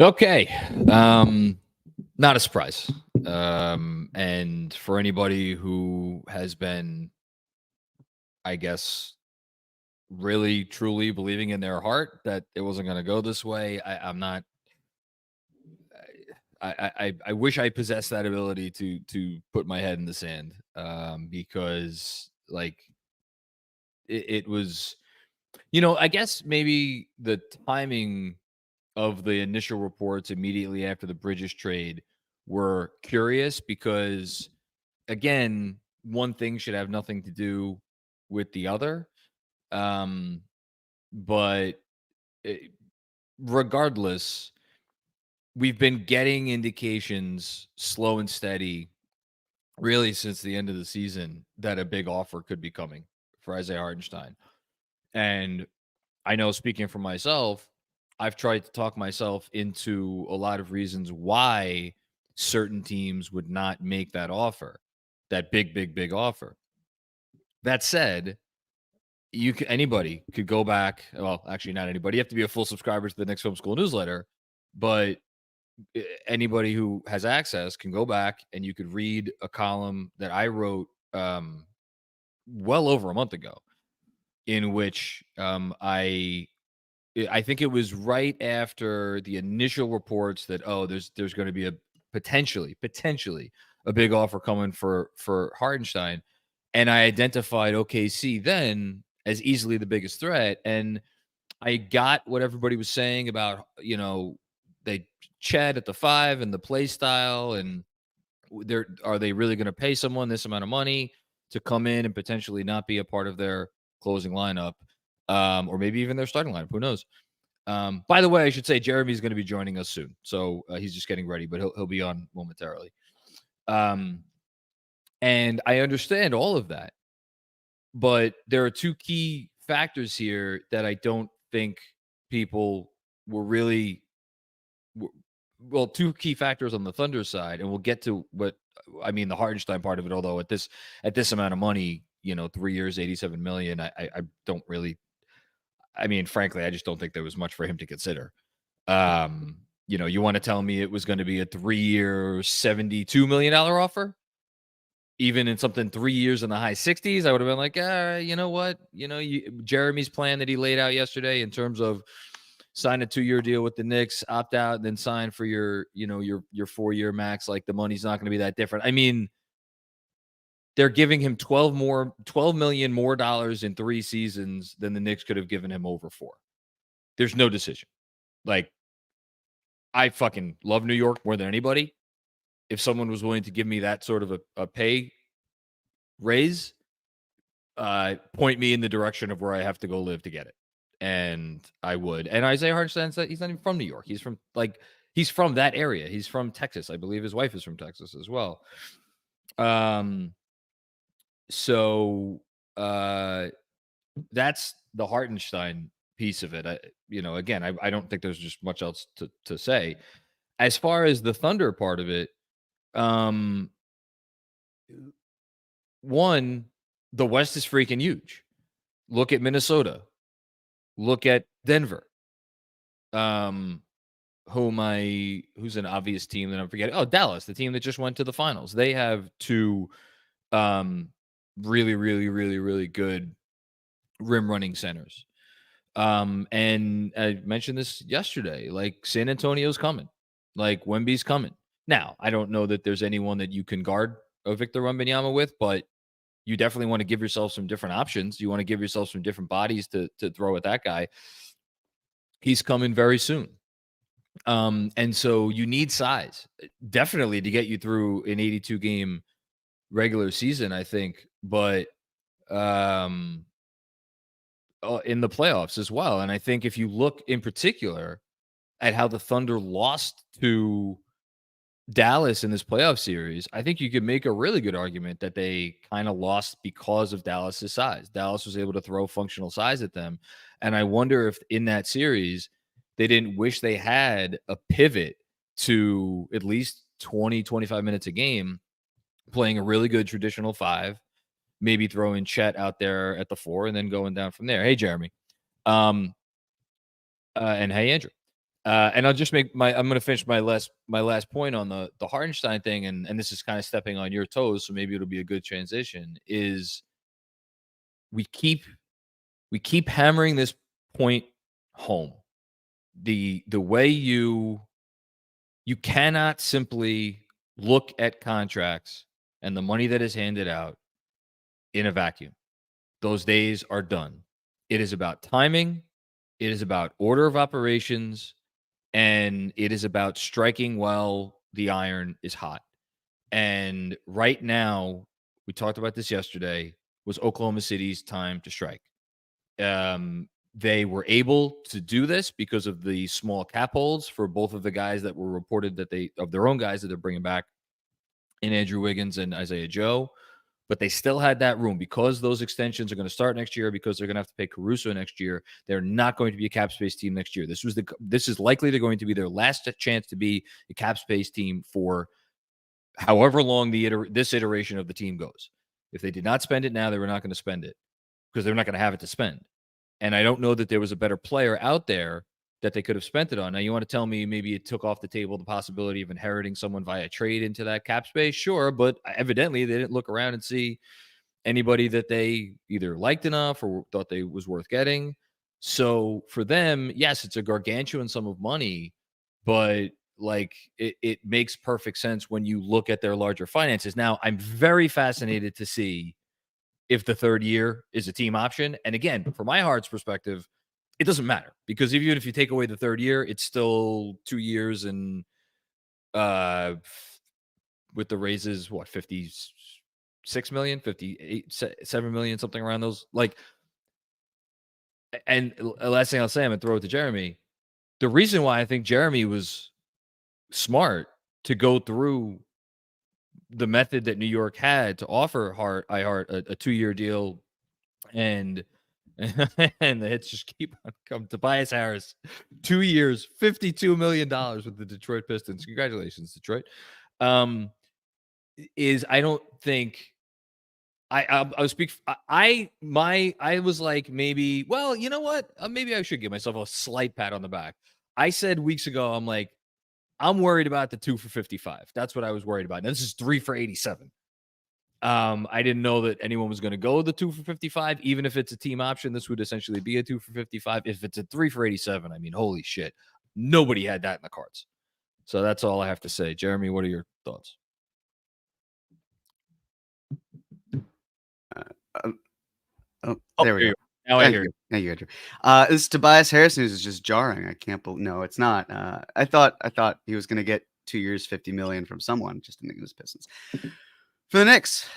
Okay. Not a surprise. And for anybody who has been, I guess, really truly believing in their heart that it wasn't going to go this way, I'm not. I wish I possessed that ability to put my head in the sand. Because like it was, I guess maybe the timing of the initial reports immediately after the Bridges trade were curious because, again, one thing should have nothing to do with the other. Um, but it, regardless, we've been getting indications slow and steady really since the end of the season that a big offer could be coming for Isaiah Hartenstein. And I know, speaking for myself, I've tried to talk myself into a lot of reasons why certain teams would not make that offer, that big, big, big offer. That said, anybody could go back. Well, actually, not anybody. You have to be a full subscriber to the Knicks Film School newsletter, but anybody who has access can go back and you could read a column that I wrote well over a month ago, in which I think it was right after the initial reports that there's going to be a potentially a big offer coming for Hartenstein, and I identified OKC then as easily the biggest threat, and I got what everybody was saying about they chat at the 5 and the play style, and are they really going to pay someone this amount of money to come in and potentially not be a part of their closing lineup, or maybe even their starting lineup? Who knows? By the way, I should say Jeremy's going to be joining us soon, so he's just getting ready, but he'll be on momentarily. Um, and I understand all of that, but there are two key factors here that I don't think people were really well. Two key factors on the Thunder side, and we'll get to what I mean the Hartenstein part of it. Although at this amount of money, 3 years, 87 million, I don't really. I mean, frankly, I just don't think there was much for him to consider. You want to tell me it was going to be a 3-year, $72 million offer? Even in something 3 years in the high 60s, I would have been like, you know what? Jeremy's plan that he laid out yesterday in terms of sign a 2-year deal with the Knicks, opt out, and then sign for your 4-year max. Like the money's not going to be that different. I mean, they're giving him 12 million more dollars in 3 seasons than the Knicks could have given him over 4. There's no decision. Like, I fucking love New York more than anybody. If someone was willing to give me that sort of a pay raise, point me in the direction of where I have to go live to get it. And I would. And Isaiah Hartenstein said he's not even from New York. He's from that area. He's from Texas. I believe his wife is from Texas as well. So that's the Hartenstein piece of it. Again, I don't think there's just much else to say. As far as the Thunder part of it, one, the West is freaking huge. Look at Minnesota. Look at Denver. Who's an obvious team that I'm forgetting? Oh, Dallas, the team that just went to the finals. They have two really, really, really, really good rim running centers. And I mentioned this yesterday, like San Antonio's coming, like Wemby's coming. Now, I don't know that there's anyone that you can guard a Victor Wembanyama with, but you definitely want to give yourself some different options. You want to give yourself some different bodies to throw at that guy. He's coming very soon. And so you need size definitely to get you through an 82 game regular season, I think, but in the playoffs as well. And I think if you look in particular at how the Thunder lost to Dallas in this playoff series, I think you could make a really good argument that they kind of lost because of Dallas's size. Dallas was able to throw functional size at them. And I wonder if in that series, they didn't wish they had a pivot to at least 20, 25 minutes a game, playing a really good traditional 5, maybe throwing Chet out there at the 4 and then going down from there. Hey, Jeremy. And hey, Andrew. And I'll just I'm going to finish my last point on the Hartenstein thing, and this is kind of stepping on your toes, so maybe it'll be a good transition. Is we keep hammering this point home. The way you cannot simply look at contracts and the money that is handed out in a vacuum. Those days are done. It is about timing. It is about order of operations, and it is about striking while the iron is hot. And right now, we talked about this yesterday, was Oklahoma City's time to strike. They were able to do this because of the small cap holds for both of the guys that were reported that of their own guys that they're bringing back in Andrew Wiggins and Isaiah Joe. But they still had that room because those extensions are going to start next year, because they're going to have to pay Caruso next year. They're not going to be a cap space team next year. This is likely going to be their last chance to be a cap space team for however long this iteration of the team goes. If they did not spend it now, they were not going to spend it because they're not going to have it to spend. And I don't know that there was a better player out there that they could have spent it on. Now, you want to tell me maybe it took off the table the possibility of inheriting someone via trade into that cap space? Sure, but evidently they didn't look around and see anybody that they either liked enough or thought they was worth getting. So for them, yes, it's a gargantuan sum of money, but like it makes perfect sense when you look at their larger finances. Now, I'm very fascinated to see if the third year is a team option. And again, from my heart's perspective, it doesn't matter, because even if you take away the third year, it's still 2 years and with the raises, what, 56 million, 58, 7 million, something around those. Like, and last thing I'll say, I'm gonna throw it to Jeremy. The reason why I think Jeremy was smart to go through the method that New York had to offer iHeart a 2-year deal, and and the hits just keep on coming. Tobias Harris, 2 years, $52 million with the Detroit Pistons. Congratulations, Detroit. Is I don't think I'll speak. I was like, maybe, well, you know what? Maybe I should give myself a slight pat on the back. I said weeks ago, I'm like, I'm worried about the 2 for 55. That's what I was worried about. Now, this is 3 for 87. I didn't know that anyone was going to go the 2 for 55. Even if it's a team option, this would essentially be a 2 for 55. If it's a 3 for 87, I mean, holy shit. Nobody had that in the cards. So that's all I have to say. Jeremy, what are your thoughts? There we go. Now I hear you. Thank you, Andrew. This Tobias Harris news is just jarring. I can't believe. No, it's not. I thought he was going to get 2 years, $50 million from someone. Just didn't think it was Pistons. For the Knicks,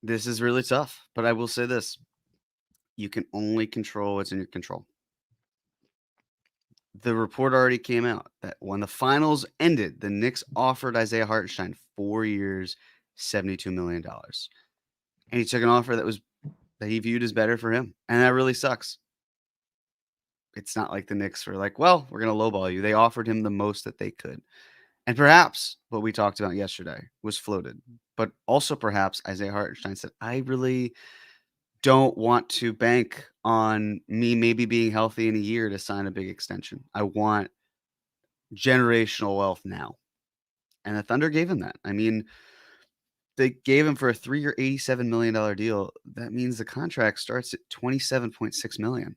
this is really tough. But I will say this: you can only control what's in your control. The report already came out that when the finals ended, the Knicks offered Isaiah Hartenstein 4 years, $72 million, and he took an offer that he viewed as better for him. And that really sucks. It's not like the Knicks were like, well, we're going to lowball you. They offered him the most that they could. And perhaps what we talked about yesterday was floated. But also perhaps Isaiah Hartenstein said, I really don't want to bank on me maybe being healthy in a year to sign a big extension. I want generational wealth now. And the Thunder gave him that. I mean, they gave him for a 3-year, $87 million deal. That means the contract starts at $27.6 million.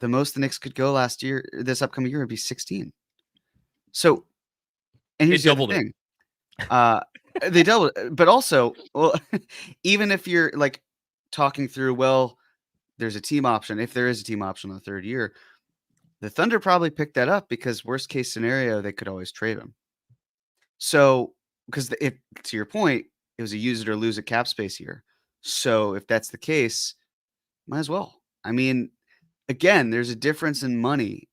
The most the Knicks could go this upcoming year, would be 16. So, and here's the other thing. They doubled it. But also, well, even if you're like talking through, well, there's a team option. If there is a team option on the third year, the Thunder probably picked that up because worst case scenario, they could always trade him. So, because to your point, it was a use it or lose it cap space year. So if that's the case, might as well. I mean, again, there's a difference in money,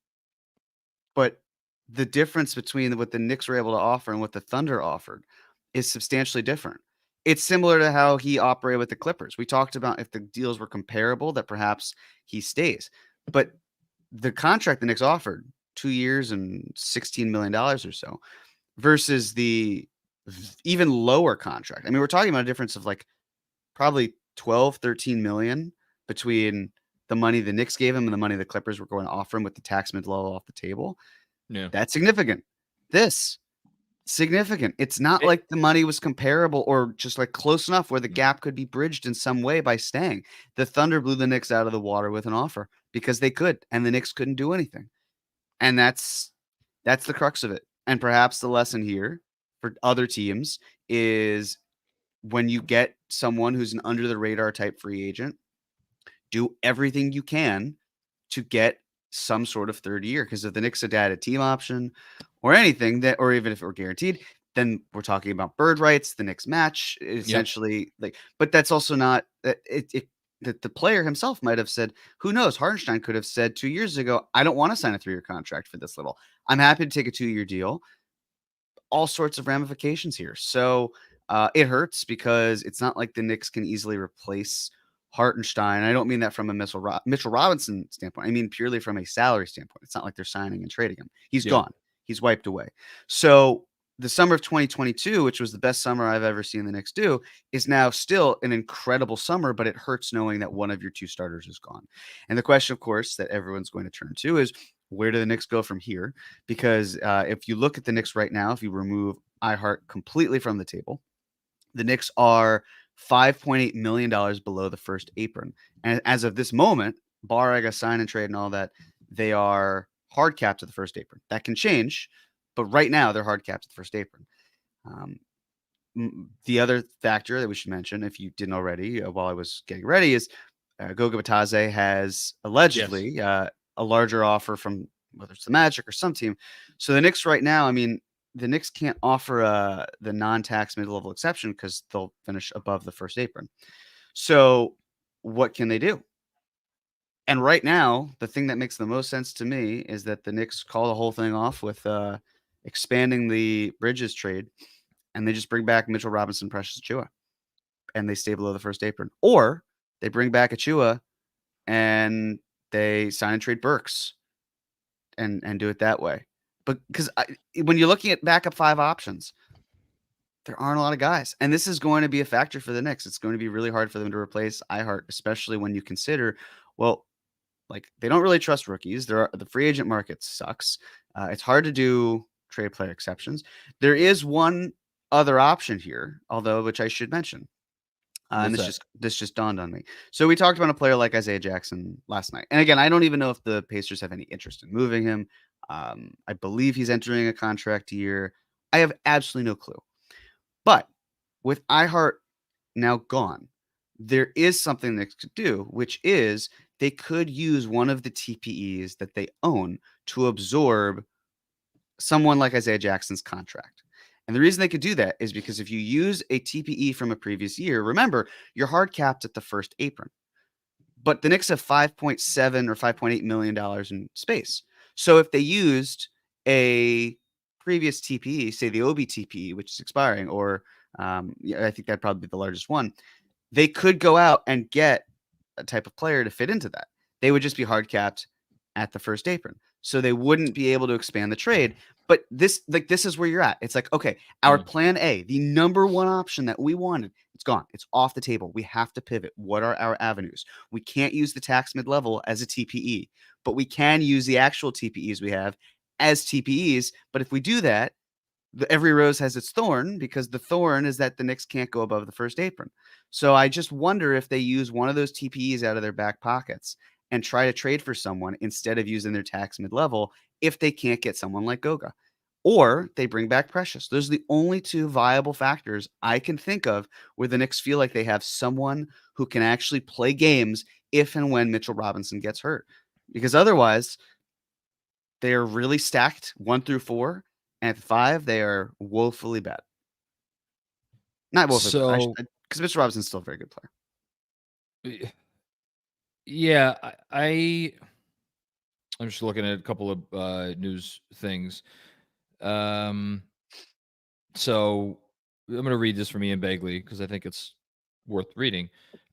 but the difference between what the Knicks were able to offer and what the Thunder offered is substantially different. It's similar to how he operated with the Clippers. We talked about if the deals were comparable, that perhaps he stays. But the contract the Knicks offered, 2 years and $16 million or so, versus the even lower contract. I mean, we're talking about a difference of like probably 12, 13 million between the money the Knicks gave him and the money the Clippers were going to offer him with the tax mid-level off the table, Yeah. that's significant. This significant. It's not It- like the money was comparable or just like close enough where the Mm. gap could be bridged in some way by staying. The Thunder blew the Knicks out of the water with an offer because they could, and the Knicks couldn't do anything. And that's the crux of it. And perhaps the lesson here for other teams is when you get someone who's an under the radar type free agent, do everything you can to get some sort of third year. Because if the Knicks had had a team option or anything that, or even if it were guaranteed, then we're talking about bird rights, the Knicks match, essentially. Like, but that's also not that the player himself might have said, who knows? Hartenstein could have said 2 years ago, I don't want to sign a 3-year contract for this little. I'm happy to take a 2-year deal. All sorts of ramifications here. So it hurts because it's not like the Knicks can easily replace Hartenstein. I don't mean that from a Mitchell Robinson standpoint. I mean purely from a salary standpoint. It's not like they're signing and trading him. He's gone. He's wiped away. So the summer of 2022, which was the best summer I've ever seen the Knicks do, is now still an incredible summer, but it hurts knowing that one of your two starters is gone. And the question, of course, that everyone's going to turn to is, where do the Knicks go from here? Because if you look at the Knicks right now, if you remove iHeart completely from the table, the Knicks are $5.8 million below the first apron. And as of this moment, bar, I guess, sign and trade and all that, they are hard capped at the first apron. That can change, but right now they're hard capped at the first apron. The other factor that we should mention, if you didn't already, while I was getting ready, is Goga Batadze has allegedly a larger offer from whether it's the Magic or some team. So the Knicks right now, I mean, the Knicks can't offer the non-tax mid-level exception because they'll finish above the first apron. So what can they do? And right now, the thing that makes the most sense to me is that the Knicks call the whole thing off with expanding the Bridges trade, and they just bring back Mitchell Robinson, Precious Achiuwa, and they stay below the first apron. Or they bring back Achiuwa and they sign and trade Burks and do it that way. But because when you're looking at backup 5 options, there aren't a lot of guys. And this is going to be a factor for the Knicks. It's going to be really hard for them to replace iHeart, especially when you consider, well, like they don't really trust rookies. The free agent market sucks. It's hard to do trade player exceptions. There is one other option here, although, which I should mention. And this just dawned on me. So we talked about a player like Isaiah Jackson last night. And again, I don't even know if the Pacers have any interest in moving him. I believe he's entering a contract year. I have absolutely no clue. But with iHeart now gone, there is something they could do, which is they could use one of the TPEs that they own to absorb someone like Isaiah Jackson's contract. And the reason they could do that is because if you use a TPE from a previous year, remember, you're hard capped at the first apron. But the Knicks have $5.7 or $5.8 million in space. So if they used a previous TPE, say the OB TPE, which is expiring, or I think that'd probably be the largest one, they could go out and get a type of player to fit into that. They would just be hard capped at the first apron. So they wouldn't be able to expand the trade. But this is where you're at. It's like, okay, our plan A, the number one option that we wanted, it's gone. It's off the table. We have to pivot. What are our avenues? We can't use the tax mid-level as a TPE, but we can use the actual TPEs we have as TPEs. But if we do that, every rose has its thorn, because the thorn is that the Knicks can't go above the first apron. So I just wonder if they use one of those TPEs out of their back pockets and try to trade for someone instead of using their tax mid-level if they can't get someone like Goga. Or they bring back Precious. Those are the only two viable factors I can think of where the Knicks feel like they have someone who can actually play games if and when Mitchell Robinson gets hurt. Because otherwise, they are really stacked 1 through 4. And at 5, they are woefully bad. Not woefully bad, because Mitchell Robinson's still a very good player. Yeah, I'm just looking at a couple of news things. So I'm going to read this from Ian Begley because I think it's worth reading.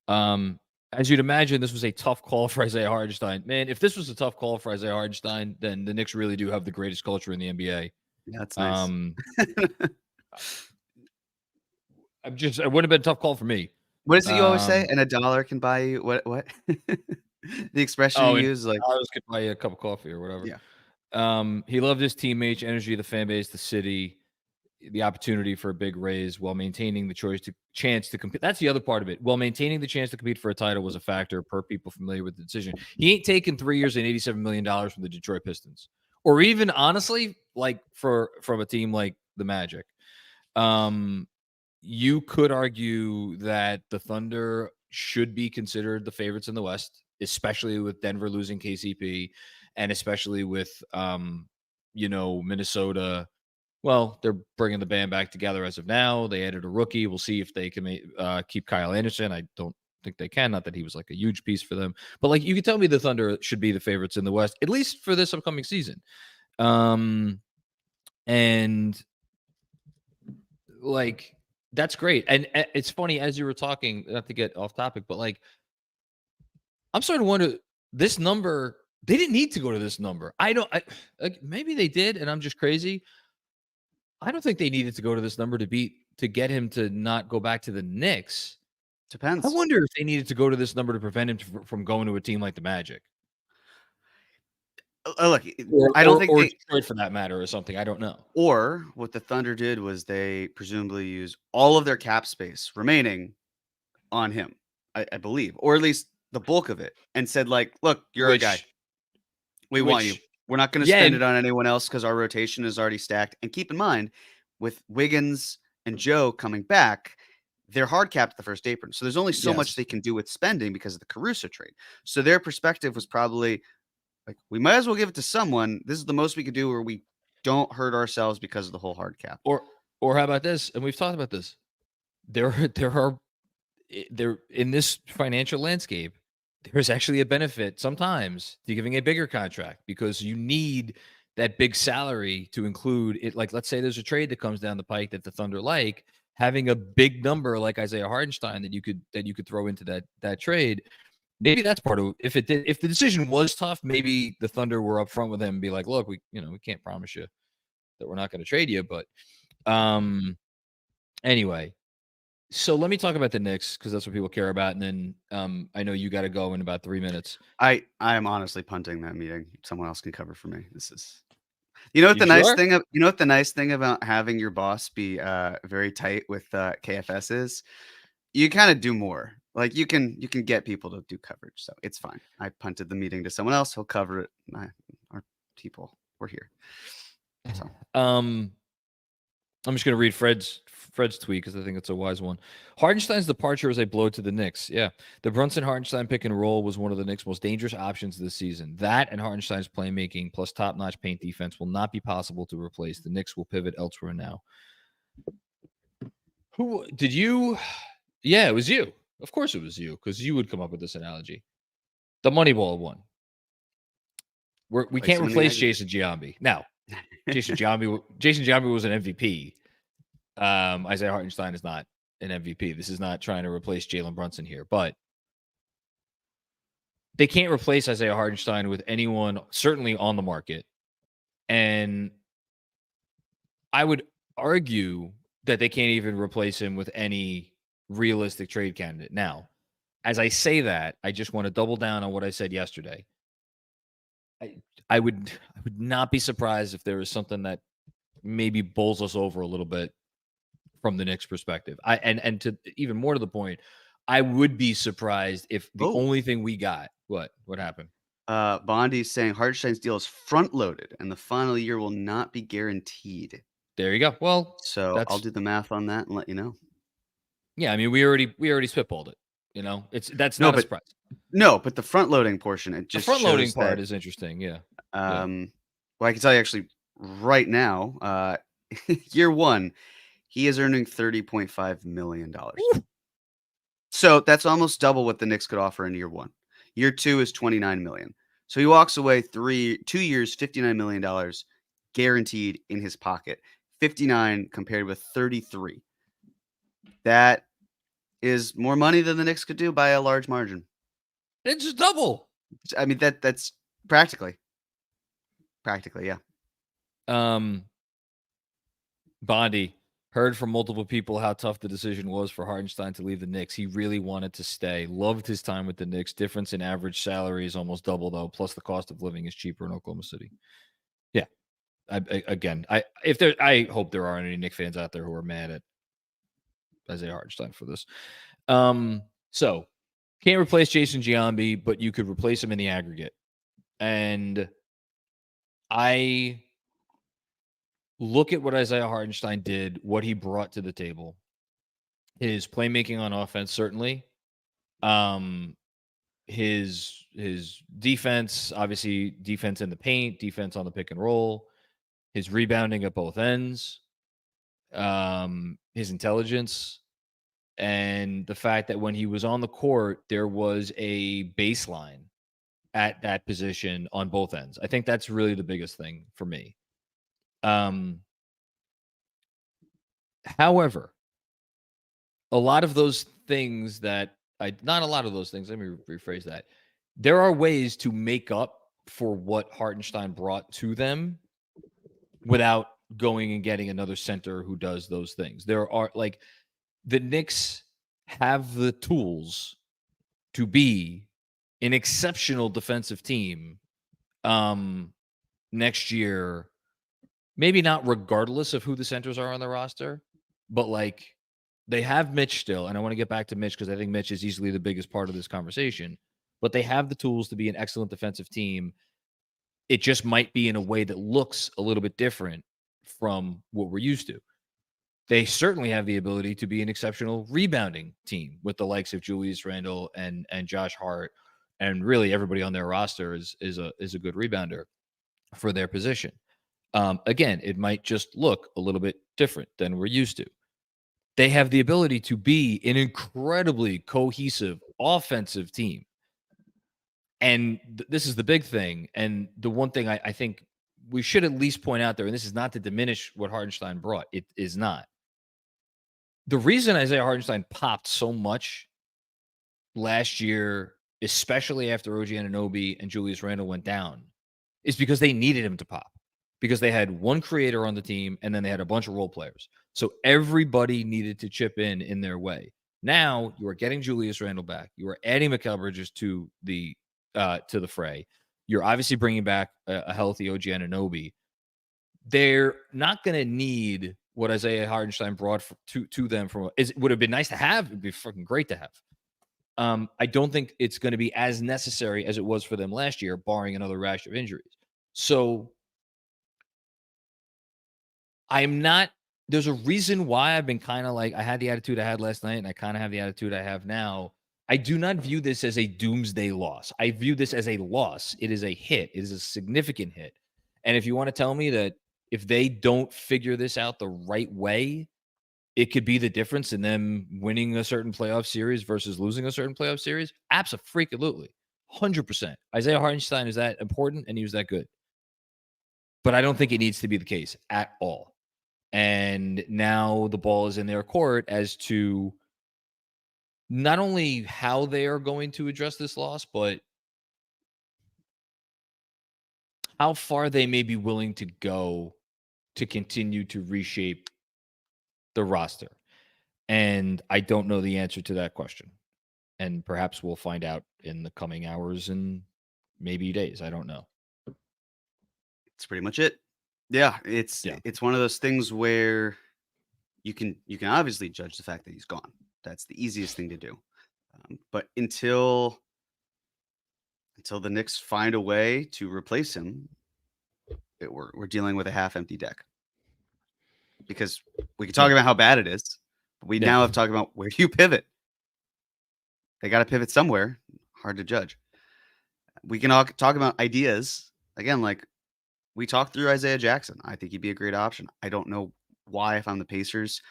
As you'd imagine, this was a tough call for Isaiah Hartenstein. Man, if this was a tough call for Isaiah Hartenstein, then the Knicks really do have the greatest culture in the NBA. Yeah, that's nice. It wouldn't have been a tough call for me. What does he always say? And a dollar can buy you what? The expression Oh, you and use, like, I was gonna buy you a cup of coffee or whatever. yeah, He loved his teammates, energy of the fan base, the city, the opportunity for a big raise while maintaining the chance to compete. That's the other part of it. While maintaining the chance to compete for a title was a factor per people familiar with the decision. He ain't taking 3 years and $87 million from the Detroit Pistons, or even honestly, like from a team like the Magic. Um, you could argue that the Thunder should be considered the favorites in the West, especially with Denver losing KCP, and especially with Minnesota. Well, they're bringing the band back together as of now. They added a rookie. We'll see if they can keep Kyle Anderson. I don't think they can. Not that he was like a huge piece for them, but like you could tell me the Thunder should be the favorites in the West, at least for this upcoming season. And like that's great. And it's funny as you were talking, not to get off topic, but like I'm starting to wonder this number. They didn't need to go to this number. Like maybe they did, and I'm just crazy. I don't think they needed to go to this number to get him to not go back to the Knicks. I depends. wonder if they needed to go to this number to prevent him from going to a team like the Magic, Look, or I don't or, think or they. Detroit for that matter, or something. I don't know. Or what the Thunder did was they presumably used all of their cap space remaining on him, I believe, or at least the bulk of it, and said, like, "Look, you're our guy. Which, We want you. We're not going to yeah, spend it on anyone else because our rotation is already stacked." And keep in mind, with Wiggins and Joe coming back, they're hard capped at the first apron. So there's only so much yes. they can do with spending because of the Caruso trade. So their perspective was probably like, we might as well give it to someone. This is the most we could do where we don't hurt ourselves because of the whole hard cap. Or how about this? And we've talked about this. There in this financial landscape, there's actually a benefit sometimes to giving a bigger contract because you need that big salary to include it. Like, let's say there's a trade that comes down the pike that the Thunder like, having a big number like Isaiah Hartenstein that you could throw into that trade. Maybe that's part of if the decision was tough, maybe the Thunder were upfront with him and be like, look, we can't promise you that we're not going to trade you, but anyway. So let me talk about the Knicks because that's what people care about, and then I know you got to go in about 3 minutes. I am honestly punting that meeting. Someone else can cover for me. This is, you know what You the nice sure? thing of, you know what the nice thing about having your boss be very tight with KFS is, you kind of do more. Like you can get people to do coverage, so it's fine. I punted the meeting to someone else. He'll cover it. Our people, we're here. So I'm just going to read Fred's tweet because I think it's a wise one. Hartenstein's departure is a blow to the Knicks. Yeah, the Brunson-Hartenstein pick and roll was one of the Knicks' most dangerous options this season. That and Hartenstein's playmaking plus top-notch paint defense will not be possible to replace. The Knicks will pivot elsewhere now. Who did you? Yeah, it was you. Of course it was you because you would come up with this analogy. The Moneyball one. We can't replace Jason Giambi. Now, Jason Giambi was an MVP. Isaiah Hartenstein is not an MVP. This is not trying to replace Jalen Brunson here, but they can't replace Isaiah Hartenstein with anyone certainly on the market. And I would argue that they can't even replace him with any realistic trade candidate. Now, as I say that, I just want to double down on what I said yesterday. I would not be surprised if there is something that maybe bowls us over a little bit from the Knicks' perspective. And to even more to the point, I would be surprised if the only thing we got what happened. Bondi's saying Hartenstein's deal is front loaded and the final year will not be guaranteed. There you go. Well, so I'll do the math on that and let you know. Yeah, I mean we already spitballed it. That's not a surprise. No, but the front loading portion, it just the front loading part that, is interesting. Yeah. Well, I can tell you actually right now, year one, he is earning $30.5 million. So that's almost double what the Knicks could offer in year one. Year two is $29 million. So he walks away 2 years, $59 million guaranteed in his pocket. 59 compared with 33. That is more money than the Knicks could do by a large margin. It's double. I mean, that's practically, yeah. Bondi, Heard from multiple people how tough the decision was for Hartenstein to leave the Knicks. He really wanted to stay. Loved his time with the Knicks. Difference in average salary is almost double, though. Plus, the cost of living is cheaper in Oklahoma City. Yeah. I hope there aren't any Knicks fans out there who are mad at Isaiah Hartenstein for this. So can't replace Jason Giambi, but you could replace him in the aggregate. And I look at what Isaiah Hartenstein did, what he brought to the table. His playmaking on offense, certainly. His defense, obviously defense in the paint, defense on the pick and roll, his rebounding at both ends, his intelligence, and the fact that when he was on the court, there was a baseline at that position on both ends. I think that's really the biggest thing for me. However, a lot of those things that not a lot of those things, let me rephrase that. There are ways to make up for what Hartenstein brought to them without going and getting another center who does those things. There are like the Knicks have the tools to be an exceptional defensive team next year. Maybe not regardless of who the centers are on the roster, but like they have Mitch still. And I want to get back to Mitch because I think Mitch is easily the biggest part of this conversation. But they have the tools to be an excellent defensive team. It just might be in a way that looks a little bit different from what we're used to. They certainly have the ability to be an exceptional rebounding team with the likes of Julius Randle and Josh Hart, and really everybody on their roster is a good rebounder for their position. Again, it might just look a little bit different than we're used to. They have the ability to be an incredibly cohesive offensive team. And this is the big thing. And the one thing I think we should at least point out there, and this is not to diminish what Hartenstein brought. It is not. The reason Isaiah Hartenstein popped so much last year, especially after OG Anunoby and Julius Randle went down, is because they needed him to pop. Because they had one creator on the team and then they had a bunch of role players. So everybody needed to chip in their way. Now you are getting Julius Randle back. You are adding Mikal Bridges to the fray. You're obviously bringing back a healthy OG Anunoby. They're not going to need what Isaiah Hartenstein brought to them. It would have been nice to have. It'd be fucking great to have. I don't think it's going to be as necessary as it was for them last year, barring another rash of injuries. So there's a reason why I've been kind of like, I had the attitude I had last night and I kind of have the attitude I have now. I do not view this as a doomsday loss. I view this as a loss. It is a hit. It is a significant hit. And if you want to tell me that if they don't figure this out the right way, it could be the difference in them winning a certain playoff series versus losing a certain playoff series, absolutely. 100%. Isaiah Hartenstein is that important and he was that good. But I don't think it needs to be the case at all. And now the ball is in their court as to not only how they are going to address this loss, but how far they may be willing to go to continue to reshape the roster. And I don't know the answer to that question. And perhaps we'll find out in the coming hours and maybe days. I don't know. That's pretty much it. Yeah, it's one of those things where you can obviously judge the fact that he's gone. That's the easiest thing to do. But until the Knicks find a way to replace him, we're dealing with a half-empty deck. Because we can talk about how bad it is, but we now have talked about where do you pivot. They got to pivot somewhere. Hard to judge. We can talk about ideas again, like we talked through Isaiah Jackson. I think he'd be a great option. I don't know why, if I'm the Pacers,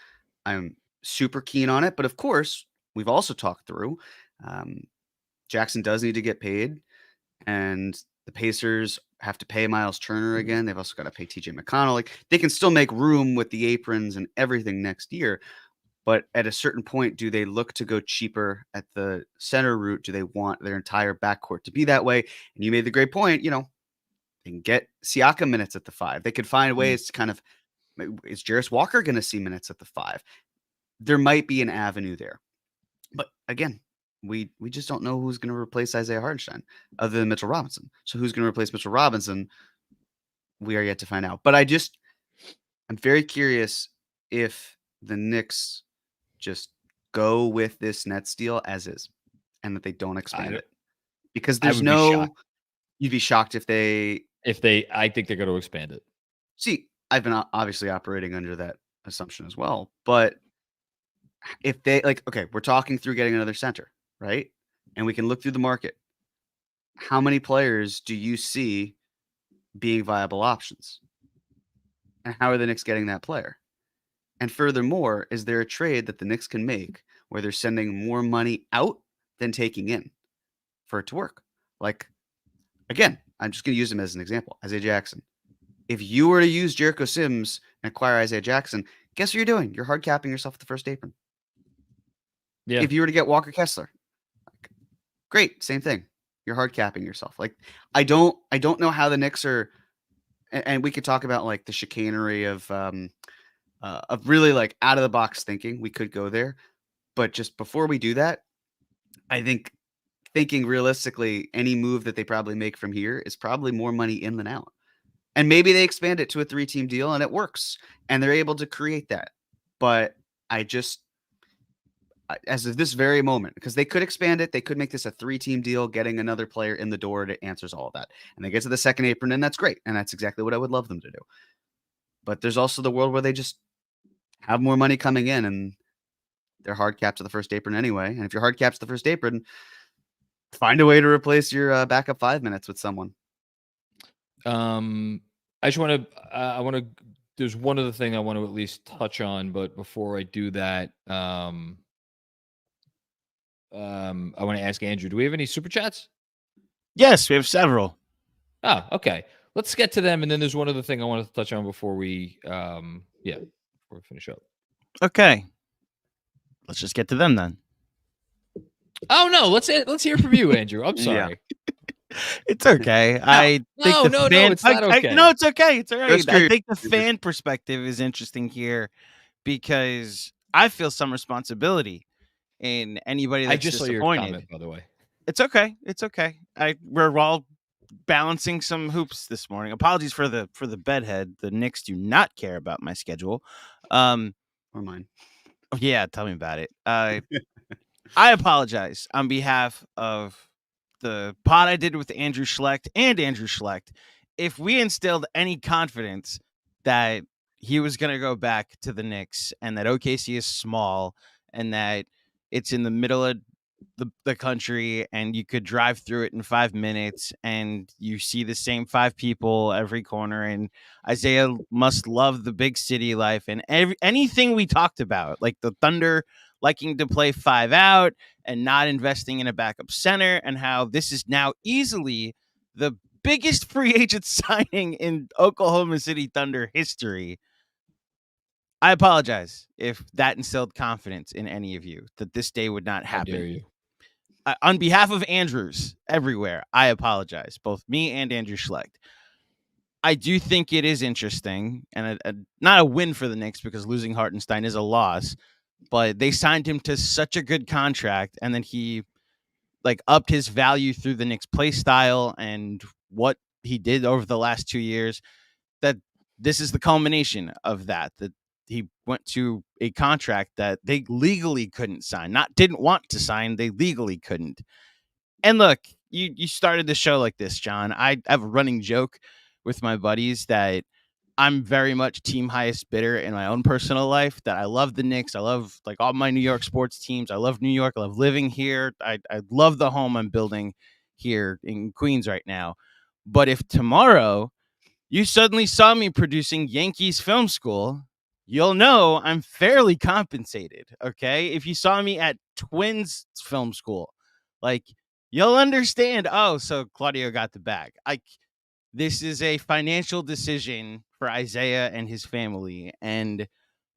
I'm super keen on it. But of course, we've also talked through Jackson does need to get paid, and the Pacers have to pay Miles Turner again. They've also got to pay TJ McConnell. Like, they can still make room with the aprons and everything next year. But at a certain point, do they look to go cheaper at the center route? Do they want their entire backcourt to be that way? And you made the great point, they can get Siakam minutes at the 5. They could find ways to kind of Is Jarris Walker going to see minutes at the 5? There might be an avenue there. But again, we just don't know who's going to replace Isaiah Hartenstein other than Mitchell Robinson. So who's going to replace Mitchell Robinson? We are yet to find out. But I'm very curious if the Knicks just go with this Nets deal as is and that they don't expand it. Because there's you'd be shocked if they I think they're going to expand it. See, I've been obviously operating under that assumption as well. But if they okay, we're talking through getting another center, right? And we can look through the market. How many players do you see being viable options? And how are the Knicks getting that player? And furthermore, is there a trade that the Knicks can make where they're sending more money out than taking in for it to work? Like, again, I'm just going to use him as an example. Isaiah Jackson. If you were to use Jericho Sims and acquire Isaiah Jackson, guess what you're doing? You're hard capping yourself at the first apron. Yeah. If you were to get Walker Kessler, great, same thing. You're hard capping yourself. Like, I don't know how the Knicks are, and we could talk about like the chicanery of really like out of the box thinking. We could go there, but just before we do that, I think thinking realistically, any move that they probably make from here is probably more money in than out. And maybe they expand it to a 3-team deal and it works and they're able to create that. But as of this very moment, because they could expand it, they could make this a 3-team deal, getting another player in the door that answers all of that. And they get to the second apron and that's great. And that's exactly what I would love them to do. But there's also the world where they just have more money coming in and they're hard capped to the first apron anyway. And if you're hard capped to the first apron, find a way to replace your backup 5 minutes with someone. I just want to, there's one other thing I want to at least touch on, but before I do that, I want to ask Andrew, do we have any super chats? Yes, we have several. Oh, okay. Let's get to them. And then there's one other thing I wanted to touch on before we, before we finish up. Okay. Let's just get to them then. Oh no, let's hear from you, Andrew. I'm sorry. It's okay. No, it's not okay. No, it's okay. It's all right. I think the fan perspective is interesting here because I feel some responsibility in anybody that's I just disappointed. saw your comment, by the way. It's okay. It's okay. We're all balancing some hoops this morning. Apologies for the bedhead. The Knicks do not care about my schedule. Or mine. Yeah, tell me about it. I apologize on behalf of the pod I did with Andrew Schlecht and Andrew Schlecht. If we instilled any confidence that he was going to go back to the Knicks and that OKC is small and that it's in the middle of the country and you could drive through it in 5 minutes and you see the same 5 people every corner and Isaiah must love the big city life and anything we talked about, like the Thunder liking to play 5 out and not investing in a backup center and how this is now easily the biggest free agent signing in Oklahoma City Thunder history. I apologize if that instilled confidence in any of you that this day would not happen. How dare you? On behalf of Andrews everywhere, I apologize, both me and Andrew Schlecht. I do think it is interesting and not a win for the Knicks because losing Hartenstein is a loss, but they signed him to such a good contract and then he upped his value through the Knicks play style and what he did over the last 2 years that this is the culmination of that he went to a contract that they legally couldn't sign, didn't want to sign. They legally couldn't. And look, you started the show like this, John. I have a running joke with my buddies that I'm very much team highest bidder in my own personal life, that I love the Knicks. I love all my New York sports teams. I love New York. I love living here. I love the home I'm building here in Queens right now. But if tomorrow you suddenly saw me producing Yankees Film School, you'll know I'm fairly compensated, okay? If you saw me at Twins Film School, you'll understand, so Claudio got the bag. This is a financial decision for Isaiah and his family, and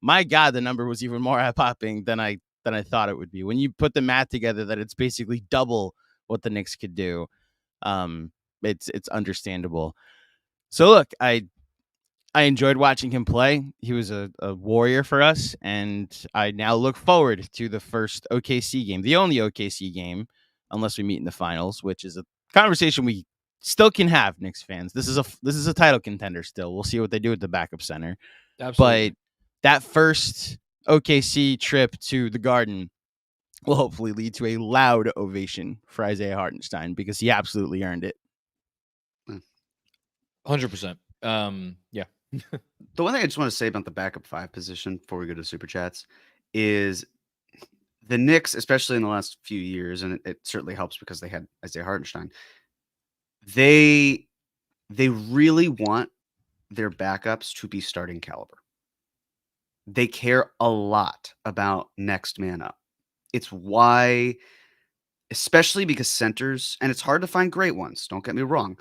my God, the number was even more eye-popping than I thought it would be. When you put the math together that it's basically double what the Knicks could do, it's understandable. So look, I enjoyed watching him play. He was a warrior for us, and I now look forward to the first OKC game, the only OKC game, unless we meet in the finals, which is a conversation we still can have, Knicks fans. This is a title contender still. We'll see what they do with the backup center. Absolutely. But that first OKC trip to the Garden will hopefully lead to a loud ovation for Isaiah Hartenstein because he absolutely earned it. 100%. Yeah. The one thing I just want to say about the backup 5 position before we go to super chats is the Knicks, especially in the last few years, and it certainly helps because they had Isaiah Hartenstein. They really want their backups to be starting caliber. They care a lot about next man up. It's why, especially because centers, and it's hard to find great ones, don't get me wrong,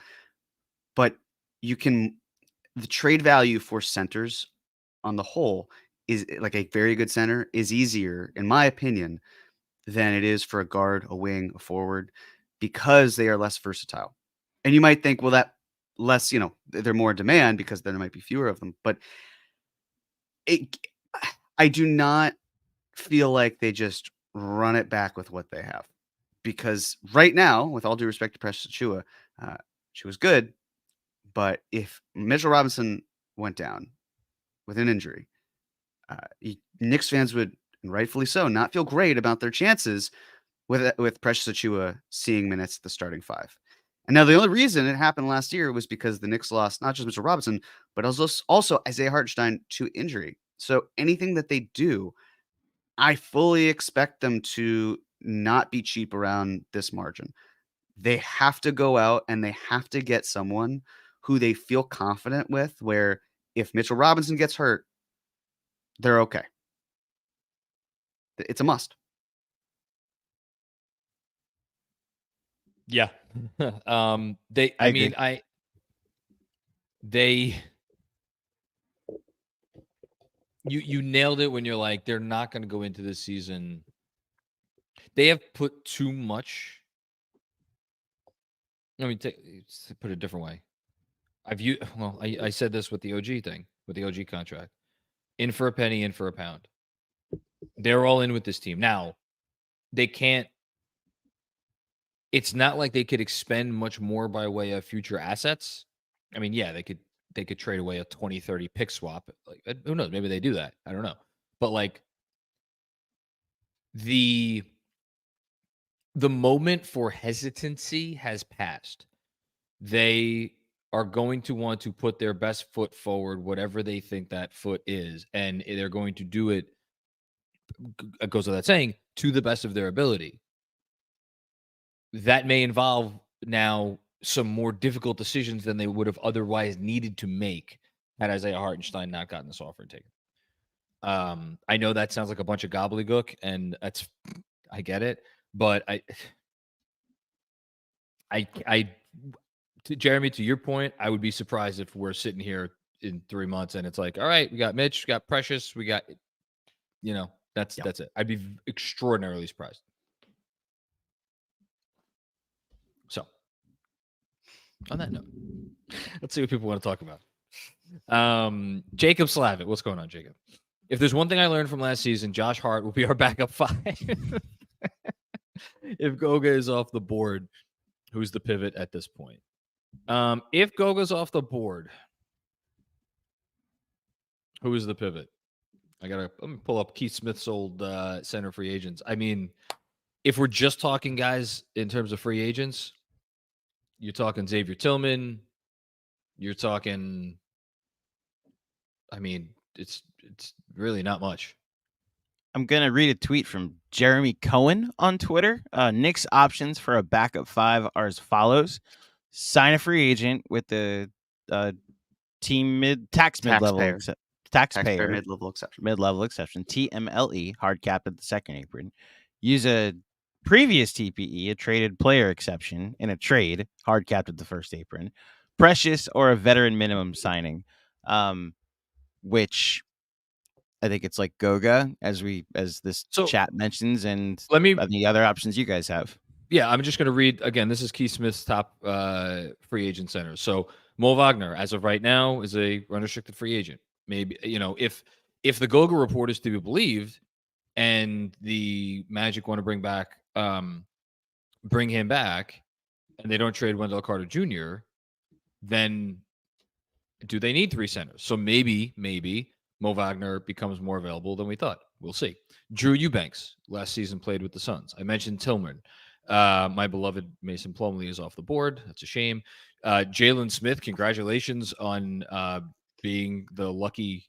but the trade value for centers on the whole is like a very good center is easier, in my opinion, than it is for a guard, a wing, a forward, because they are less versatile. And you might think, well, that less, they're more in demand because there might be fewer of them. But I do not feel like they just run it back with what they have. Because right now, with all due respect to Precious Achiuwa, she was good. But if Mitchell Robinson went down with an injury, Knicks fans would, and rightfully so, not feel great about their chances with Precious Achiuwa seeing minutes at the starting 5. And now the only reason it happened last year was because the Knicks lost not just Mitchell Robinson, but also Isaiah Hartenstein to injury. So anything that they do, I fully expect them to not be cheap around this margin. They have to go out and they have to get someone who they feel confident with, where if Mitchell Robinson gets hurt, they're okay. It's a must. Yeah. You nailed it when you're like, they're not going to go into this season. They have put too much. Let me put it a different way. I said this with the OG thing, with the OG contract. In for a penny, in for a pound. They're all in with this team. Now, they can't. It's not like they could expend much more by way of future assets. I mean, yeah, they could trade away a 20-30 pick swap. Like, who knows? Maybe they do that. I don't know. But like the moment for hesitancy has passed. They are going to want to put their best foot forward, whatever they think that foot is, and they're going to do it. It goes without saying, to the best of their ability. That may involve now some more difficult decisions than they would have otherwise needed to make had Isaiah Hartenstein not gotten this offer taken. I know that sounds like a bunch of gobbledygook, and I get it, but Jeremy, to your point, I would be surprised if we're sitting here in 3 months and it's like, all right, we got Mitch, we got Precious, we got, that's it. I'd be extraordinarily surprised. So, on that note, let's see what people want to talk about. Jacob Slavitt, what's going on, Jacob? If there's one thing I learned from last season, Josh Hart will be our backup 5. If Goga is off the board, who's the pivot at this point? If Goga's off the board, who is the pivot? Let me pull up Keith Smith's old center free agents. I mean, if we're just talking guys in terms of free agents, you're talking Xavier Tillman. You're talking, I mean, it's really not much. I'm going to read a tweet from Jeremy Cohen on Twitter. Knicks options for a backup 5 are as follows. Sign a free agent with the team mid-level exception, TMLE, hard capped at the second apron. Use a previous TPE, a traded player exception, in a trade, hard capped at the first apron. Precious or a veteran minimum signing, which I think it's like Goga, as this chat mentions, and the other options you guys have. Yeah, I'm just going to read again. This is Keith Smith's top free agent center. So Mo Wagner, as of right now, is a unrestricted free agent. Maybe, if the Goga report is to be believed, and the Magic want to bring him back, and they don't trade Wendell Carter Jr., then do they need 3 centers? So maybe Mo Wagner becomes more available than we thought. We'll see. Drew Eubanks last season played with the Suns. I mentioned Tillman. My beloved Mason Plumlee is off the board. That's a shame. Jalen Smith, congratulations on being the lucky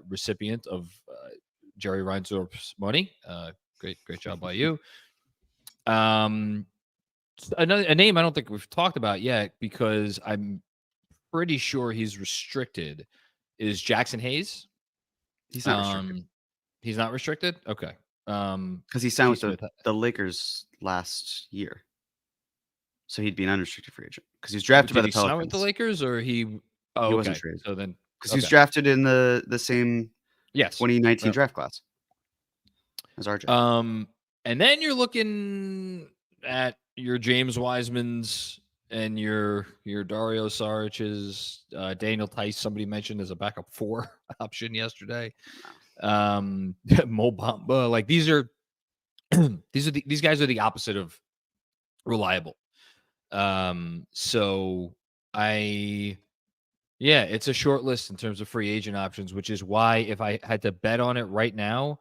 recipient of Jerry Reinsdorf's money. Great job by you. A name I don't think we've talked about yet, because I'm pretty sure he's restricted, is Jackson Hayes. He's not restricted. He's not restricted? Okay. Because he signed with the Lakers last year. So he'd be an unrestricted free agent. Because he was drafted by the Pelicans. Sign with the Lakers, or he wasn't traded. So then, because he was drafted in the same 2019 Yep. draft class as RJ. And then you're looking at your James Wiseman's and your Dario Saric's, Daniel Tice, somebody mentioned as a backup 4 option yesterday. Mo Bamba, like these guys are the opposite of reliable. So it's a short list in terms of free agent options, which is why if I had to bet on it right now,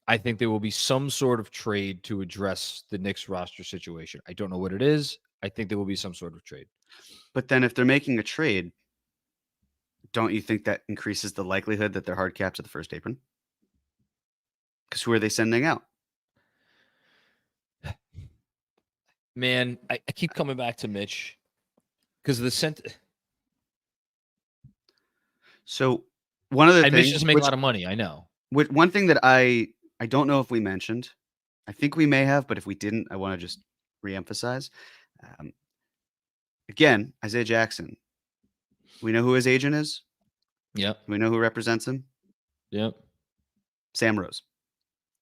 I think there will be some sort of trade to address the Knicks roster situation. I don't know what it is. I think there will be some sort of trade. But then if they're making a trade, don't you think that increases the likelihood that they're hard capped at the first apron? Because who are they sending out? Man, I keep coming back to Mitch because So one of the things, Mitch doesn't make a lot of money. I know. One thing that I don't know if we mentioned, I think we may have, but if we didn't, I want to just reemphasize. Again, Isaiah Jackson. We know who his agent is. Yep. We know who represents him. Yep. Sam Rose.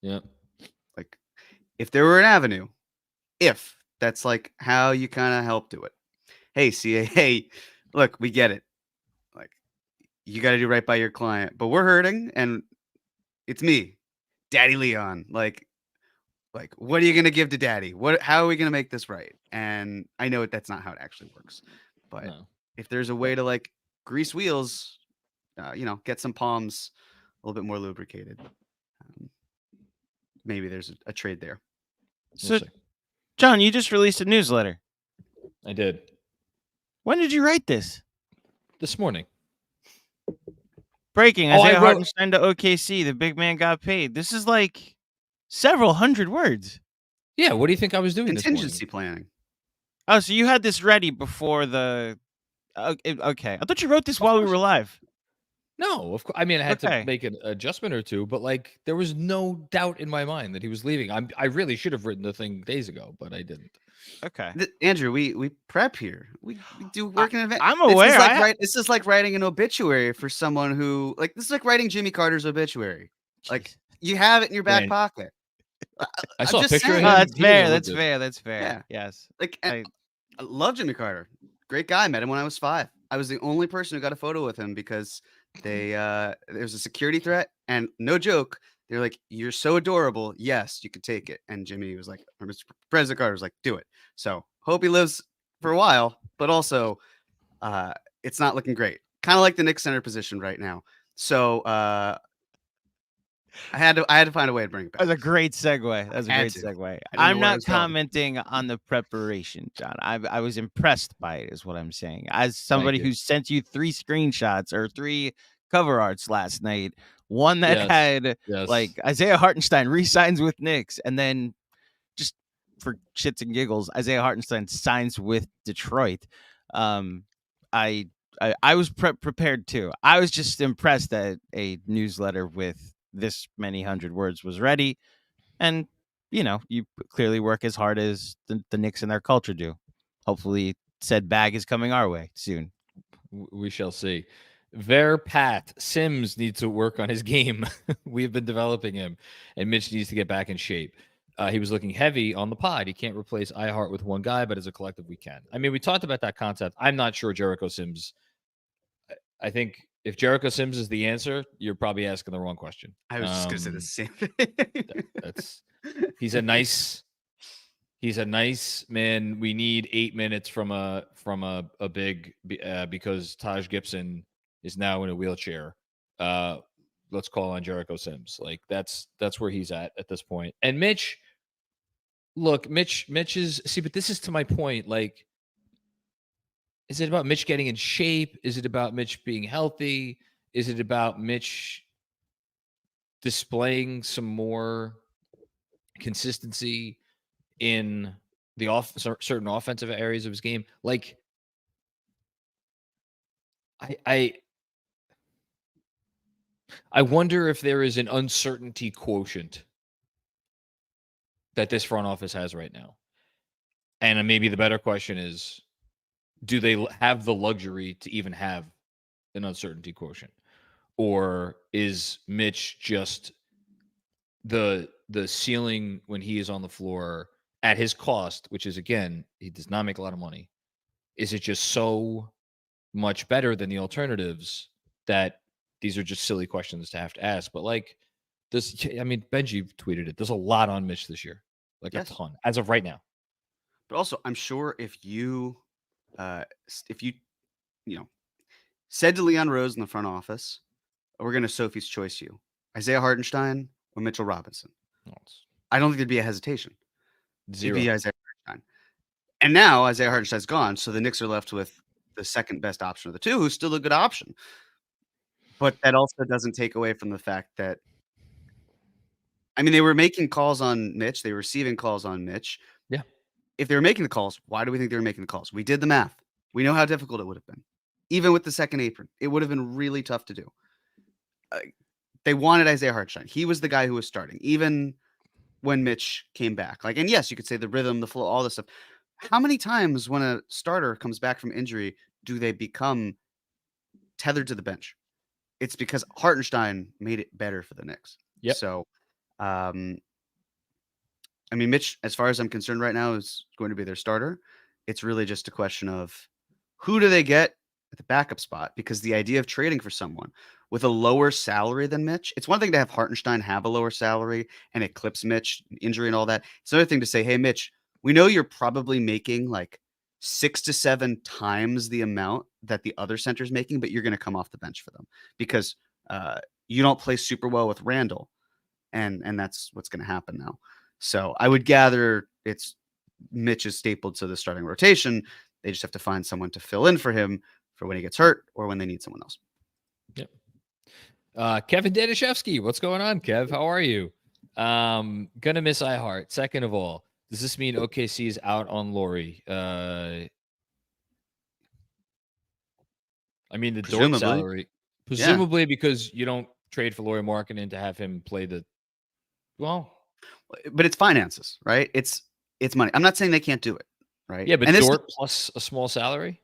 Yep. Like, if there were an avenue, if that's like how you kind of help do it. Hey, CA, hey, look, we get it. Like, you got to do right by your client, but we're hurting, and it's me, Daddy Leon. Like, what are you gonna give to Daddy? How are we gonna make this right? And I know that's not how it actually works, but if there's a way to like grease wheels, get some palms a little bit more lubricated, maybe there's a trade there. So, John, you just released a newsletter. I did. When did you write this? This morning. Breaking. Isaiah Hartenstein to OKC. The big man got paid. This is like several hundred words. Yeah. What do you think I was doing? Contingency planning. Oh, so you had this ready before the. Okay. I thought you wrote this while we were live. No, of course. I mean, I had to make an adjustment or two, but like there was no doubt in my mind that he was leaving. I really should have written the thing days ago, but I didn't. Okay, Andrew, we prep here. We do work in advance. I'm aware. This is like writing an obituary for someone who this is like writing Jimmy Carter's obituary. Like you have it in your back pocket. I saw a picture of him. That's fair. That's fair. Yeah. Yes. Like I love Jimmy Carter. Great guy. Met him when I was 5. I was the only person who got a photo with him because there was a security threat, and no joke, they're like, "You're so adorable. Yes, you could take it." And Jimmy was like, or Mr. President Carter was like, "Do it." So hope he lives for a while, but also it's not looking great. Kind of like the Knicks center position right now. So I had to find a way to bring it back. That was a great segue. I'm not commenting on the preparation, John. I was impressed by it, is what I'm saying. As somebody who sent you 3 screenshots or 3 cover arts last night, one that had like Isaiah Hartenstein re-signs with Knicks, and then just for shits and giggles, Isaiah Hartenstein signs with Detroit. I was prepared too. I was just impressed that a newsletter with this many hundred words was ready, and you clearly work as hard as the Knicks and their culture do. Hopefully said bag is coming our way soon. We shall see. Pat Sims needs to work on his game. We've been developing him, and Mitch needs to get back in shape. he was looking heavy on the pod. He can't replace iHeart with one guy, but as a collective, we can. I mean, we talked about that concept. I'm not sure Jericho Sims. I think if Jericho Sims is the answer, you're probably asking the wrong question. I was just gonna say the same thing. That's he's a nice man. We need 8 minutes from a big because Taj Gibson is now in a wheelchair. Let's call on Jericho Sims. Like that's where he's at this point. And Mitch, look, Mitch is but this is to my point. Like, is it about Mitch getting in shape? Is it about Mitch being healthy? Is it about Mitch displaying some more consistency in the certain offensive areas of his game? Like, I wonder if there is an uncertainty quotient that this front office has right now. And maybe the better question is, do they have the luxury to even have an uncertainty quotient? Or is Mitch just the ceiling when he is on the floor at his cost, which is, again, he does not make a lot of money? Is it just so much better than the alternatives that these are just silly questions to have to ask? But like this, I mean, Benji tweeted it. There's a lot on Mitch this year, like Yes. a ton as of right now. But also, I'm sure if you said to Leon Rose in the front office, we're going to Sophie's choice you, Isaiah Hartenstein or Mitchell Robinson, I don't think there'd be a hesitation. Zero. It'd be Isaiah Hartenstein. And now Isaiah Hartenstein's gone, so the Knicks are left with the second best option of the two, who's still a good option. But that also doesn't take away from the fact that, I mean, they were making calls on Mitch. They were receiving calls on Mitch. Yeah. If they were making the calls, why do we think they were making the calls? We did the math. We know how difficult it would have been. Even with the second apron, it would have been really tough to do. They wanted Isaiah Hartenstein. He was the guy who was starting, even when Mitch came back. Like, and yes, you could say the rhythm, the flow, all this stuff. How many times when a starter comes back from injury do they become tethered to the bench? It's because Hartenstein made it better for the Knicks. Yep. So, I mean, Mitch, as far as I'm concerned right now, is going to be their starter. It's really just a question of who do they get at the backup spot? Because the idea of trading for someone with a lower salary than Mitch, it's one thing to have Hartenstein have a lower salary and eclipse Mitch, injury and all that. It's another thing to say, hey, Mitch, we know you're probably making like 6 to 7 times the amount that the other center's making, but you're going to come off the bench for them because you don't play super well with Randle. And that's what's going to happen now. So I would gather it's Mitch is stapled to the starting rotation. They just have to find someone to fill in for him for when he gets hurt or when they need someone else. Yep. Kevin Dadashevsky, what's going on, Kev? How are you? Gonna miss iHeart. Second of all, does this mean OKC is out on Laurie? I mean, the Dort salary, presumably because you don't trade for Laurie Markkinen to have him play the. Well, but it's finances, right? It's money. I'm not saying they can't do it, right? Yeah, but Dort plus a small salary.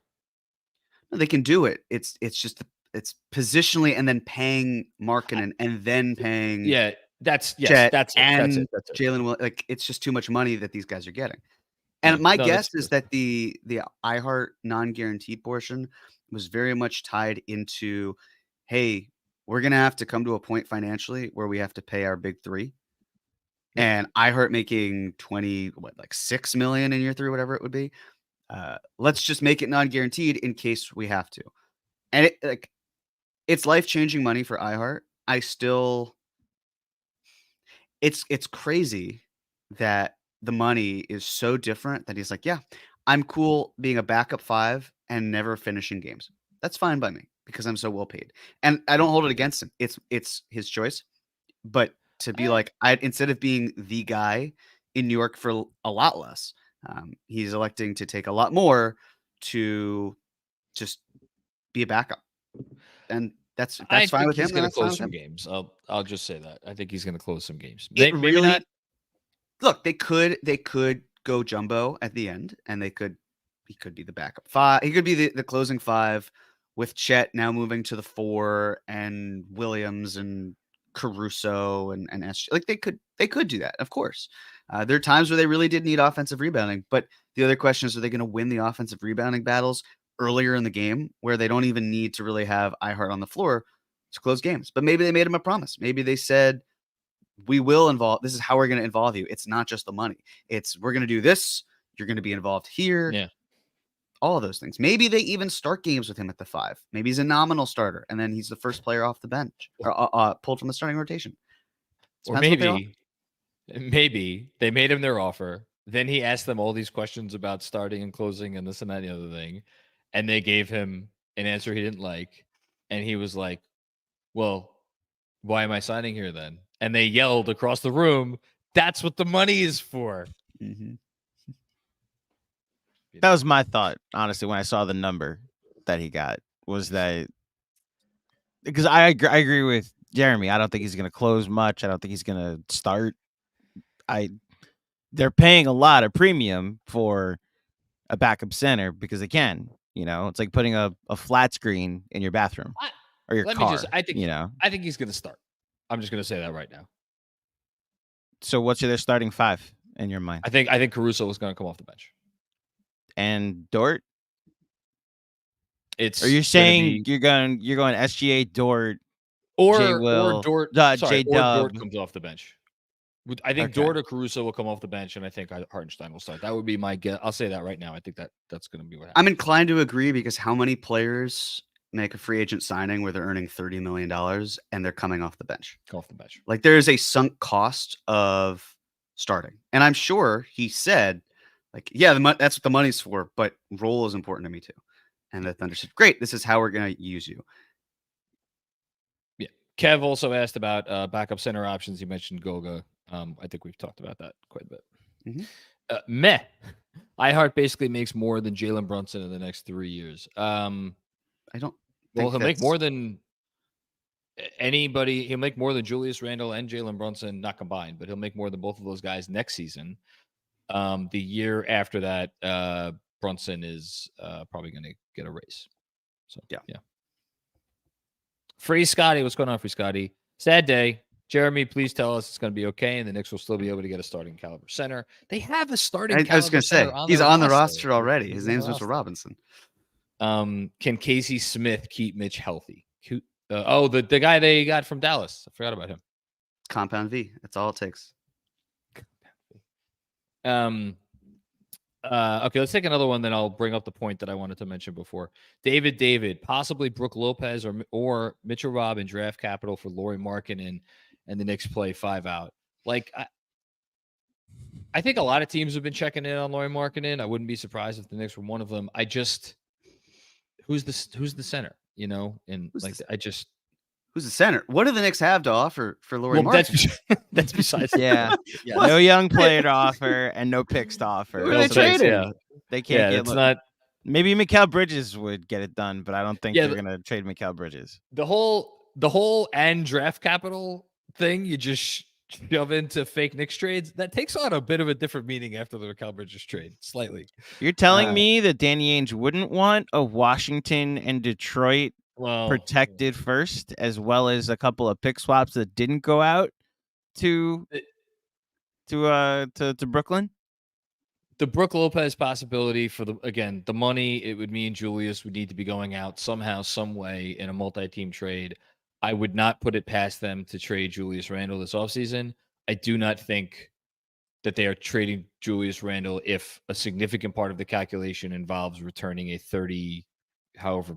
No, they can do it. It's just it's positionally and then paying Markkinen and then paying that's Chet that's and that's it. Jalen. Like it's just too much money that these guys are getting. And my guess is that the iHeart non-guaranteed portion was very much tied into, hey, we're gonna have to come to a point financially where we have to pay our big three. And iHeart making 6 million in year 3, whatever it would be. Let's just make it non-guaranteed in case we have to. And it's life-changing money for iHeart. It's crazy that the money is so different that he's like, yeah, I'm cool being a backup 5 and never finishing games. That's fine by me because I'm so well paid. And I don't hold it against him. It's his choice. But to be instead of being the guy in New York for a lot less, he's electing to take a lot more to just be a backup. And that's fine with him. He's going to close some games. I'll just say that. I think he's going to close some games. Maybe really not. Look, they could go jumbo at the end, and he could be the backup 5. He could be the closing 5 with Chet now moving to the 4 and Williams and Caruso and SG. Like they could do that, of course. There are times where they really did need offensive rebounding, but the other question is, are they going to win the offensive rebounding battles earlier in the game where they don't even need to really have iHeart on the floor to close games? But maybe they made him a promise. Maybe they said, we will involve, this is how we're going to involve you. It's not just the money. It's, we're going to do this. You're going to be involved here. Yeah. All of those things. Maybe they even start games with him at the 5. Maybe he's a nominal starter, and then he's the first player off the bench or pulled from the starting rotation. Or maybe they made him their offer. Then he asked them all these questions about starting and closing and this and that and the other thing. And they gave him an answer he didn't like. And he was like, well, why am I signing here then? And they yelled across the room, that's what the money is for. Mm-hmm. That was my thought, honestly, when I saw the number that he got, was that because I agree with Jeremy. I don't think he's going to close much. I don't think he's going to start. They're paying a lot of premium for a backup center because they can. It's like putting a flat screen in your bathroom or your car. I think he's going to start. I'm just going to say that right now. So what's their starting 5 in your mind? I think Caruso is going to come off the bench. And Dort? Are you saying you're going SGA, Dort, or J. Will, or Dort, J. Dort comes off the bench? I think Okay. Dort or Caruso will come off the bench, and I think Hartenstein will start. That would be my guess. I'll say that right now. I think that's going to be what happens. I'm inclined to agree because how many players make a free agent signing where they're earning $30 million and they're coming off the bench? Come off the bench. Like there is a sunk cost of starting. And I'm sure he said, like, yeah, that's what the money's for, but role is important to me too. And the Thunder said, great, this is how we're going to use you. Yeah. Kev also asked about backup center options. He mentioned Goga. I think we've talked about that quite a bit. Mm-hmm. Meh. iHeart basically makes more than Jalen Brunson in the next 3 years. I don't. Well, he'll make more than anybody. He'll make more than Julius Randle and Jalen Brunson, not combined, but he'll make more than both of those guys next season. The year after that, Brunson is probably going to get a raise. So yeah. Free Scotty, what's going on, Free Scotty? Sad day. Jeremy, please tell us it's going to be okay, and the Knicks will still be able to get a starting caliber center. They have a starting. I was going to say he's on the roster already. His name's Mr. Robinson. Can Casey Smith keep Mitch healthy? The guy they got from Dallas. I forgot about him. Compound V. That's all it takes. Okay, let's take another one. Then I'll bring up the point that I wanted to mention before. David, possibly Brooke Lopez or Mitchell Robin draft capital for Lauri Markkanen, and the Knicks play 5 out. Like I think a lot of teams have been checking in on Lauri Markkanen. I wouldn't be surprised if the Knicks were one of them. Who's the center? Who's the center? What do the Knicks have to offer for Lauri Markkanen? That's besides. Yeah. No young player to offer and no picks to offer. Who are they trading? Yeah. They can't get. It's not. Maybe Mikal Bridges would get it done, but I don't think they're going to trade Mikal Bridges. The whole and draft capital thing you just shove into fake Knicks trades, that takes on a bit of a different meaning after the Mikal Bridges trade, slightly. You're telling me that Danny Ainge wouldn't want a Washington and Detroit protected first, as well as a couple of pick swaps that didn't go out to Brooklyn? The Brooke Lopez possibility for the money, it would mean Julius would need to be going out somehow, some way in a multi-team trade. I would not put it past them to trade Julius Randle this offseason. I do not think that they are trading Julius Randle if a significant part of the calculation involves returning a 30, however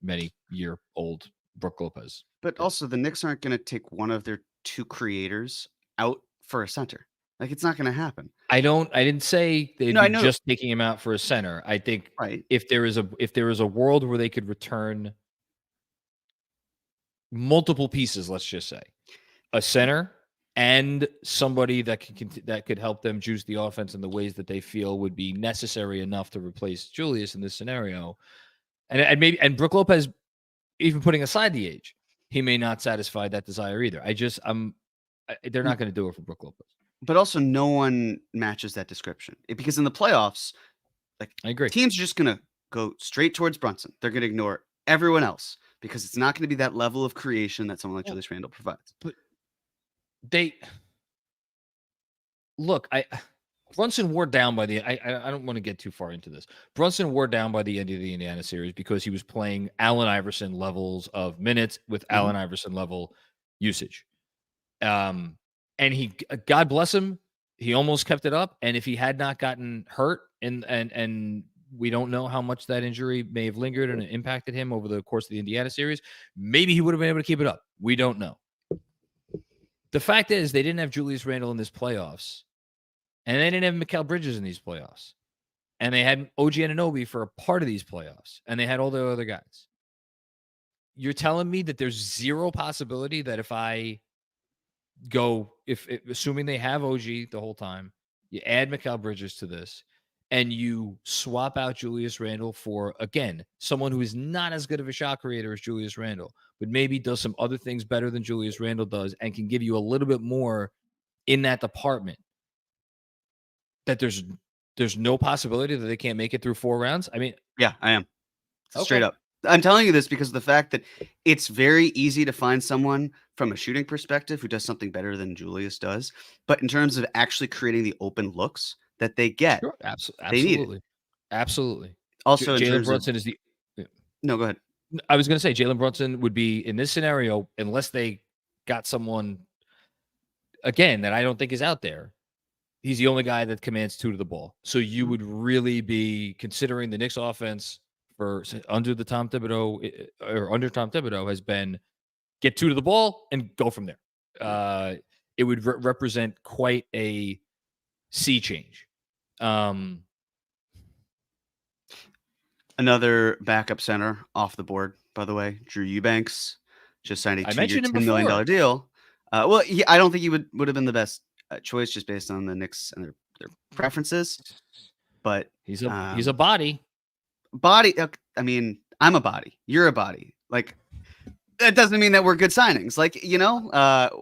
many year old Brooke Lopez. But also the Knicks aren't going to take one of their 2 creators out for a center. Like it's not going to happen. I didn't say they'd be just taking him out for a center. I think if there is a world where they could return multiple pieces, let's just say a center and somebody that could help them juice the offense in the ways that they feel would be necessary enough to replace Julius in this scenario. And Brooke Lopez, even putting aside the age, he may not satisfy that desire either. They're not going to do it for Brooke Lopez. But also no one matches that description because in the playoffs, like I agree, teams are just going to go straight towards Brunson. They're going to ignore everyone else because it's not going to be that level of creation that someone like Julius Randle provides. But look, Brunson wore down by the. I don't want to get too far into this. Brunson wore down by the end of the Indiana series because he was playing Allen Iverson levels of minutes with Allen Iverson level usage. And he, God bless him, he almost kept it up. And if he had not gotten hurt, and we don't know how much that injury may have lingered and impacted him over the course of the Indiana series, maybe he would have been able to keep it up. We don't know. The fact is, they didn't have Julius Randle in this playoffs. And they didn't have Mikal Bridges in these playoffs. And they had OG Anunoby for a part of these playoffs. And they had all the other guys. You're telling me that there's zero possibility that if I go, assuming they have OG the whole time, you add Mikal Bridges to this, and you swap out Julius Randle for, again, someone who is not as good of a shot creator as Julius Randle, but maybe does some other things better than Julius Randle does and can give you a little bit more in that department, that there's no possibility that they can't make it through 4 rounds? I mean, yeah, I am. Okay. Straight up. I'm telling you this because of the fact that it's very easy to find someone from a shooting perspective who does something better than Julius does. But in terms of actually creating the open looks that they get, sure, they need it. absolutely. Absolutely. Also, in Jalen terms Brunson of, is the. no, go ahead. I was going to say Jalen Brunson would be in this scenario, unless they got someone, again, that I don't think is out there. He's the only guy that commands 2 to the ball. So you would really be considering the Knicks offense for under Tom Thibodeau has been get 2 to the ball and go from there. It would represent quite a sea change. Another backup center off the board, by the way, Drew Eubanks just signed a 2-year, $10 million deal. Well, I don't think he would have been the best choice just based on the Knicks and their preferences, but he's a body. I mean, I'm a body. You're a body. Like, that doesn't mean that we're good signings. Like,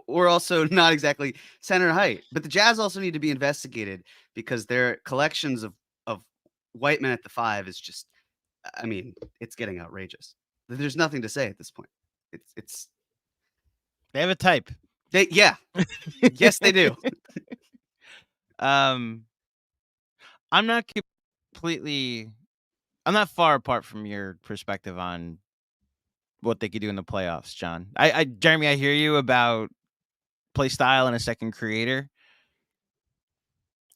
we're also not exactly center height. But the Jazz also need to be investigated because their collections of white men at the 5 is just, I mean, it's getting outrageous. There's nothing to say at this point. It's They have a type. Yes, they do. I'm not far apart from your perspective on what they could do in the playoffs, John. Jeremy, I hear you about play style and a second creator.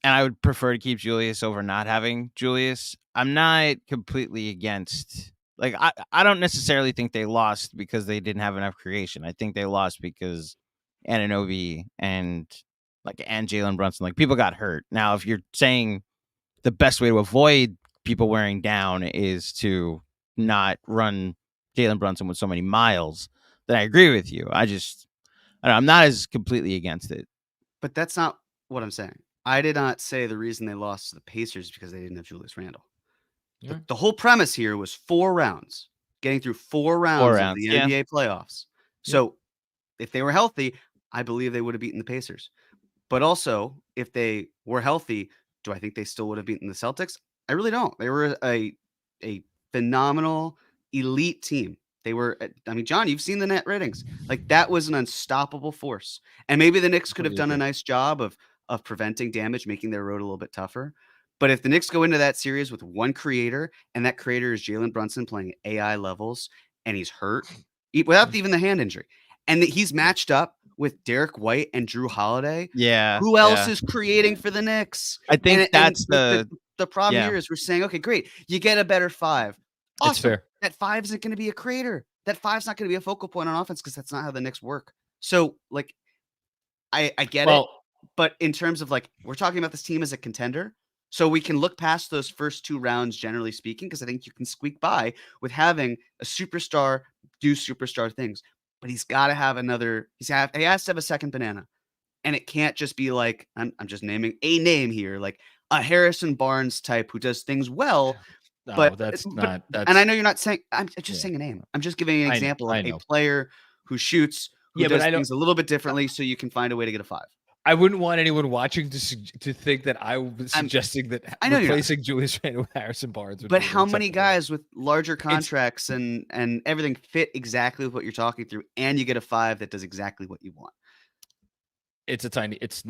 And I would prefer to keep Julius over not having Julius. I'm not completely against, like, I don't necessarily think they lost because they didn't have enough creation. I think they lost because Anunoby and Jalen Brunson, like, people got hurt. Now, if you're saying the best way to avoid people wearing down is to not run Jalen Brunson with so many miles, then I agree with you. I'm not as completely against it. But that's not what I'm saying. I did not say the reason they lost to the Pacers because they didn't have Julius Randle. Yeah. The whole premise here was 4 rounds, getting through 4 rounds of the NBA playoffs. So if they were healthy, I believe they would have beaten the Pacers. But also, if they were healthy, do I think they still would have beaten the Celtics? I really don't. They were a phenomenal elite team. They were, I mean, John, you've seen the net ratings. Like, that was an unstoppable force. And maybe the Knicks could have done a nice job of preventing damage, making their road a little bit tougher. But if the Knicks go into that series with one creator, and that creator is Jalen Brunson playing AI levels, and he's hurt without even the hand injury, and that he's matched up with Derek White and Drew Holiday, who else is creating for the Knicks? I think that's the problem here is we're saying, okay, great, you get a better 5. Awesome. It's fair. That 5 isn't going to be a creator. That 5's not going to be a focal point on offense because that's not how the Knicks work. So, like, I get it. But in terms of, like, we're talking about this team as a contender, so we can look past those first 2 rounds, generally speaking, because I think you can squeak by with having a superstar do superstar things. But he's got to have he has to have a second banana. And it can't just be like, I'm just naming a name here, like a Harrison Barnes type who does things well. No, but that's not. That's, and I know you're not saying, I'm just saying a name. I'm just giving an example of a player who shoots, who does things a little bit differently so you can find a way to get a 5. I wouldn't want anyone watching to think that I was suggesting that replacing Julius Randle with Harrison Barnes. But how many guys with larger contracts and everything fit exactly with what you're talking through, and you get a 5 that does exactly what you want? it's a tiny. It's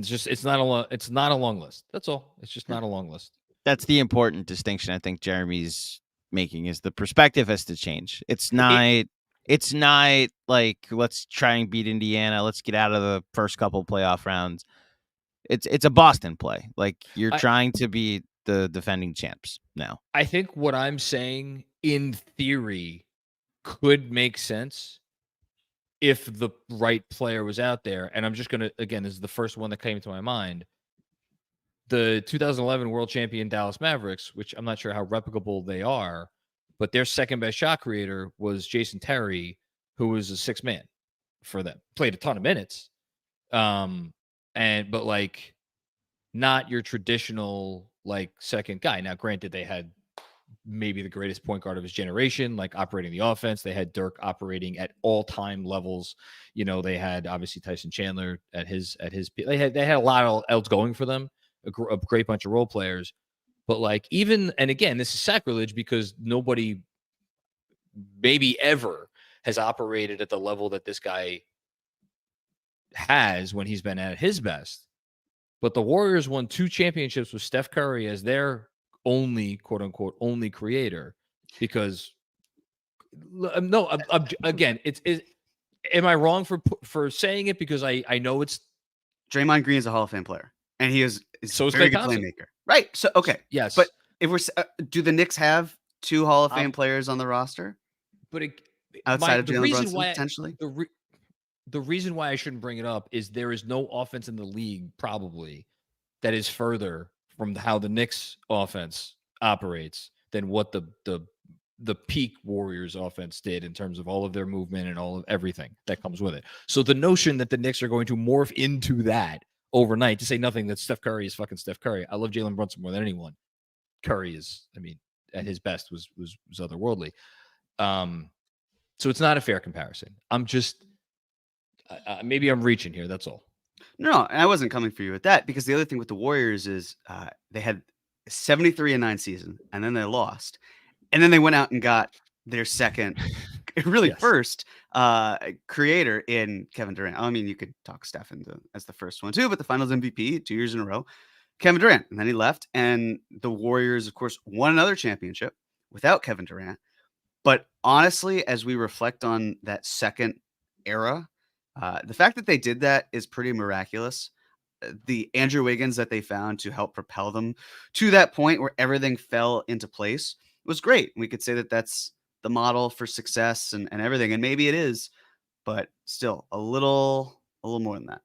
not a long. It's not a long list. That's all. It's just not a long list. That's the important distinction I think Jeremy's making is the perspective has to change. It's not like let's try and beat Indiana. Let's get out of the first couple playoff rounds. It's a Boston play. Like you're trying to be the defending champs now. I think what I'm saying in theory could make sense if the right player was out there. And I'm just going to, again, this is the first one that came to my mind. The 2011 world champion Dallas Mavericks, which I'm not sure how replicable they are, but their second best shot creator was Jason Terry, who was a sixth man for them. Played a ton of minutes. But like not your traditional like second guy. Now, granted, they had maybe the greatest point guard of his generation, like operating the offense. They had Dirk operating at all-time levels. You know, they had obviously Tyson Chandler at his they had a lot else going for them, a great bunch of role players. But like even, and again, this is sacrilege because nobody maybe ever has operated at the level that this guy has when he's been at his best. But the Warriors won 2 championships with Steph Curry as their only, quote unquote, only creator. Because again, am I wrong for saying it? Because I know it's Draymond Green is a Hall of Fame player, and he is so is very Klay good Thompson. playmaker. Right. So okay, yes, but if we're do the Knicks have 2 Hall of Fame players on the roster? But outside of Jalen Brunson, potentially. The reason why I shouldn't bring it up is there is no offense in the league probably that is further from how the Knicks offense operates than what the peak Warriors offense did in terms of all of their movement and all of everything that comes with it. So the notion that the Knicks are going to morph into that overnight, to say nothing that Steph Curry is fucking Steph Curry. I love Jalen Brunson more than anyone. Curry is, I mean, at his best was otherworldly. So it's not a fair comparison. I'm just maybe I'm reaching here. That's all. No, and I wasn't coming for you with that because the other thing with the Warriors is they had 73-9 season and then they lost, and then they went out and got their second, really first creator in Kevin Durant. I mean, you could talk Steph as the first one too, but the Finals MVP 2 years in a row, Kevin Durant, and then he left, and the Warriors, of course, won another championship without Kevin Durant. But honestly, as we reflect on that second era, the fact that they did that is pretty miraculous. The Andrew Wiggins that they found to help propel them to that point where everything fell into place was great. We could say that that's the model for success and everything. And maybe it is, but still a little more than that.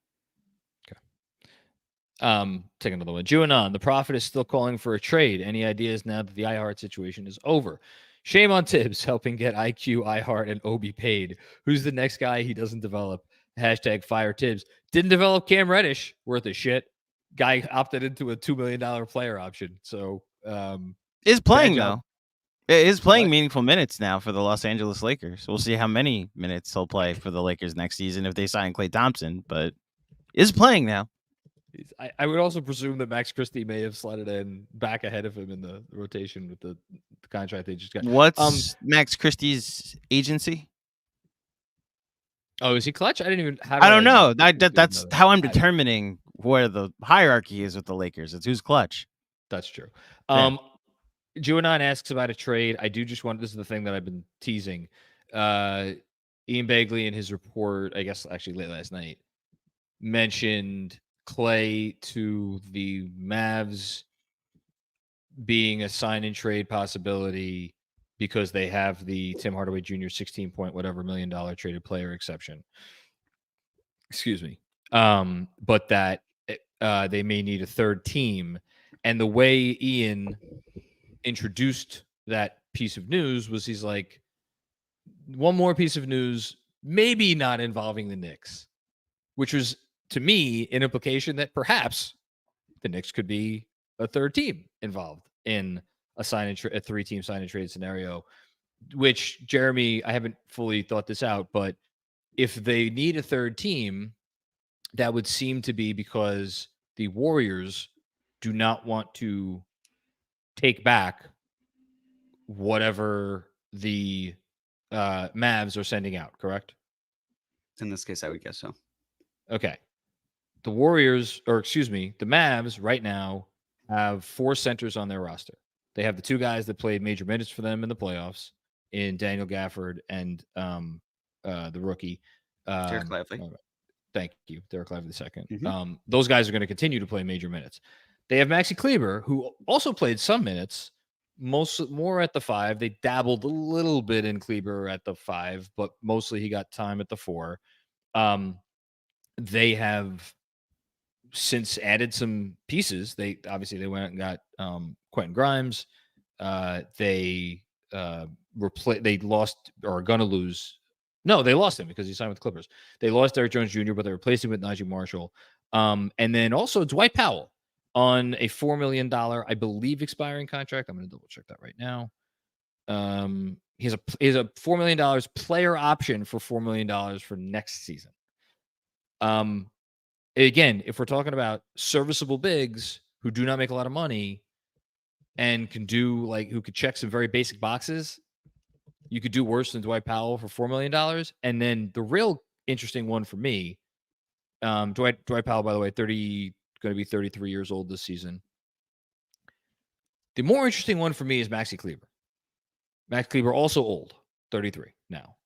Take another one. Juanon, the Prophet is still calling for a trade. Any ideas now that the iHeart situation is over? Shame on Tibbs helping get IQ, iHeart, and Obi paid. Who's the next guy he doesn't develop? Hashtag fire Tibbs. Didn't develop Cam Reddish. Worth a shit. Guy opted into a $2 million player option. So is playing though. Is playing meaningful minutes now for the Los Angeles Lakers. We'll see how many minutes he'll play for the Lakers next season if they sign Klay Thompson, but is playing now. I would also presume that Max Christie may have slotted in back ahead of him in the rotation with the contract they just got. What's Max Christie's agency? Oh, is he clutch? I didn't even. I don't know. That's how I'm determining where the hierarchy is with the Lakers. It's who's clutch. That's true. Juanon asks about a trade. I do just want. This is the thing that I've been teasing. Ian Begley in his report, I guess actually late last night, mentioned Klay to the Mavs being a sign and trade possibility because they have the Tim Hardaway Jr. 16 point whatever $1 million traded player exception. Excuse me. But that they may need a third team. And the way Ian introduced that piece of news was he's like, one more piece of news, maybe not involving the Knicks, which was to me an implication that perhaps the Knicks could be a third team involved in a 3-team sign and trade scenario, which Jeremy, I haven't fully thought this out, but if they need a third team, that would seem to be because the Warriors do not want to take back whatever the Mavs are sending out, correct? In this case, I would guess so. Okay. the Warriors, or excuse me, the Mavs right now have 4 centers on their roster. They have the 2 guys that played major minutes for them in the playoffs in Daniel Gafford and the rookie. Derek Lively. Thank you, Derek Lively II. Mhm. Those guys are going to continue to play major minutes. They have Maxi Kleber, who also played some minutes, more at the 5. They dabbled a little bit in Kleber at the 5, but mostly he got time at the 4. They have since added some pieces. They went and got Quentin Grimes. They lost or are gonna lose. No, they lost him because he signed with the Clippers. They lost Derrick Jones Jr., but they replaced him with Najee Marshall. And then also Dwight Powell on a $4 million, I believe, expiring contract. I'm going to double check that right now. He has a $4 million player option for $4 million for next season. Again, if we're talking about serviceable bigs who do not make a lot of money and who could check some very basic boxes, you could do worse than Dwight Powell for $4 million. And then the real interesting one for me, Dwight Powell, by the way, going to be 33 years old this season. The more interesting one for me is Maxi Kleber. Max Kleber, also old, 33 now,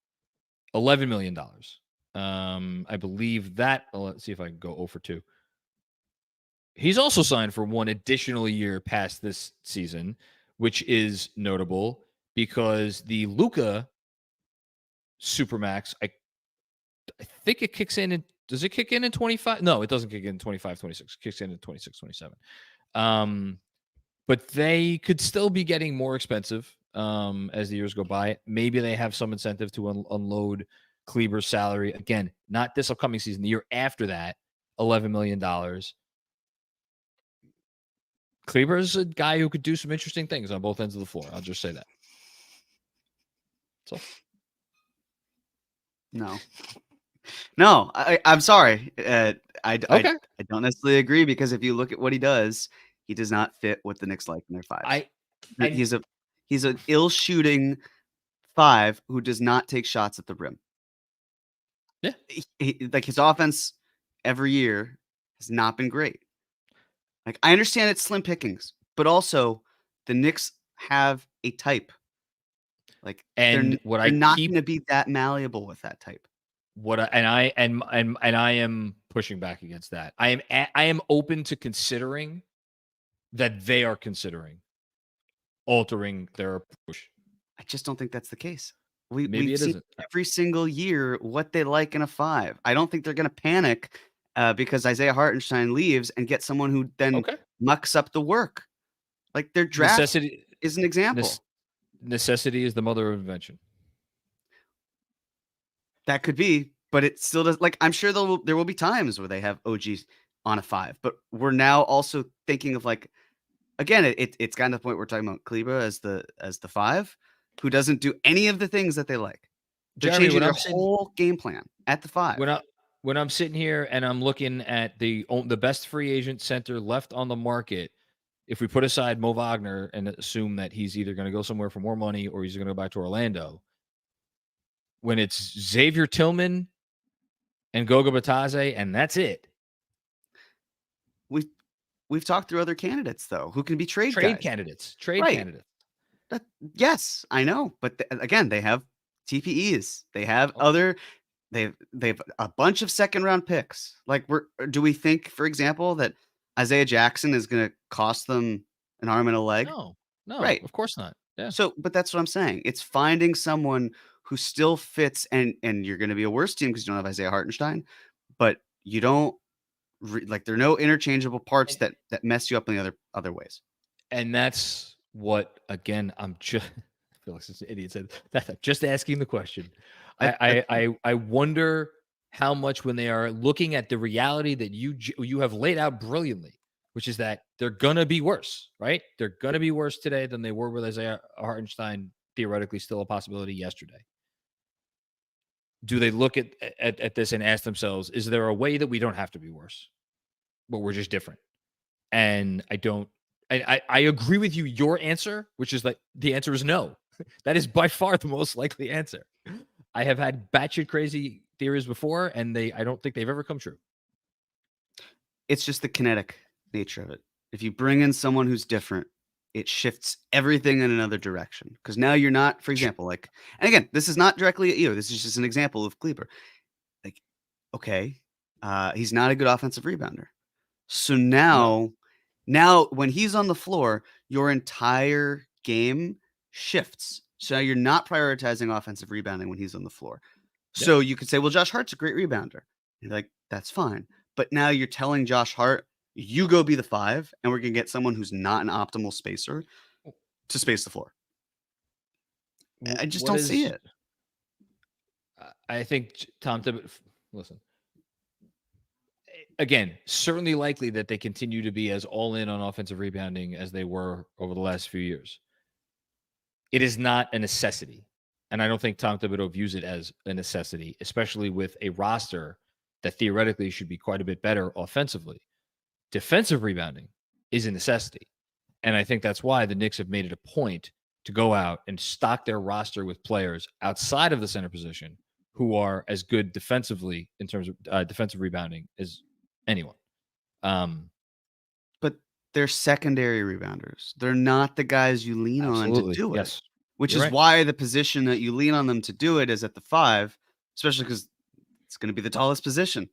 $11 million. I believe that. Let's see if I can go 0 for 2. He's also signed for 1 additional year past this season, which is notable because the Luka Supermax, I think it kicks in. Does it kick in 25? No, it doesn't kick in 25, 26. It kicks in 26, 27. But they could still be getting more expensive as the years go by. Maybe they have some incentive to unload Kleber's salary. Again, not this upcoming season, the year after that, $11 million. Kleber's a guy who could do some interesting things on both ends of the floor. I'll just say that. So, No, I'm sorry. I okay. don't necessarily agree because if you look at what he does, he does not fit what the Knicks like in their 5s. He's an ill shooting 5 who does not take shots at the rim. Yeah, like his offense every year has not been great. Like I understand it's slim pickings, but also the Knicks have a type. Like and they're not going to be that malleable with that type. I am pushing back against that. I am open to considering that they are considering altering their approach. I just don't think that's the case. Maybe we it see isn't. every single year what they like in a 5. I don't think they're going to panic because Isaiah Hartenstein leaves and get someone who then mucks up the work. Like their draft is an example. Necessity is the mother of invention. That could be, but it still does. Like I'm sure there will be times where they have OG on a 5, but we're now also thinking of like, again, it's gotten to the point where we're talking about Kleber as the 5, who doesn't do any of the things that they like. They're changing their whole game plan at the 5. When I'm sitting here and I'm looking at the best free agent center left on the market, if we put aside Mo Wagner and assume that he's either going to go somewhere for more money or he's going to go back to Orlando, when it's Xavier Tillman and Goga Bitadze, and that's it. We've talked through other candidates though, who can be trade candidates. Yes, I know, but again, they have TPEs. They have they've a bunch of second round picks. Like, do we think, for example, that Isaiah Jackson is going to cost them an arm and a leg? No, right, of course not. Yeah. So, but that's what I'm saying. It's finding someone who still fits, and you're going to be a worse team because you don't have Isaiah Hartenstein, but you don't like there are no interchangeable parts that mess you up in the other ways. And that's what, again, I feel like such an idiot said that. I'm just asking the question. I wonder how much when they are looking at the reality that you have laid out brilliantly, which is that they're gonna be worse, right? They're gonna be worse today than they were with Isaiah Hartenstein, theoretically still a possibility yesterday. Do they look at this and ask themselves, is there a way that we don't have to be worse, but we're just different? And I agree with you, your answer, which is like the answer is no. That is by far the most likely answer. I have had batshit crazy theories before, and I don't think they've ever come true. It's just the kinetic nature of it. If you bring in someone who's different, it shifts everything in another direction. Because now you're not, for example, like, and again, this is not directly at you. This is just an example of Kleber. Like, okay, he's not a good offensive rebounder. So now when he's on the floor, your entire game shifts. So now you're not prioritizing offensive rebounding when he's on the floor. So you could say, well, Josh Hart's a great rebounder. You're like, that's fine. But now you're telling Josh Hart, you go be the 5, and we're going to get someone who's not an optimal spacer to space the floor. I just don't see it. I think Tom Thibodeau, listen, again, certainly likely that they continue to be as all in on offensive rebounding as they were over the last few years. It is not a necessity. And I don't think Tom Thibodeau views it as a necessity, especially with a roster that theoretically should be quite a bit better offensively. Defensive rebounding is a necessity. And I think that's why the Knicks have made it a point to go out and stock their roster with players outside of the center position who are as good defensively in terms of defensive rebounding as anyone. But they're secondary rebounders. They're not the guys you lean on to do it. Yes. Which You're is right. why the position that you lean on them to do it is at the 5, especially because it's going to be the tallest position.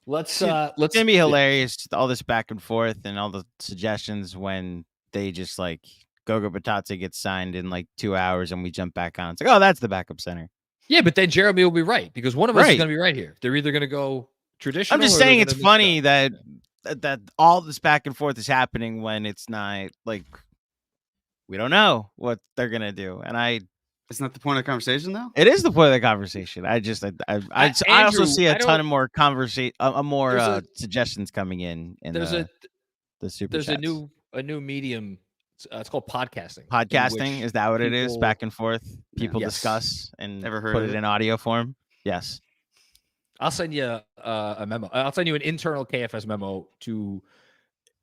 Let's It's gonna be hilarious, all this back and forth and all the suggestions when they just like Goga Batata gets signed in like 2 hours and we jump back on. It's like, oh, that's the backup center. Yeah, but then Jeremy will be right because one of us is Right. going to be right here. They're either going to go traditional. I'm just or they're saying gonna it's mix funny up. that all this back and forth is happening when it's not like we don't know what they're gonna do. And Isn't that the point of the conversation, though? it is the point of the conversation. I also Andrew, see a I ton don't- of more more There's a- suggestions coming in There's the super there's chats. a new medium. It's called podcasting. in Podcasting, which is that what it is? people- Back and forth, people Yes. discuss and Ever heard put of it it? in audio form. Yes. I'll send you a memo. I'll send you an internal KFS memo to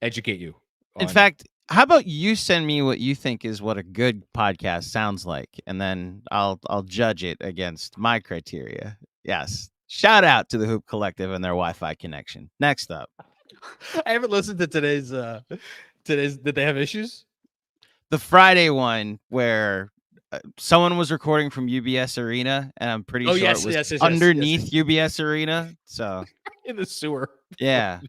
educate you. In on- fact, how about you send me what you think is what a good podcast sounds like, and then I'll judge it against my criteria. Yes. Shout out to the Hoop Collective and their Wi-Fi connection. Next up, I haven't listened to today's. Did they have issues? the Friday one where someone was recording from UBS Arena, and I'm pretty sure yes, it was yes, underneath UBS Arena. So In the sewer. yeah.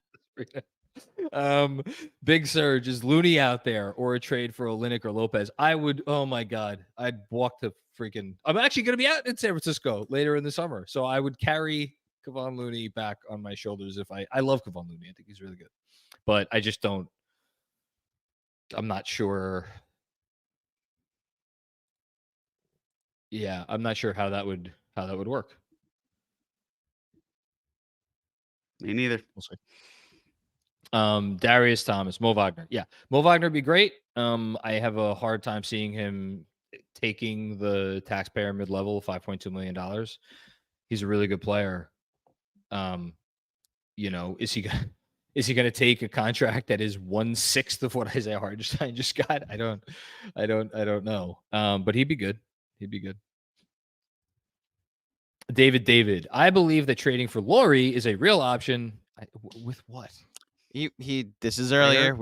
Big Surge, is Looney out there or a trade for Olynyk or Lopez? I would. Oh my God, I'd walk to freaking. I'm actually going to be out in San Francisco later in the summer, so I would carry Kevon Looney back on my shoulders. If I love Kevon Looney, I think he's really good, but I just don't. I'm not sure. Yeah, I'm not sure how that would work. Me neither. We'll see. Darius Thomas, Mo Wagner. Yeah, Mo Wagner would be great. I have a hard time seeing him taking the taxpayer mid-level $5.2 million. He's a really good player. Is he going to take a contract that is 1/6 of what Isaiah Hartenstein just got? I don't know. But he'd be good. David, I believe that trading for Laurie is a real option. With what? This is earlier.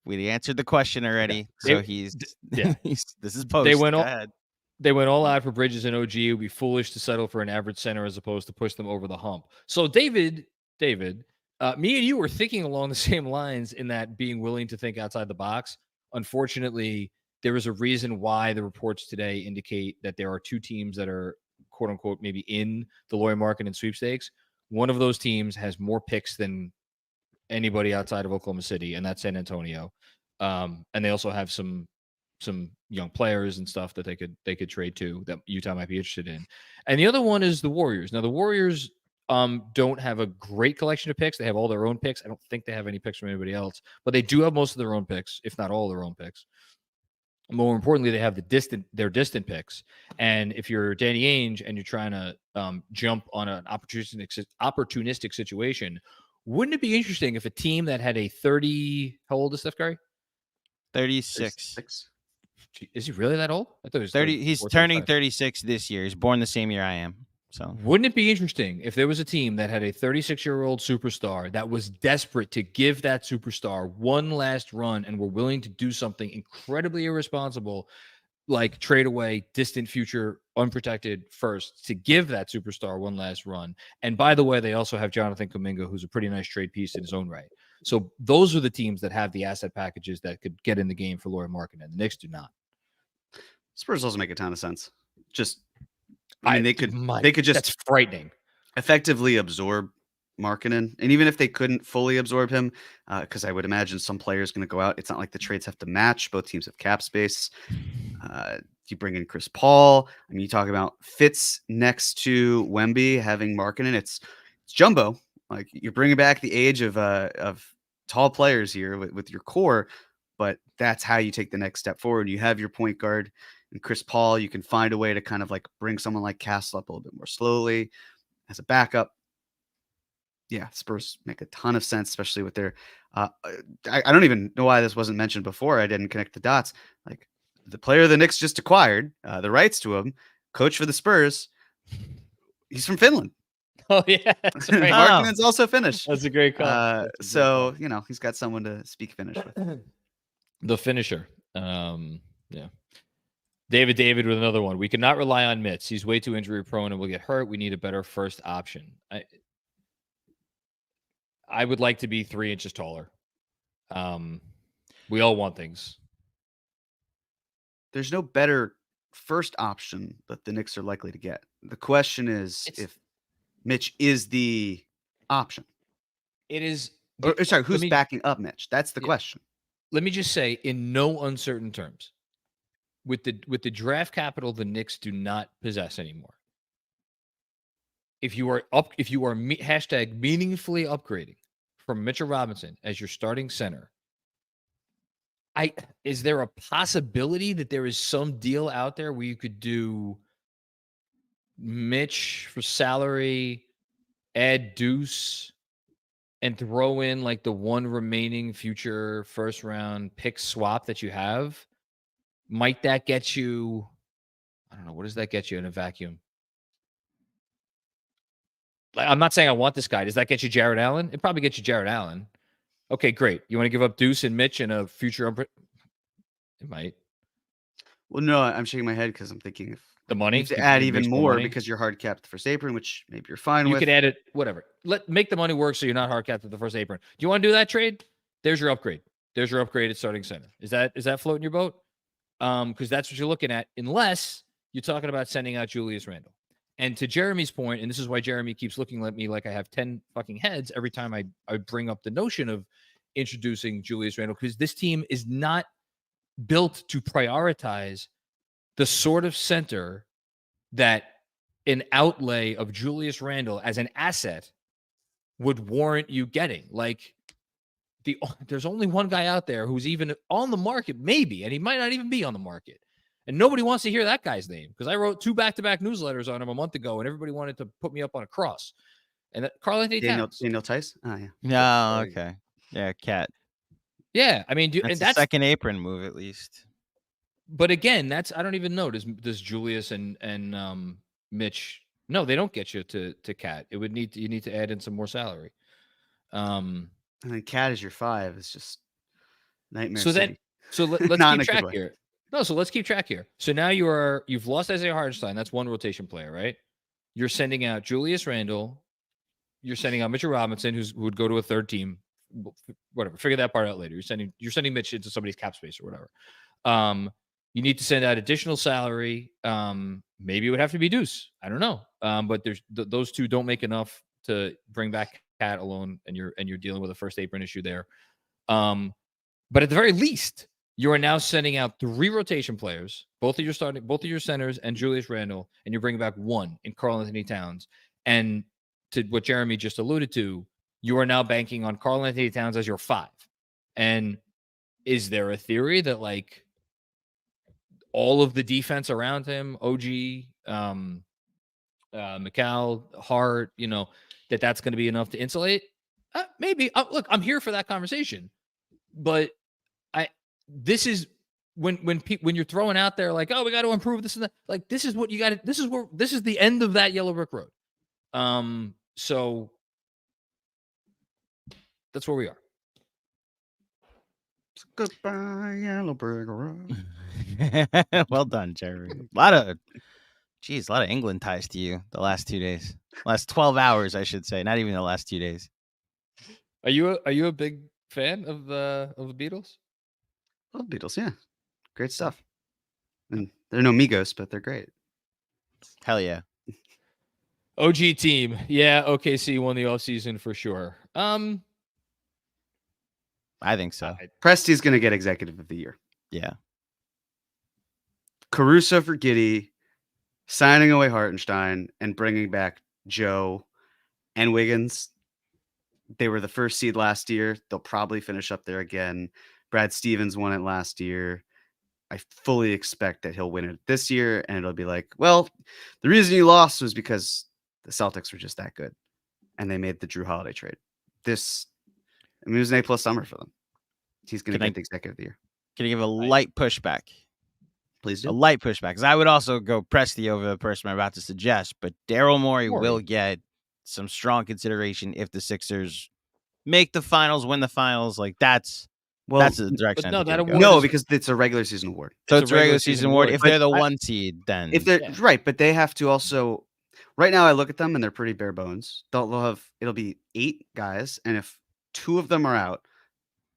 We answered the question already. So this is post. They went all out for Bridges and OG. It would be foolish to settle for an average center as opposed to push them over the hump. So David, me and you were thinking along the same lines in that being willing to think outside the box. Unfortunately, there is a reason why the reports today indicate that there are 2 teams that are quote unquote maybe in the Laurie market and sweepstakes. One of those teams has more picks than anybody outside of Oklahoma City, and that's San Antonio. And they also have some young players and stuff that they could trade to that Utah might be interested in. And the other one is the Warriors. Now the Warriors don't have a great collection of picks. They have all their own picks. I don't think they have any picks from anybody else, but they do have most of their own picks, if not all their own picks. More importantly, they have their distant picks. And if you're Danny Ainge and you're trying to jump on an opportunistic situation, wouldn't it be interesting if a team that had a 30, how old is Steph Curry? 36. Is he really that old? I thought he was 30. He's turning 36 this year. He's born the same year I am. So wouldn't it be interesting if there was a team that had a 36-year-old superstar that was desperate to give that superstar one last run and were willing to do something incredibly irresponsible, like trade away distant future unprotected first to give that superstar one last run? And by the way, they also have Jonathan Kuminga, who's a pretty nice trade piece in his own right. So those are the teams that have the asset packages that could get in the game for Lauri Markkanen. The Knicks do not. Spurs also make a ton of sense. Just, I mean, they could just that's frightening. effectively absorb Markkanen, and even if they couldn't fully absorb him, because I would imagine some players going to go out. It's not like the trades have to match. Both teams have cap space. You bring in Chris Paul. I mean, you talk about Fitz next to Wemby having Markkanen. It's jumbo. Like, you're bringing back the age of tall players here with your core, but that's how you take the next step forward. You have your point guard and Chris Paul. You can find a way to kind of like bring someone like Castle up a little bit more slowly as a backup. Yeah, Spurs make a ton of sense, especially with their. I don't even know why this wasn't mentioned before. I didn't connect the dots. Like, the player the Knicks just acquired, the rights to him, coach for the Spurs. He's from Finland. Oh yeah, that's right. Markkanen's also Finnish. That's a great call. So you know, he's got someone to speak Finnish with. The finisher. Yeah. David with another one. We cannot rely on Mitz. He's way too injury prone and will get hurt. We need a better first option. I would like to be 3 inches taller. We all want things. There's no better first option that the Knicks are likely to get. The question is if Mitch is the option. It is. Sorry, who's backing up Mitch? That's the question. Let me just say, in no uncertain terms, with the draft capital the Knicks do not possess anymore. If you are hashtag meaningfully upgrading from Mitchell Robinson as your starting center, is there a possibility that there is some deal out there where you could do Mitch for salary, add Deuce, and throw in like the one remaining future first round pick swap that you have? Might that get you? I don't know. What does that get you in a vacuum? Like, I'm not saying I want this guy. Does that get you Jared Allen? It probably gets you Jared Allen. Okay, great. You want to give up Deuce and Mitch in a future? It might. Well, no, I'm shaking my head because I'm thinking if the money to add even more because you're hard capped for first apron, which maybe you're fine with. You could add it, whatever. Make the money work so you're not hard capped at the first apron. Do you want to do that trade? There's your upgrade. There's your upgrade at starting center. Is that floating your boat? Because that's what you're looking at, unless you're talking about sending out Julius Randle. And to Jeremy's point, and this is why Jeremy keeps looking at me like I have 10 fucking heads every time I bring up the notion of introducing Julius Randle, because this team is not built to prioritize the sort of center that an outlay of Julius Randle as an asset would warrant you getting. Like, there's only one guy out there who's even on the market, maybe, and he might not even be on the market. And nobody wants to hear that guy's name because I wrote 2 back-to-back newsletters on him a month ago, and everybody wanted to put me up on a cross. And that Karl-Anthony Towns. Daniel Tice? Oh, yeah. No, okay. Yeah, Cat. Yeah, I mean, that's a second apron move at least. But again, I don't even know. Does Julius and Mitch? No, they don't get you to Cat. You need to add in some more salary. And then Cat is your 5. It's just nightmare. So city. Let's keep track here. No, so let's keep track here. So now you've lost Isaiah Hartenstein. That's one rotation player, right? You're sending out Julius Randle. You're sending out Mitchell Robinson, who would go to a third team. Whatever. Figure that part out later. You're sending Mitch into somebody's cap space or whatever. You need to send out additional salary. Maybe it would have to be Deuce. I don't know. But there's those two don't make enough to bring back Cat alone, and you're dealing with a first apron issue there. But at the very least, you are now sending out 3 rotation players, both of your centers, and Julius Randle, and you're bringing back 1 in Karl-Anthony Towns. And to what Jeremy just alluded to, you are now banking on Karl-Anthony Towns as your 5. And is there a theory that like all of the defense around him, OG, McCall, Hart, that's going to be enough to insulate? Maybe. Look, I'm here for that conversation, but this is when you're throwing out there like, oh, we got to improve this and that, like this is what you got to, this is the end of that yellow brick road. So that's where we are. Goodbye, yellow brick road. Well done, Jerry. A lot of England ties to you the last 2 days. Last 12 hours, I should say. Not even the last 2 days. Are you a big fan of the Beatles? Love Beatles, yeah. Great stuff. And they're no Migos, but they're great. Hell yeah. OG team. Yeah, OKC won the offseason for sure. I think so. Presti's going to get executive of the year. Yeah. Caruso for Giddey, signing away Hartenstein, and bringing back Joe and Wiggins. They were the first seed last year. They'll probably finish up there again. Brad Stevens won it last year. I fully expect that he'll win it this year, and it'll be like, well, the reason you lost was because the Celtics were just that good, and they made the Drew Holiday trade. It was an A+ summer for them. He's going to get the executive of the year. Can you give a light pushback? Please do. A light pushback, because I would also go Presti over the person I'm about to suggest, but Daryl Morey will get some strong consideration if the Sixers make the finals, win the finals. Like that's the direction. No, because it's a regular season award. So it's a regular season award. If they're the 1 seed, then if they're right, but they have to also. Right now, I look at them and they're pretty bare bones. It'll be 8 guys, and if 2 of them are out,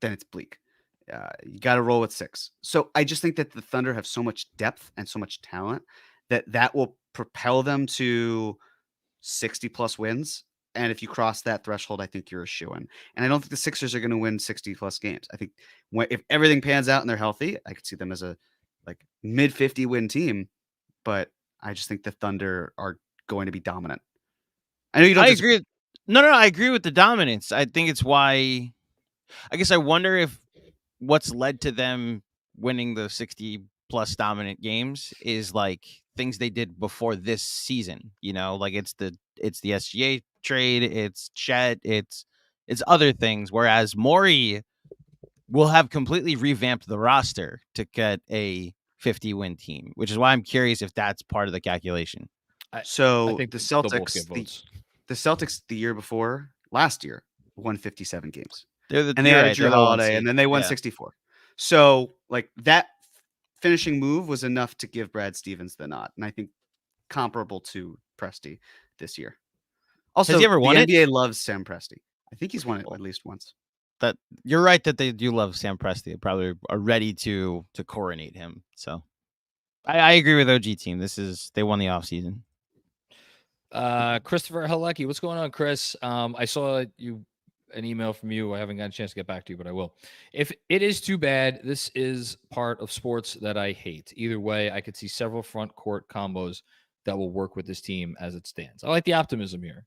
then it's bleak. You got to roll with 6. So I just think that the Thunder have so much depth and so much talent that will propel them to 60+ wins. And if you cross that threshold, I think you're a shoo-in. And I don't think the Sixers are going to win 60+ games. I think if everything pans out and they're healthy, I could see them as a mid 50 win team. But I just think the Thunder are going to be dominant. I know you don't. I agree. No, I agree with the dominance. I think it's why. I guess I wonder if what's led to them winning the 60+ dominant games is like things they did before this season. You know, like it's the SGA trade, it's Chet, it's other things. Whereas Morey will have completely revamped the roster to get a 50-win team, which is why I'm curious if that's part of the calculation. I think the Celtics the year before last year won 57 games. They had Drew Holiday, and then they won 64. So like that finishing move was enough to give Brad Stevens the nod, and I think comparable to Presti this year. Also, has he ever won the it? NBA loves Sam Presti. I think he's won it at least once. That you're right that they do love Sam Presti. They probably are ready to coronate him. So I agree with OG team. They won the offseason. Christopher Halecki, what's going on, Chris? I saw an email from you. I haven't got a chance to get back to you, but I will. If it is too bad, this is part of sports that I hate. Either way, I could see several front court combos that will work with this team as it stands. I like the optimism here.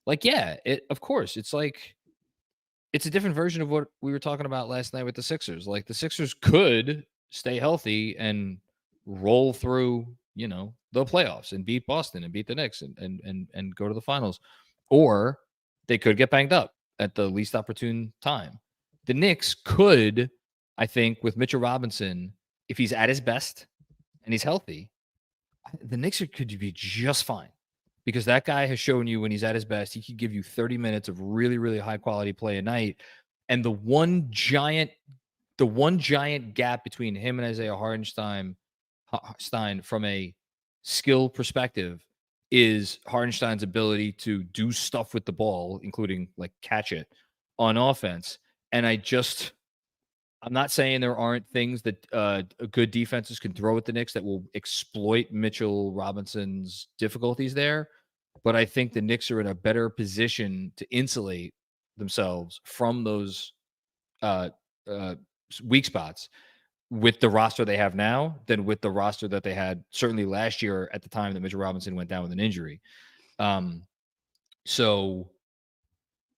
Like, yeah, of course, it's like it's a different version of what we were talking about last night with the Sixers. Like the Sixers could stay healthy and roll through, the playoffs and beat Boston and beat the Knicks and go to the finals, or they could get banged up at the least opportune time. The Knicks could, I think, with Mitchell Robinson, if he's at his best and he's healthy, the Knicks could be just fine because that guy has shown you when he's at his best, he could give you 30 minutes of really, really high quality play a night. And the one giant gap between him and Isaiah Hartenstein from a skill perspective is Hartenstein's ability to do stuff with the ball, including like catch it on offense. And I'm not saying there aren't things that good defenses can throw at the Knicks that will exploit Mitchell Robinson's difficulties there. But I think the Knicks are in a better position to insulate themselves from those weak spots with the roster they have now than with the roster that they had certainly last year at the time that Mitchell Robinson went down with an injury. So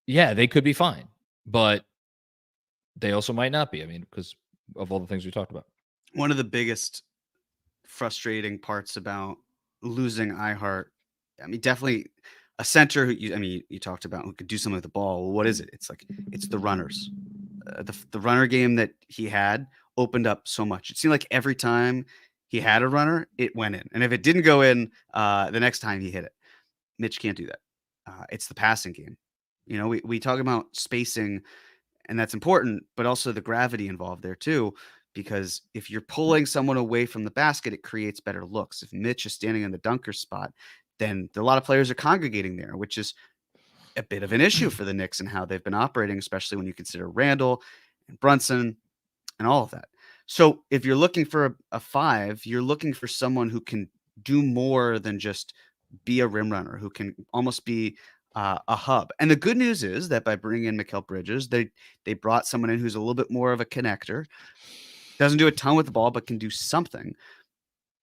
yeah, they could be fine, but they also might not be. I mean, because of all the things we talked about. One of the biggest frustrating parts about losing iHeart, I mean, definitely a center who you talked about who could do something with the ball. Well, what is it? It's the runners. The runner game that he had opened up so much. It seemed like every time he had a runner, it went in. And if it didn't go in, the next time he hit it. Mitch can't do that. It's the passing game. You know, we talk about spacing, and that's important, but also the gravity involved there too. Because if you're pulling someone away from the basket, it creates better looks. If Mitch is standing in the dunker spot, then a lot of players are congregating there, which is a bit of an issue for the Knicks and how they've been operating, especially when you consider Randle and Brunson and all of that. So if you're looking for a 5, you're looking for someone who can do more than just be a rim runner, who can almost be a hub. And the good news is that by bringing in Mikal Bridges, they brought someone in who's a little bit more of a connector, doesn't do a ton with the ball, but can do something.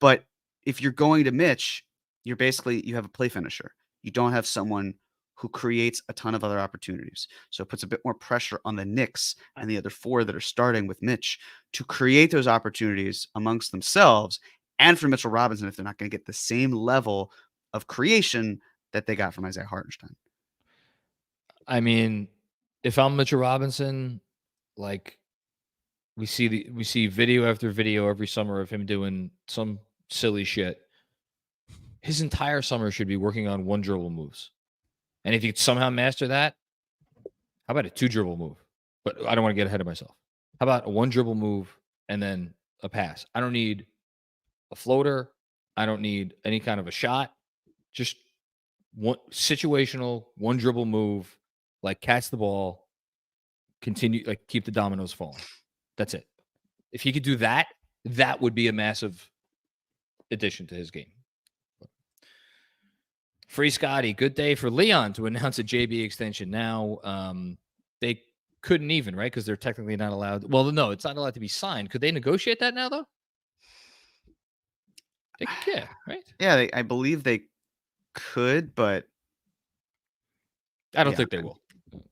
But if you're going to Mitch, you have a play finisher. You don't have someone who creates a ton of other opportunities. So it puts a bit more pressure on the Knicks and the other 4 that are starting with Mitch to create those opportunities amongst themselves and for Mitchell Robinson if they're not going to get the same level of creation that they got from Isaiah Hartenstein. I mean, if I'm Mitchell Robinson, like we see video after video every summer of him doing some silly shit. His entire summer should be working on 1 dribble moves. And if you could somehow master that, how about a 2 dribble move? But I don't want to get ahead of myself. How about a 1 dribble move and then a pass? I don't need a floater. I don't need any kind of a shot. Just one situational 1 dribble move, like catch the ball, continue, like keep the dominoes falling. That's it. If he could do that, that would be a massive addition to his game. Free Scotty, good day for Leon to announce a JB extension. Now, they couldn't even, right? Because they're technically not allowed. Well, no, it's not allowed to be signed. Could they negotiate that now, though? Yeah, right? Yeah, I believe they could, but I don't think they will.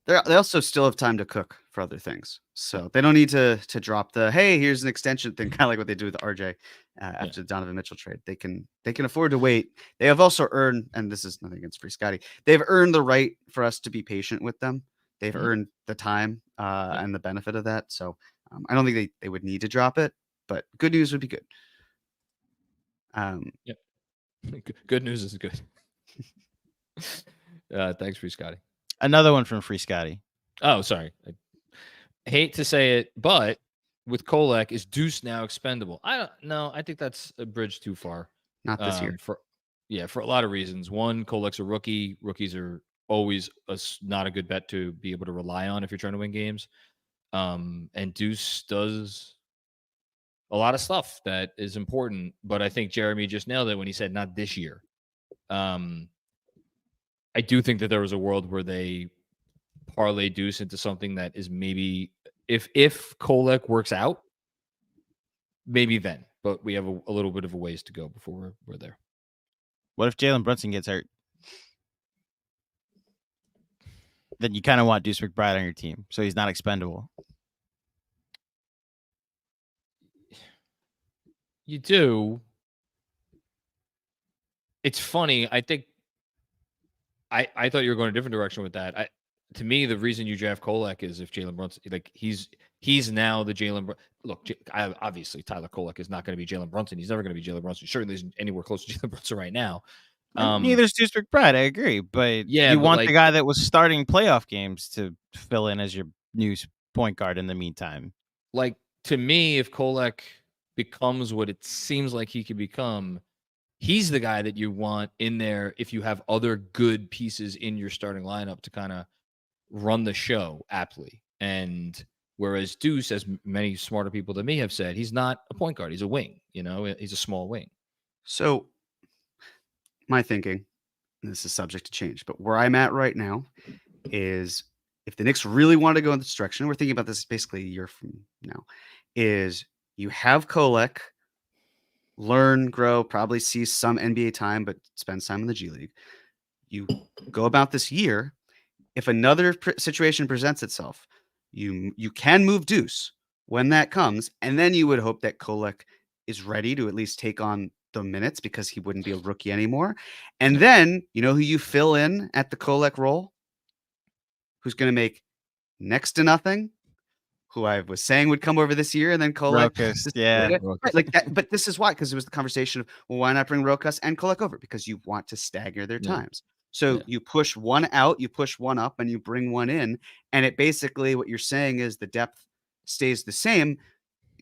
They also still have time to cook for other things. So they don't need to drop the, hey, here's an extension thing, kind of like what they do with the RJ after the Donovan Mitchell trade. They can afford to wait. They have also earned, and this is nothing against Free Scotty, they've earned the right for us to be patient with them. They've earned the time and the benefit of that. So I don't think they would need to drop it, but good news would be good. Yep. Good news is good. Thanks, Free Scotty. Another one from Free Scotty. Oh, sorry. I hate to say it, but with Kolek, is Deuce now expendable? I don't know. I think that's a bridge too far. Not this year. For a lot of reasons. One, Kolek's a rookie. Rookies are always not a good bet to be able to rely on if you're trying to win games. And Deuce does a lot of stuff that is important, but I think Jeremy just nailed it when he said not this year. I do think that there was a world where they parlay Deuce into something that is maybe if Kolek works out, maybe then. But we have a little bit of a ways to go before we're there. What if Jalen Brunson gets hurt? Then you kind of want Deuce McBride on your team, so he's not expendable. You do. It's funny. I think I thought you were going a different direction with that. To me, the reason you draft Kolek is if Jalen Brunson, like he's now the Jalen. Look, obviously Tyler Kolek is not going to be Jalen Brunson. He's never going to be Jalen Brunson. He certainly isn't anywhere close to Jalen Brunson right now. Neither is Deuce McBride. I agree, but you want the guy that was starting playoff games to fill in as your new point guard in the meantime. Like to me, if Kolek becomes what it seems like he could become, he's the guy that you want in there if you have other good pieces in your starting lineup to kind of run the show aptly. And whereas Deuce, as many smarter people than me have said, he's not a point guard. He's a wing. He's a small wing. So my thinking, and this is subject to change, but where I'm at right now is if the Knicks really want to go in this direction, and we're thinking about this basically a year from now, is you have Kolek learn, grow, probably see some NBA time, but spends time in the G League. You go about this year. If another situation presents itself, you can move Deuce when that comes, and then you would hope that Kolek is ready to at least take on the minutes because he wouldn't be a rookie anymore. And then you know who you fill in at the Kolek role, who's going to make next to nothing, who I was saying would come over this year, and then Kolek. Rokas, yeah. Right, like that, but this is why, because it was the conversation of, well, why not bring Rokas and Kolek over? Because you want to stagger their Yeah. times. So Yeah. you push one out, you push one up, and you bring one in. And it basically, what you're saying is the depth stays the same.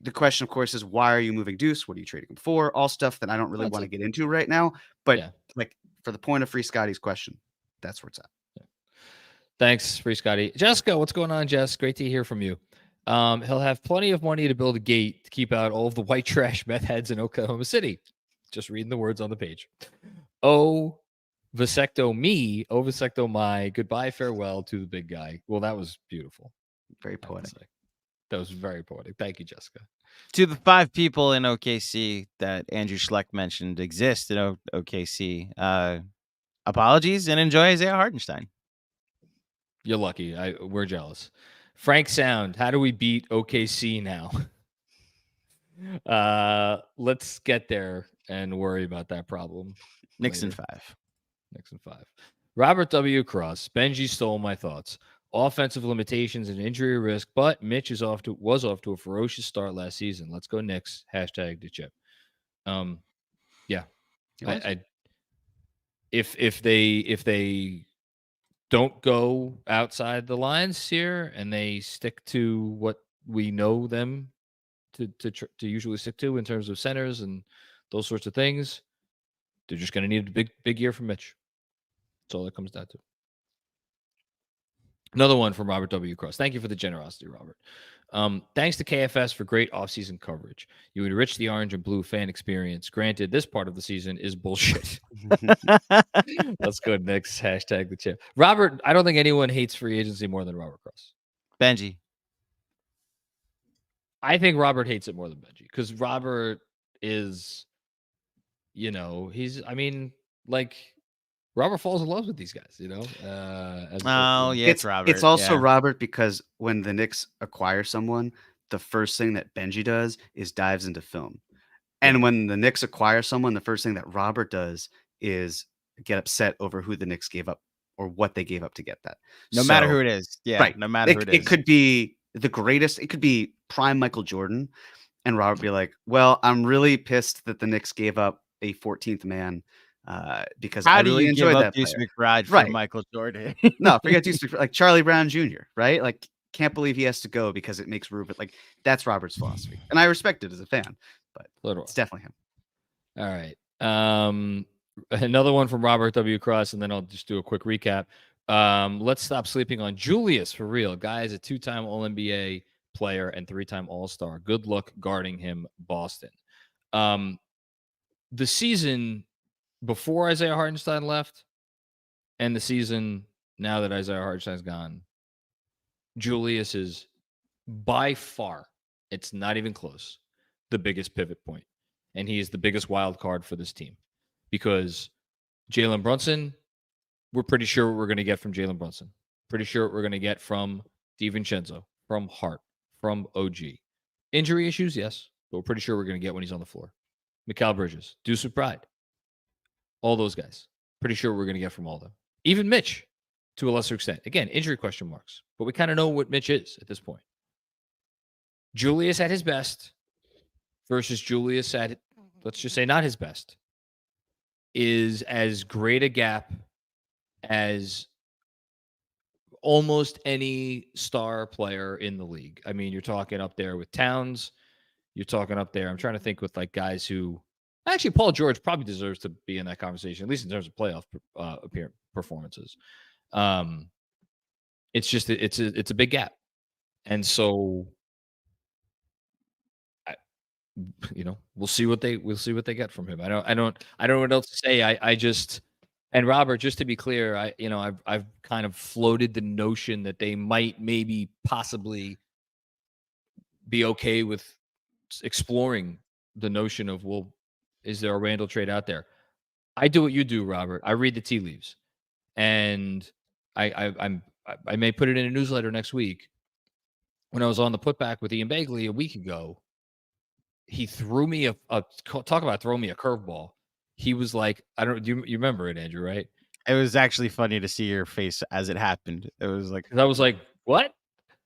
The question, of course, is why are you moving Deuce? What are you trading him for? All stuff that I don't really That's want to it. get into right now. But Yeah. like for the point of Free Scotty's question, that's where it's at. Thanks, Free Scotty. Jessica, what's going on, Jess? Great to hear from you. He'll have plenty of money to build a gate to keep out all of the white trash meth heads in Oklahoma City. Just reading the words on the page. Oh, vasecto me, oh, vasecto my, goodbye, farewell to the big guy. Well, that was beautiful. Very I would poetic. say. That was very poetic. Thank you, Jessica. To the 5 people in OKC that Andrew Schleck mentioned exist in OKC, apologies and enjoy Isaiah Hartenstein. You're lucky. We're jealous. Frank Sound, how do we beat OKC now? Let's get there and worry about that problem. Knicks in later. 5. Knicks in 5. Robert W. Cross. Benji stole my thoughts. Offensive limitations and injury risk, but Mitch was off to a ferocious start last season. Let's go Knicks. Hashtag the chip. Yeah. If they don't go outside the lines here and they stick to what we know them to usually stick to in terms of centers and those sorts of things, they're just going to need a big year from Mitch. That's all that comes down to. Another one from Robert W. Cross. Thank you for the generosity, Robert. Thanks to KFS for great offseason coverage. You enrich the orange and blue fan experience. Granted, this part of the season is bullshit. Let's go Knicks. Hashtag the chip. Robert, I don't think anyone hates free agency more than Robert Cross. Benji. I think Robert hates it more than Benji because Robert is, Robert falls in love with these guys, It's Robert. It's also yeah. Robert because when the Knicks acquire someone, the first thing that Benji does is dives into film. And when the Knicks acquire someone, the first thing that Robert does is get upset over who the Knicks gave up or what they gave up to get that. No matter who it is. Yeah. Right. No matter who it is. It could be the greatest. It could be prime Michael Jordan. And Robert be like, well, I'm really pissed that the Knicks gave up a 14th man. Because I really enjoyed that Deuce player. McBride for Michael Jordan. No, forget Deuce McBride, like Charlie Brown Jr., right? Like, can't believe he has to go because it makes Rubin. Like, that's Robert's philosophy. And I respect it as a fan, but it's definitely him. All right. Another one from Robert W. Cross, and then I'll just do a quick recap. Let's stop sleeping on Julius for real. Guy is a 2-time All-NBA player and 3-time All-Star. Good luck guarding him, Boston. The season before Isaiah Hartenstein left and the season now that Isaiah Hartenstein's gone, Julius is by far, it's not even close, the biggest pivot point. And he is the biggest wild card for this team because Jalen Brunson, we're pretty sure what we're going to get from Jalen Brunson. Pretty sure what we're going to get from DiVincenzo, from Hart, from OG. Injury issues, yes, but we're pretty sure we're going to get when he's on the floor. Mikal Bridges, Deuce McBride. All those guys. Pretty sure we're going to get from all of them. Even Mitch, to a lesser extent. Again, injury question marks. But we kind of know what Mitch is at this point. Julius at his best versus Julius at, let's just say, not his best, is as great a gap as almost any star player in the league. I mean, you're talking up there with Towns. You're talking up there. I'm trying to think with like guys who actually Paul George probably deserves to be in that conversation, at least in terms of playoff performances. It's just it's a big gap, and so we'll see what they get from him. I don't know what else to say. I just, and Robert, just to be clear, I've kind of floated the notion that they might maybe possibly be okay with exploring the notion of, well, is there a Randle trade out there? I do what you do, Robert. I read the tea leaves, and I may put it in a newsletter next week. When I was on the putback with Ian Begley a week ago, he threw me talk about throwing me a curveball. He was like, you remember it, Andrew, right? It was actually funny to see your face as it happened. It was like, I was like, what?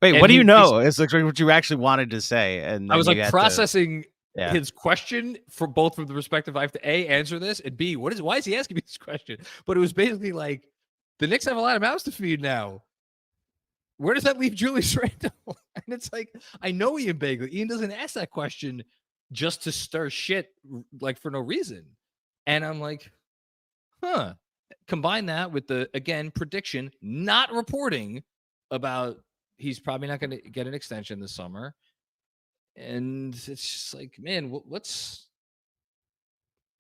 Wait, And what do you he's- know? It's like what you actually wanted to say, and I was then you like had processing Yeah. his question for both from the perspective I have to A, answer this, and B, why is he asking me this question? But it was basically like, the Knicks have a lot of mouths to feed now. Where does that leave Julius Randle? And it's like, I know Ian Begley. Ian doesn't ask that question just to stir shit, like, for no reason. And I'm like, huh. Combine that with the, again, prediction, not reporting about he's probably not going to get an extension this summer. And it's just like, man, what's,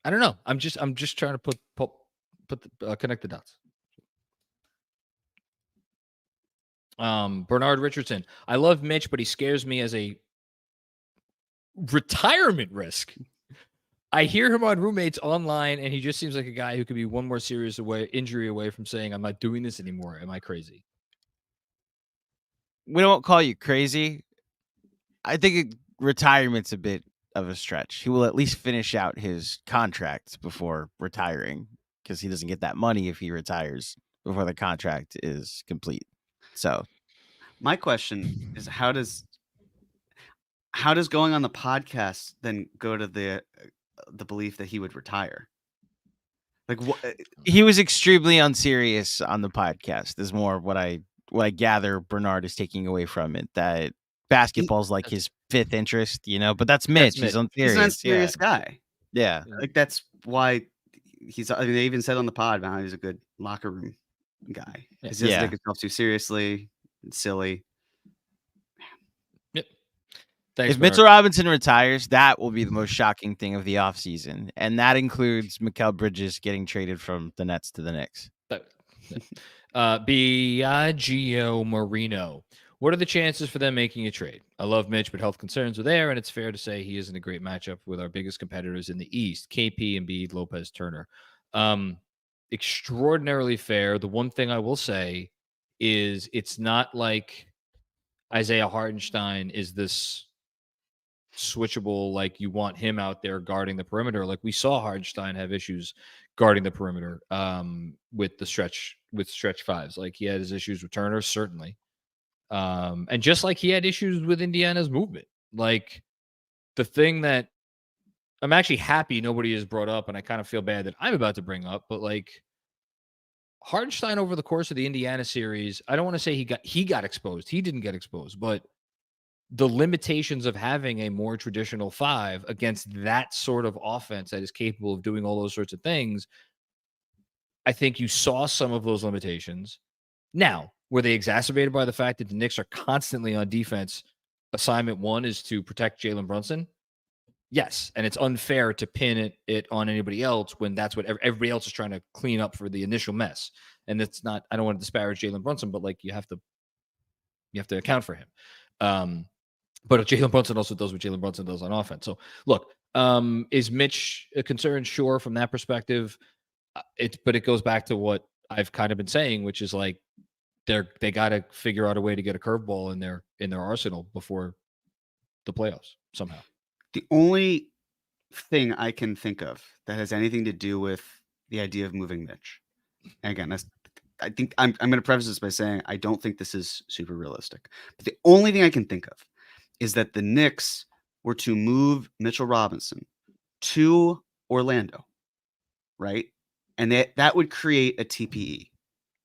I don't know. I'm just trying to connect the dots. Bernard Richardson. I love Mitch, but he scares me as a retirement risk. I hear him on Roommates online, and he just seems like a guy who could be one more serious injury away from saying, I'm not doing this anymore. Am I crazy? We don't call you crazy. I think retirement's a bit of a stretch. He will at least finish out his contract before retiring because he doesn't get that money if he retires before the contract is complete. So my question is, how does going on the podcast then go to the belief that he would retire? Like, what? he was extremely unserious on the podcast is more what I gather Bernard is taking away from it, that basketball's like his fifth interest, but that's Mitch. He's unserious. He's an unserious guy. Yeah. Like, that's why they even said on the pod about how he's a good locker room guy. He doesn't take himself too seriously. It's silly. Yep. Thanks, If Mitchell Robinson retires, that will be the most shocking thing of the offseason. And that includes Mikal Bridges getting traded from the Nets to the Knicks. Biagio Marino. What are the chances for them making a trade? I love Mitch, but health concerns are there, and it's fair to say he isn't a great matchup with our biggest competitors in the East, KP, Embiid, Lopez, Turner. Extraordinarily fair. The one thing I will say is it's not like Isaiah Hartenstein is this switchable, like you want him out there guarding the perimeter. Like we saw Hartenstein have issues guarding the perimeter with stretch fives. Like he had his issues with Turner, certainly. And just like he had issues with Indiana's movement. Like the thing that I'm actually happy nobody has brought up, and I kind of feel bad that I'm about to bring up, but like Hartenstein over the course of the Indiana series, I don't want to say he got exposed. He didn't get exposed, but the limitations of having a more traditional five against that sort of offense that is capable of doing all those sorts of things, I think you saw some of those limitations. Now, were they exacerbated by the fact that the Knicks are constantly on defense? Assignment one is to protect Jalen Brunson. Yes, and it's unfair to pin it on anybody else when that's what everybody else is trying to clean up for the initial mess. And it's not, I don't want to disparage Jalen Brunson, but like you have to account for him. But Jalen Brunson also does what Jalen Brunson does on offense. So look, is Mitch a concern? Sure, from that perspective. But it goes back to what I've kind of been saying, which is like they got to figure out a way to get a curveball in their arsenal before the playoffs somehow. The only thing I can think of that has anything to do with the idea of moving Mitch, and again, I think I'm going to preface this by saying I don't think this is super realistic. But the only thing I can think of is that the Knicks were to move Mitchell Robinson to Orlando, right? And that would create a TPE.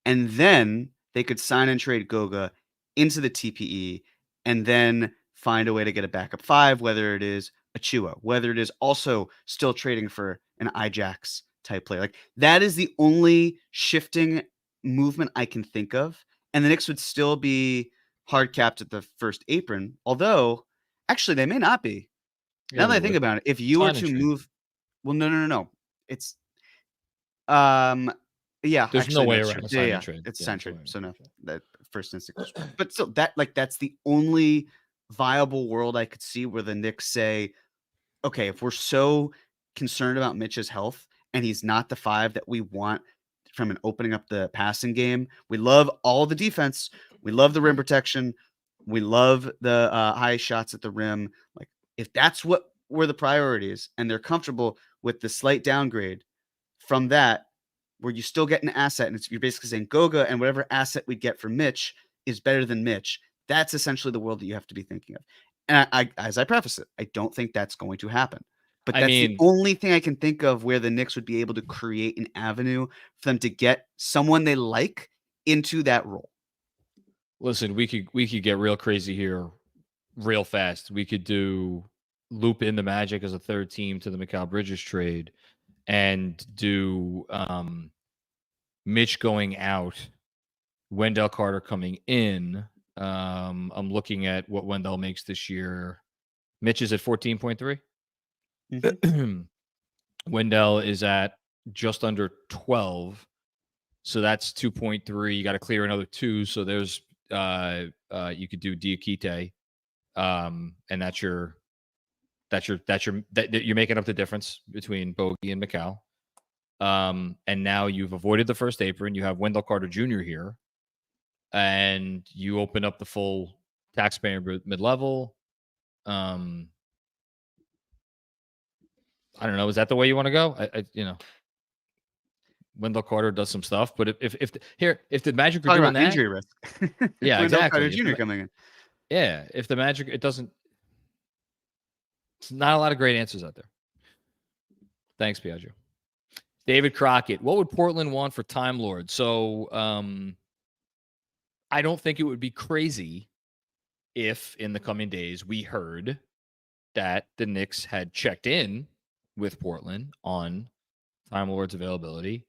And then they could sign and trade Goga into the TPE and then find a way to get a backup five, whether it is Achua, whether it is also still trading for an Ijax type player. Like that is the only shifting movement I can think of. And the Knicks would still be hard capped at the first apron, although actually they may not be. Now that I think about it, if you were to move, well, no. It's yeah, there's actually, no way around a sign and trade. It's sign trade. So no, that first instinct. But still, that's the only viable world I could see where the Knicks say, okay, if we're so concerned about Mitch's health and he's not the five that we want from an opening up the passing game, we love all the defense, we love the rim protection, we love the high shots at the rim. Like if that's what were the priorities and they're comfortable with the slight downgrade from that, where you still get an asset and you're basically saying Goga and whatever asset we get from Mitch is better than Mitch, That's essentially the world that you have to be thinking of. And I as I preface it, I don't think that's going to happen. But I that's the mean, only thing I can think of where the Knicks would be able to create an avenue for them to get someone they like into that role. listen, we could get real crazy here real fast. We could loop in the Magic as a third team to the Mikal Bridges trade and do Mitch going out, Wendell Carter coming in. I'm looking at what Wendell makes this year. Mitch is at 14.3. Wendell is at just under 12. So that's 2.3. You got to clear another 2. So there's you could do Diakite. And you're making up the difference between Bogey and Mikal. And now you've avoided the first apron. You have Wendell Carter Jr. here, and you open up the full taxpayer mid-level. I don't know. Is that the way you want to go? Wendell Carter does some stuff, but if the Magic are doing that, injury risk. Yeah, Wendell exactly. Carter Jr. coming in. Yeah, if the Magic, it's not a lot of great answers out there. Thanks, Piaggio. David Crockett, what would Portland want for Time Lord? So I don't think it would be crazy if in the coming days we heard that the Knicks had checked in with Portland on Time Lord's availability.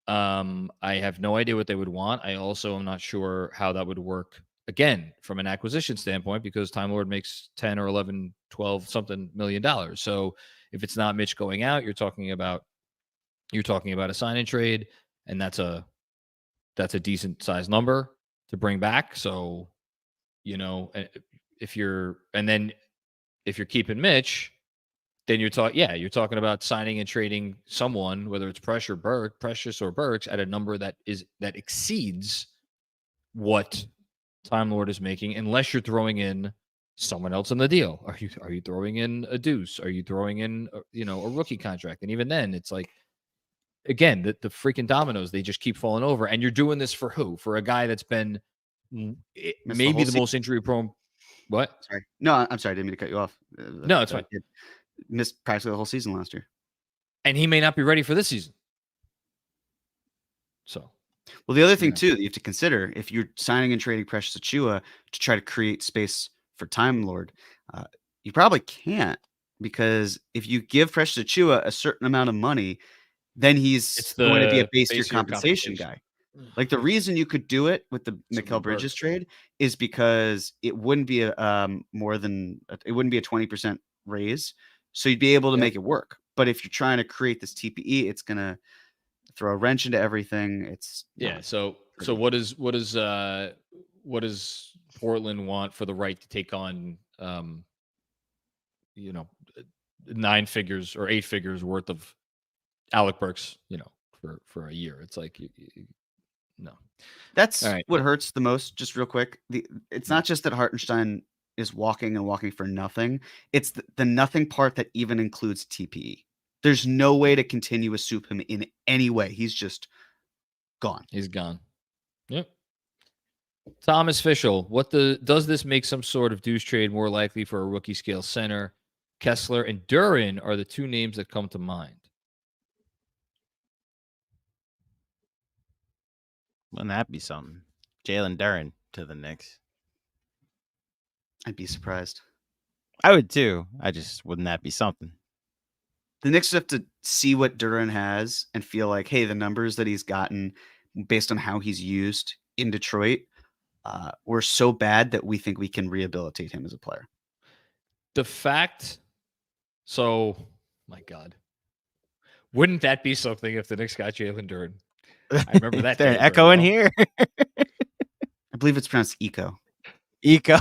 I have no idea what they would want. I also am not sure how that would work, again, from an acquisition standpoint, because Time Lord makes 10 or 11, 12 something $1 million. So if it's not Mitch going out, you're talking about a sign and trade, and that's a decent size number to bring back. So, if you're keeping Mitch, then you're talking about signing and trading someone, whether it's Precious or Burks, at a number that exceeds what Time Lord is making, unless you're throwing in someone else in the deal. Are you throwing in a Deuce? Are you throwing in a rookie contract? And even then, it's like, again, the freaking dominoes, they just keep falling over. And you're doing this for who? For a guy that's been maybe the most injury prone. What? Sorry. No, I'm sorry. I didn't mean to cut you off. No, it's fine. Missed practically the whole season last year. And he may not be ready for this season. So, well, the other thing too that you have to consider, if you're signing and trading Precious Achiuwa to try to create space for Time Lord, you probably can't, because if you give Precious Achiuwa a certain amount of money, then he's going to be a base year compensation guy. Like, the reason you could do it with the Mikal Bridges trade is because it wouldn't be more than a 20% raise, so you'd be able to make it work. But if you're trying to create this TPE, it's gonna throw a wrench into everything. It's So what does Portland want for the right to take on 9 figures or 8 figures worth of Alec Burks, for a year? It's like, no. That's what hurts the most. Just real quick, it's not just that Hartenstein is walking for nothing. It's the nothing part that even includes TPE. There's no way to continue to soup him in any way. He's just gone. He's gone. Yep. Thomas Fischel, does this make some sort of Deuce trade more likely for a rookie scale center? Kessler and Duren are the 2 names that come to mind. Wouldn't that be something? Jalen Duren to the Knicks. I'd be surprised. I would too. Wouldn't that be something? The Knicks have to see what Duren has and feel like, hey, the numbers that he's gotten based on how he's used in Detroit were so bad that we think we can rehabilitate him as a player. My God, wouldn't that be something if the Knicks got Jalen Duren? I remember that. There's an echo in here. I believe it's pronounced Eco. Eco.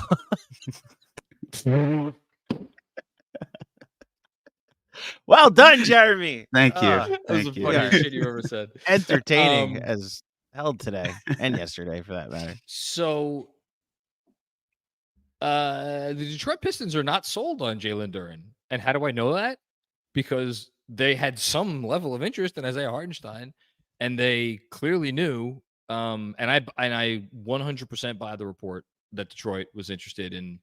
Well done, Jeremy. Thank you. That was the funniest shit you ever said. Entertaining as hell today and yesterday, for that matter. So, the Detroit Pistons are not sold on Jalen Duren. And how do I know that? Because they had some level of interest in Isaiah Hartenstein, and they clearly knew. And I 100% buy the report that Detroit was interested in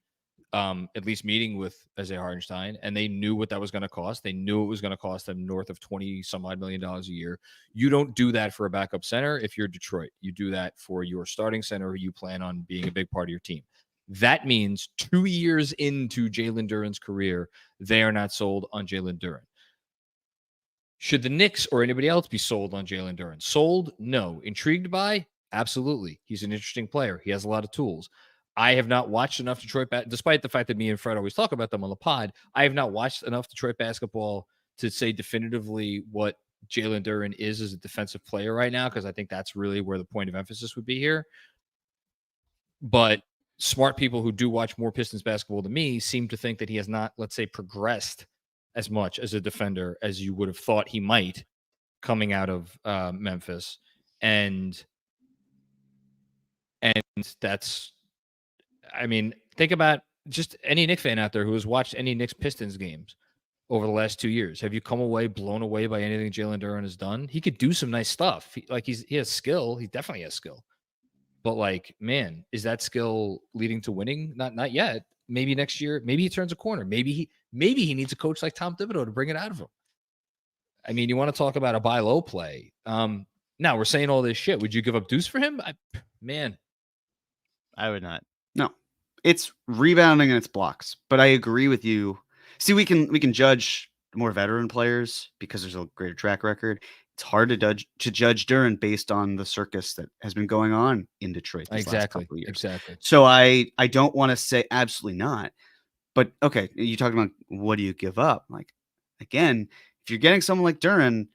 at least meeting with Isaiah Hartenstein, and they knew what that was going to cost. They knew it was going to cost them north of $20 some odd million a year. You don't do that for a backup center if you're Detroit. You do that for your starting center who you plan on being a big part of your team. That means 2 years into Jalen Duren's career, they are not sold on Jalen Duren. Should the Knicks or anybody else be sold on Jalen Duren? Sold? No. Intrigued by? Absolutely. He's an interesting player. He has a lot of tools. I have not watched enough Detroit, despite the fact that me and Fred always talk about them on the pod. I have not watched enough Detroit basketball to say definitively what Jalen Duren is as a defensive player right now, because I think that's really where the point of emphasis would be here. But smart people who do watch more Pistons basketball than me seem to think that he has not, let's say, progressed as much as a defender as you would have thought he might coming out of Memphis. And that's, I mean, think about just any Knicks fan out there who has watched any Knicks Pistons games over the last 2 years. Have you come away blown away by anything Jalen Duren has done? He could do some nice stuff. He has skill. He definitely has skill. But like, man, is that skill leading to winning? Not yet. Maybe next year. Maybe he turns a corner. Maybe he needs a coach like Tom Thibodeau to bring it out of him. I mean, you want to talk about a buy low play. Now we're saying all this shit. Would you give up Deuce for him? I would not. No, it's rebounding and it's blocks. But I agree with you. See, we can judge more veteran players because there's a greater track record. It's hard to judge Duren based on the circus that has been going on in Detroit these last couple of years. Exactly. So I don't want to say absolutely not. But okay, you talking about what do you give up? Like, again, if you're getting someone like Duren,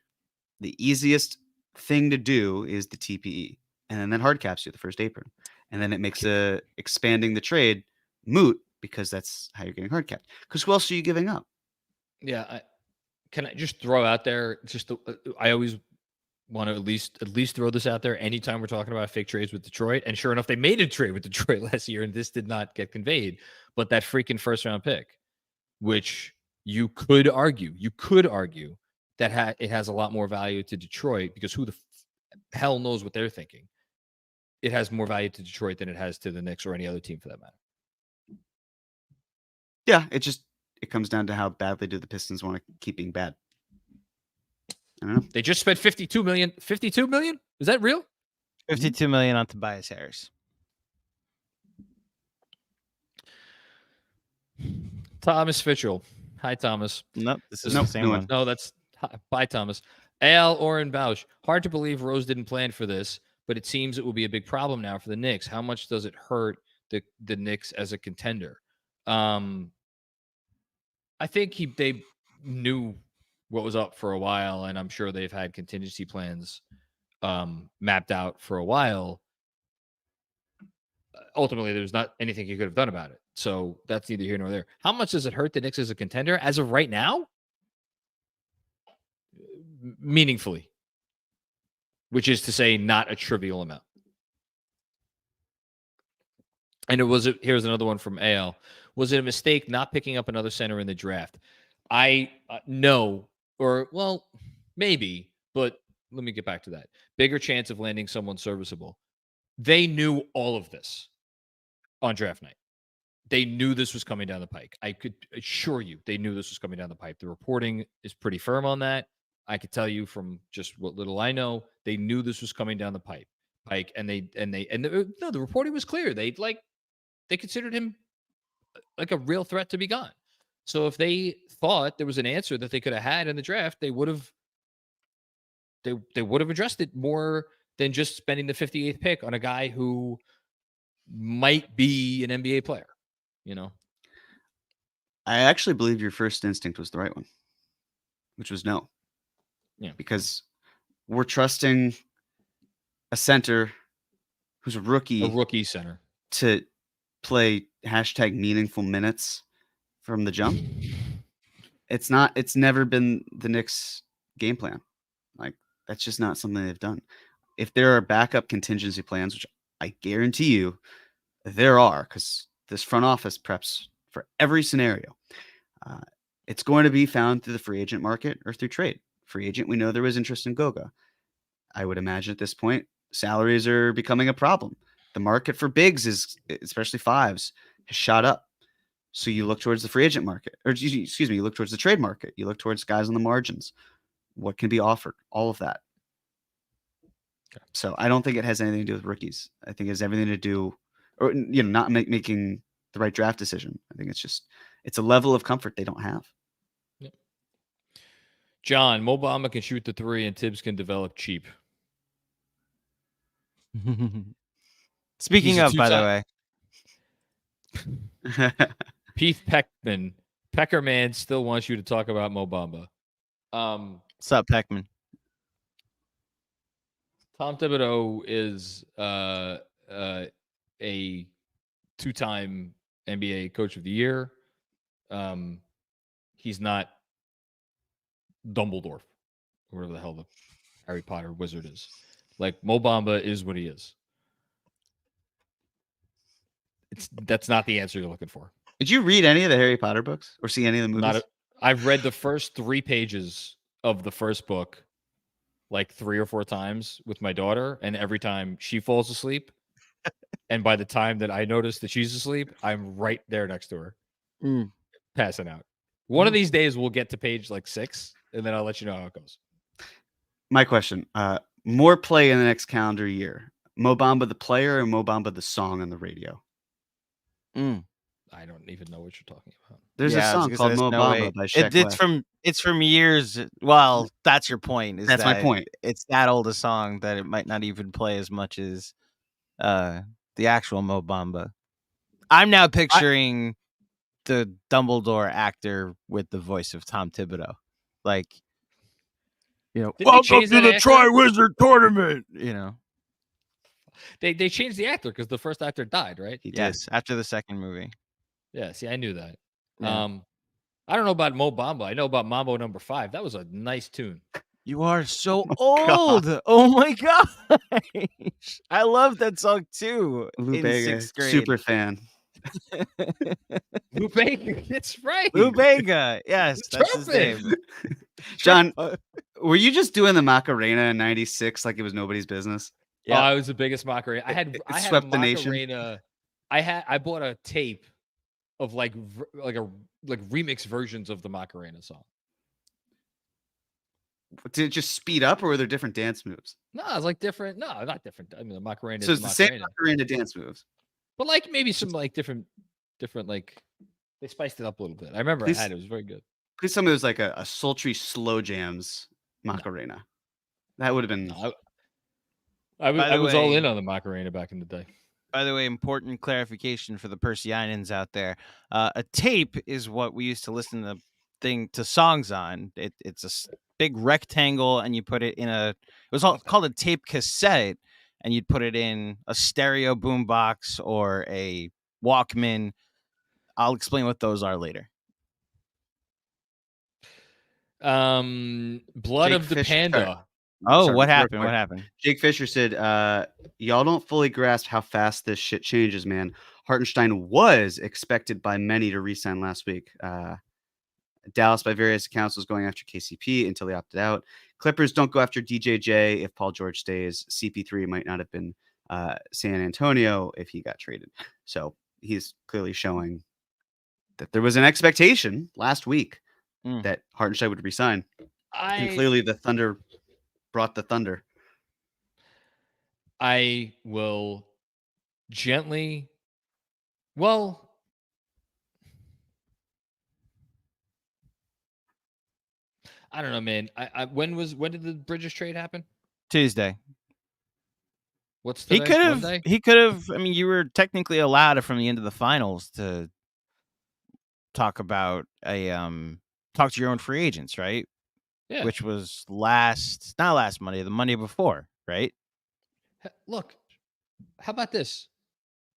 the easiest thing to do is the TPE, and then that hard caps you the first apron, and then it makes expanding the trade moot because that's how you're getting hard capped. Because who else are you giving up? Yeah, can I just throw out there? I always want to at least throw this out there. Anytime we're talking about fake trades with Detroit, and sure enough, they made a trade with Detroit last year, and this did not get conveyed. But that freaking first round pick, which you could argue that it has a lot more value to Detroit because who the hell knows what they're thinking. It has more value to Detroit than it has to the Knicks or any other team for that matter. Yeah, it comes down to how badly do the Pistons want to keep being bad. I don't know. They just spent $52 million. $52 million? Is that real? $52 million on Tobias Harris. Thomas Fitchell. Hi, Thomas. Nope, this is the same one. No, that's bye, Thomas. Al Oren Bausch. Hard to believe Rose didn't plan for this, but it seems it will be a big problem now for the Knicks. How much does it hurt the Knicks as a contender? I think they knew what was up for a while, and I'm sure they've had contingency plans mapped out for a while. Ultimately, there's not anything you could have done about it. So that's neither here nor there. How much does it hurt the Knicks as a contender as of right now? Meaningfully, which is to say not a trivial amount. And here's another one from AL. Was it a mistake not picking up another center in the draft? No, or well, maybe, but let me get back to that. Bigger chance of landing someone serviceable. They knew all of this on draft night. They knew this was coming down the pike. I could assure you they knew this was coming down the pipe. The reporting is pretty firm on that. I could tell you from just what little I know, they knew this was coming down the pike, and the reporting was clear. They considered him like a real threat to be gone. So if they thought there was an answer that they could have had in the draft, they would have addressed it more than just spending the 58th pick on a guy who might be an NBA player, you know? I actually believe your first instinct was the right one, which was no. Yeah. Because we're trusting a center who's a rookie center to play #meaningful minutes from the jump. It's never been the Knicks game plan. Like, that's just not something they've done. If there are backup contingency plans, which I guarantee you there are, because this front office preps for every scenario, it's going to be found through the free agent market or through trade. Free agent, we know there was interest in Goga. I would imagine at this point, salaries are becoming a problem. the market for bigs is, especially fives, has shot up. So you look towards the free agent market, or excuse me, you look towards the trade market. You look towards guys on the margins. What can be offered? All of that. Okay. So I don't think it has anything to do with rookies. I think it has everything to do, or not making the right draft decision. I think it's a level of comfort they don't have. Yep. John, Mo Bamba can shoot the three, and Tibbs can develop cheap. Speaking of, by the way, Pete Peckman, Peckerman still wants you to talk about Mo Bamba. What's up, Peckman? Tom Thibodeau is a two-time NBA Coach of the Year. He's not Dumbledore, or whatever the hell the Harry Potter wizard is. Like, Mo Bamba is what he is. That's not the answer you're looking for. Did you read any of the Harry Potter books or see any of the movies? I've read the first 3 pages of the first book like 3 or 4 times with my daughter, and every time she falls asleep, and by the time that I notice that she's asleep, I'm right there next to her, passing out. One of these days we'll get to page like 6, and then I'll let you know how it goes. My question, more play in the next calendar year. Mo Bamba the player or Mo Bamba the song on the radio? I don't even know what you're talking about. There's a song called Mo Bamba by Sheck West. It's from years. Well, that's your point. That's my point. It's that old a song that it might not even play as much as the actual Mo Bamba. I'm now picturing the Dumbledore actor with the voice of Tom Thibodeau. Like, welcome to the Tri-Wizard Tournament. They changed the actor because the first actor died, right? Yes, after the second movie. Yeah, see, I knew that. Yeah. I don't know about Mo Bamba. I know about Mambo Number 5. That was a nice tune. You are so old. Oh my gosh. I love that song too. Lou in Bega, 6th grade. super fan. Lou Bega, that's right. Lou Bega. Yes, that's his name. John, were you just doing the Macarena in '96 like it was nobody's business? Yeah, I was the biggest Macarena. I had swept a the nation. Macarena. I bought a tape of like remix versions of the Macarena song. Did it just speed up, or were there different dance moves? No, it's like different. No, not different. I mean, the Macarena. So is it's the Macarena. same Macarena dance moves, but like maybe some like different like they spiced it up a little bit. I remember I had it. It was very good. Please tell me it was like a sultry slow jams Macarena. No. That would have been. No, I was all in on the Macarena back in the day. By the way, important clarification for the Persianans out there. A tape is what we used to listen to songs on. It's a big rectangle, and you put it in it was called a tape cassette, and you'd put it in a stereo boombox or a Walkman. I'll explain what those are later. Blood of the Panda. Oh, what happened? What happened? Jake Fisher said, y'all don't fully grasp how fast this shit changes, man. Hartenstein was expected by many to re-sign last week. Dallas, by various accounts, was going after KCP until he opted out. Clippers don't go after DJJ if Paul George stays. CP3 might not have been San Antonio if he got traded. So he's clearly showing that there was an expectation last week that Hartenstein would resign. And clearly the Thunder brought the thunder. I will gently. I don't know, man. When did the Bridges trade happen? Tuesday. What's today? He could have. I mean, you were technically allowed from the end of the finals to talk about talk to your own free agents, right? Yeah. Which was not last Monday, the Monday before, right? Look, how about this?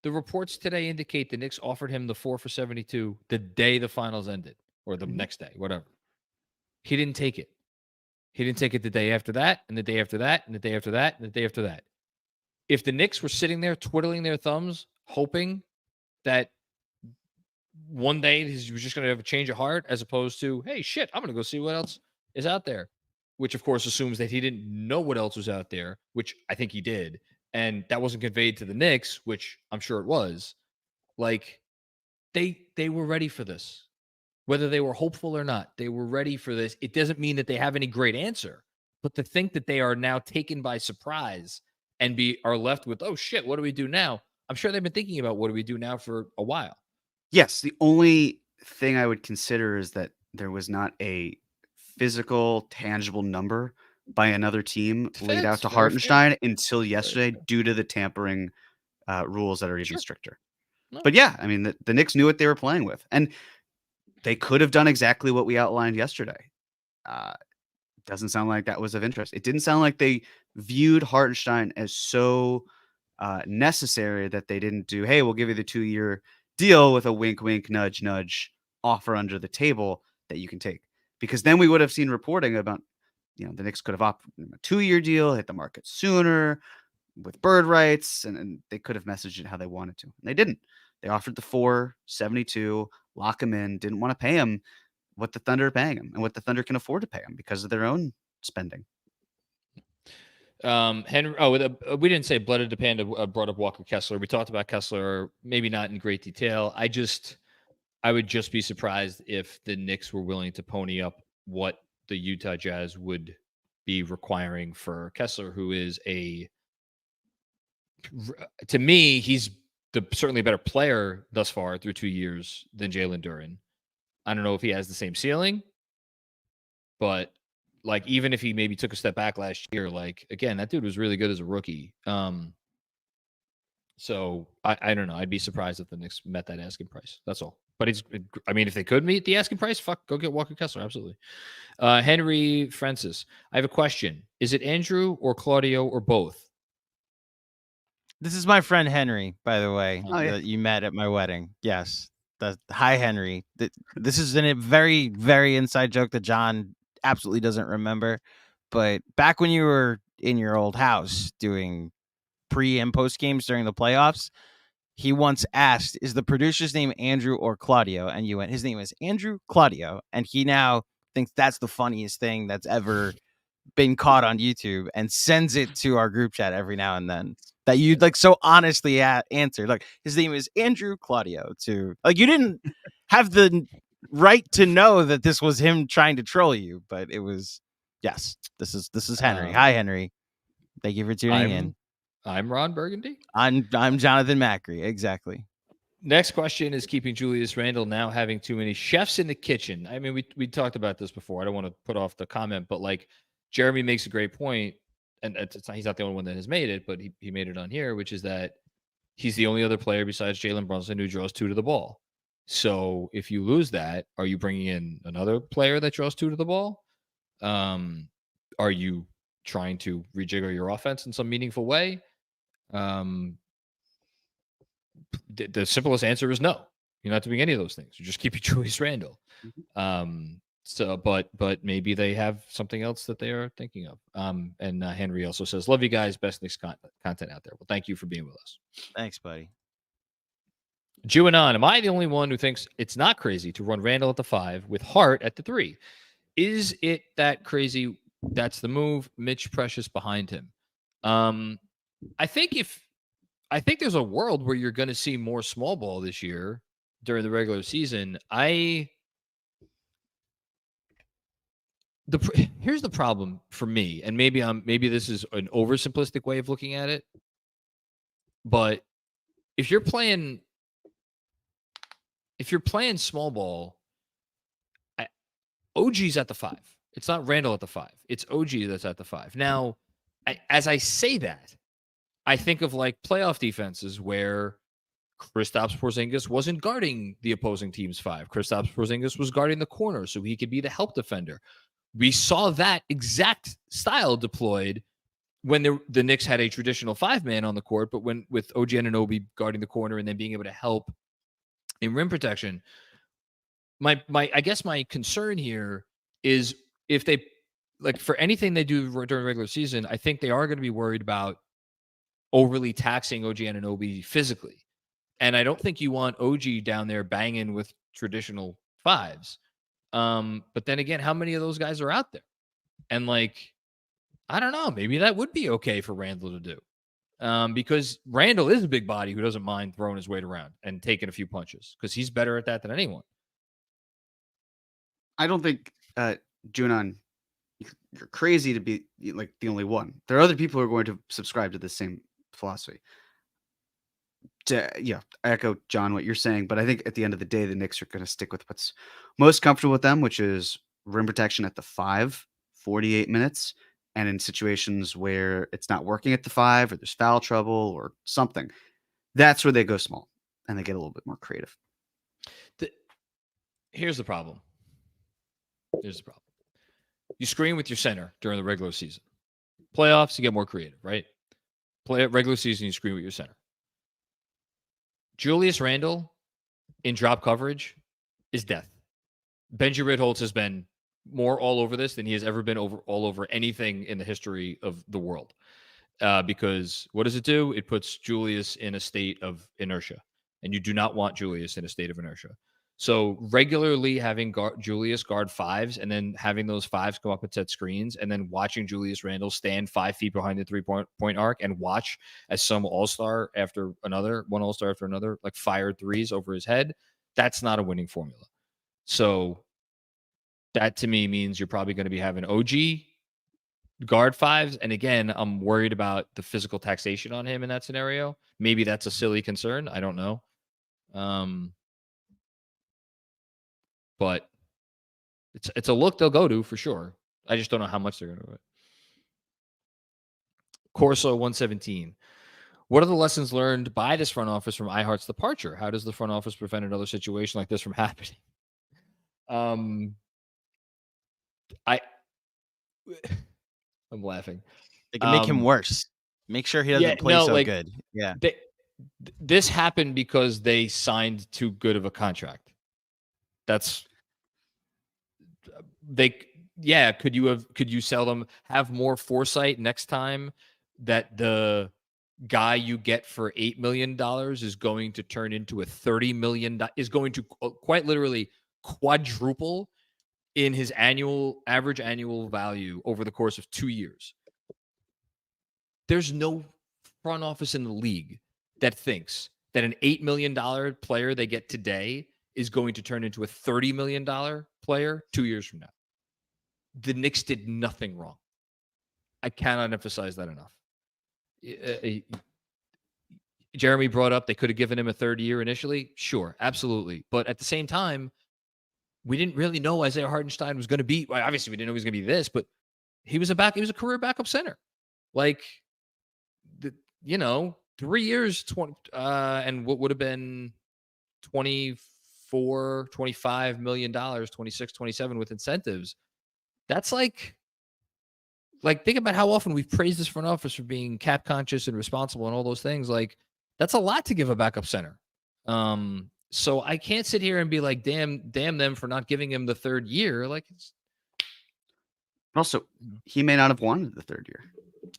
The reports today indicate the Knicks offered him the 4 for $72 the day the finals ended, or the next day, whatever. He didn't take it. He didn't take it the day after that, and the day after that, and the day after that, and the day after that. If the Knicks were sitting there twiddling their thumbs, hoping that one day he was just going to have a change of heart, as opposed to, hey, shit, I'm going to go see what else is out there, which of course assumes that he didn't know what else was out there, which I think he did. and that wasn't conveyed to the Knicks, which I'm sure it was, like they were ready for this. Whether they were hopeful or not, they were ready for this. It doesn't mean that they have any great answer, but to think that they are now taken by surprise and are left with, oh shit, what do we do now? I'm sure they've been thinking about what do we do now for a while. Yes, the only thing I would consider is that there was not a physical, tangible number by another team laid out to Fair. Hartenstein until yesterday due to the tampering rules that are even stricter. No. But yeah, I mean, the Knicks knew what they were playing with, and they could have done exactly what we outlined yesterday. Doesn't sound like that was of interest. It didn't sound like they viewed Hartenstein as so necessary that they didn't do, hey, we'll give you the 2-year deal with a wink, wink, nudge, nudge offer under the table that you can take. Because then we would have seen reporting about, the Knicks could have offered a 2-year deal, hit the market sooner with bird rights, and they could have messaged it how they wanted to. And they didn't. They offered the 4.72, lock him in, didn't want to pay him what the Thunder are paying him and what the Thunder can afford to pay him because of their own spending. Henry. We didn't say Blooded to Panda brought up Walker Kessler. We talked about Kessler, maybe not in great detail. I would just be surprised if the Knicks were willing to pony up what the Utah Jazz would be requiring for Kessler, who is to me, he's certainly a better player thus far through 2 years than Jalen Duren. I don't know if he has the same ceiling, but like, even if he maybe took a step back last year, like, again, that dude was really good as a rookie. So I don't know. I'd be surprised if the Knicks met that asking price. That's all. But if they could meet the asking price, go get Walker Kessler. Absolutely. Henry Francis, I have a question. Is it Andrew or Claudio or both? This is my friend Henry, by the way, yeah. that you met at my wedding. Yes. Hi, Henry. This is a very, very inside joke that John absolutely doesn't remember. But back when you were in your old house doing pre and post games during the playoffs, he once asked, is the producer's name Andrew or Claudio? And you went, his name is Andrew Claudio. And he now thinks that's the funniest thing that's ever been caught on YouTube and sends it to our group chat every now and then. That you'd like so honestly answer. Like, his name is Andrew Claudio. You didn't have the right to know that this was him trying to troll you, but it was, yes, this is Henry. Hi, Henry. Thank you for tuning in. I'm Ron Burgundy. I'm Jonathan Macri. Exactly. Next question is keeping Julius Randle now having too many chefs in the kitchen. I mean, we talked about this before. I don't want to put off the comment, but like, Jeremy makes a great point, and he's not the only one that has made it, but he made it on here, which is that he's the only other player besides Jalen Brunson who draws 2 to the ball. So if you lose that, are you bringing in another player that draws 2 to the ball? Are you trying to rejigger your offense in some meaningful way? The simplest answer is no. You're not doing any of those things. You're just keeping Julius Randle. So, but maybe they have something else that they are thinking of. And Henry also says, love you guys. Best Knicks content out there. Well, thank you for being with us. Thanks, buddy. Juanon, am I the only one who thinks it's not crazy to run Randle at the 5 with Hart at the 3? Is it that crazy? That's the move. Mitch Precious behind him. I think there's a world where you're going to see more small ball this year during the regular season. Here's the problem for me, and maybe this is an oversimplistic way of looking at it, but if you're playing small ball, OG's at the 5. It's not Randle at the 5. It's OG that's at the 5. Now, as I say that, I think of like playoff defenses where Kristaps Porzingis wasn't guarding the opposing team's 5. Kristaps Porzingis was guarding the corner so he could be the help defender. We saw that exact style deployed when the Knicks had a traditional 5-man on the court, but with OG Anunoby guarding the corner and then being able to help in rim protection. I guess my concern here is if they, like, for anything they do during regular season, I think they are going to be worried about overly taxing OG Anunoby physically. And I don't think you want OG down there banging with traditional 5s. But then again, how many of those guys are out there? And like, I don't know, maybe that would be okay for Randle to do. because Randle is a big body who doesn't mind throwing his weight around and taking a few punches because he's better at that than anyone. I don't think, Junon, you're crazy to be like the only one. There are other people who are going to subscribe to the same philosophy. I echo John what you're saying, but I think at the end of the day, the Knicks are going to stick with what's most comfortable with them, which is rim protection at the 5, 48 minutes, and in situations where it's not working at the 5 or there's foul trouble or something, that's where they go small and they get a little bit more creative. Here's the problem. You screen with your center during the regular season. Playoffs, you get more creative, right? Regular season, you screen with your center. Julius Randle in drop coverage is death. Benji Ritholtz has been more all over this than he has ever been all over anything in the history of the world. Because what does it do? It puts Julius in a state of inertia, and you do not want Julius in a state of inertia. So regularly having Julius guard 5s and then having those 5s come up and set screens and then watching Julius Randle stand 5 feet behind the 3-point arc and watch as some all-star after another, one all-star after another, like fired 3s over his head, that's not a winning formula. So that to me means you're probably going to be having OG guard 5s. And again, I'm worried about the physical taxation on him in that scenario. Maybe that's a silly concern. I don't know. But it's a look they'll go to for sure. I just don't know how much they're going to do it. Corso 117. What are the lessons learned by this front office from iHeart's departure? How does the front office prevent another situation like this from happening? I'm laughing. They can make him worse. Make sure he doesn't play good. Yeah. This happened because they signed too good of a contract. Could you sell them, have more foresight next time that the guy you get for $8 million is going to turn into a $30 million, is going to quite literally quadruple in his average annual value over the course of 2 years. There's no front office in the league that thinks that an $8 million player they get today is going to turn into a $30 million player 2 years from now. The Knicks did nothing wrong. I cannot emphasize that enough. Jeremy brought up they could have given him a third year initially. Sure, absolutely. But at the same time, we didn't really know Isaiah Hartenstein was going to be. Well, obviously, we didn't know he was going to be this, but he was a career backup center. 3 years, and what would have been $25 million, 26, 27 with incentives. That's like think about how often we've praised this front office for being cap conscious and responsible and all those things. Like, that's a lot to give a backup center. So I can't sit here and be like, damn them for not giving him the third year. Like, also, he may not have wanted the third year.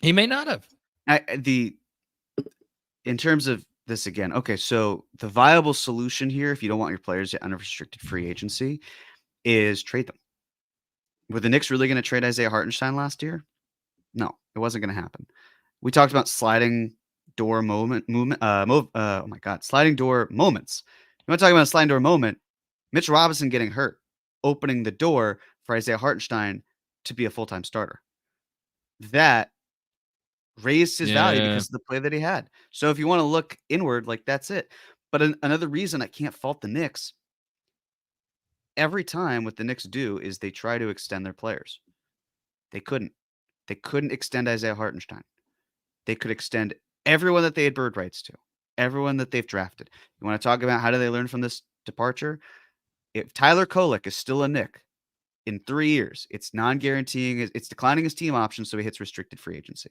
He may not have. In terms of this again, okay, so the viable solution here, if you don't want your players to unrestricted free agency, is trade them. Were the Knicks really going to trade Isaiah Hartenstein last year? No, it wasn't going to happen. We talked about sliding door sliding door moments. You want to talk about a sliding door moment? Mitch Robinson getting hurt, opening the door for Isaiah Hartenstein to be a full-time starter. That raised his value because of the play that he had. So if you want to look inward, like, that's it. But another reason I can't fault the Knicks, every time what the Knicks do is they try to extend their players. They couldn't extend Isaiah Hartenstein. They could extend everyone that they had bird rights to, everyone that they've drafted. You want to talk about how do they learn from this departure? If Tyler Kolek is still a Knick in 3 years, it's non-guaranteeing, it's declining his team option, so he hits restricted free agency.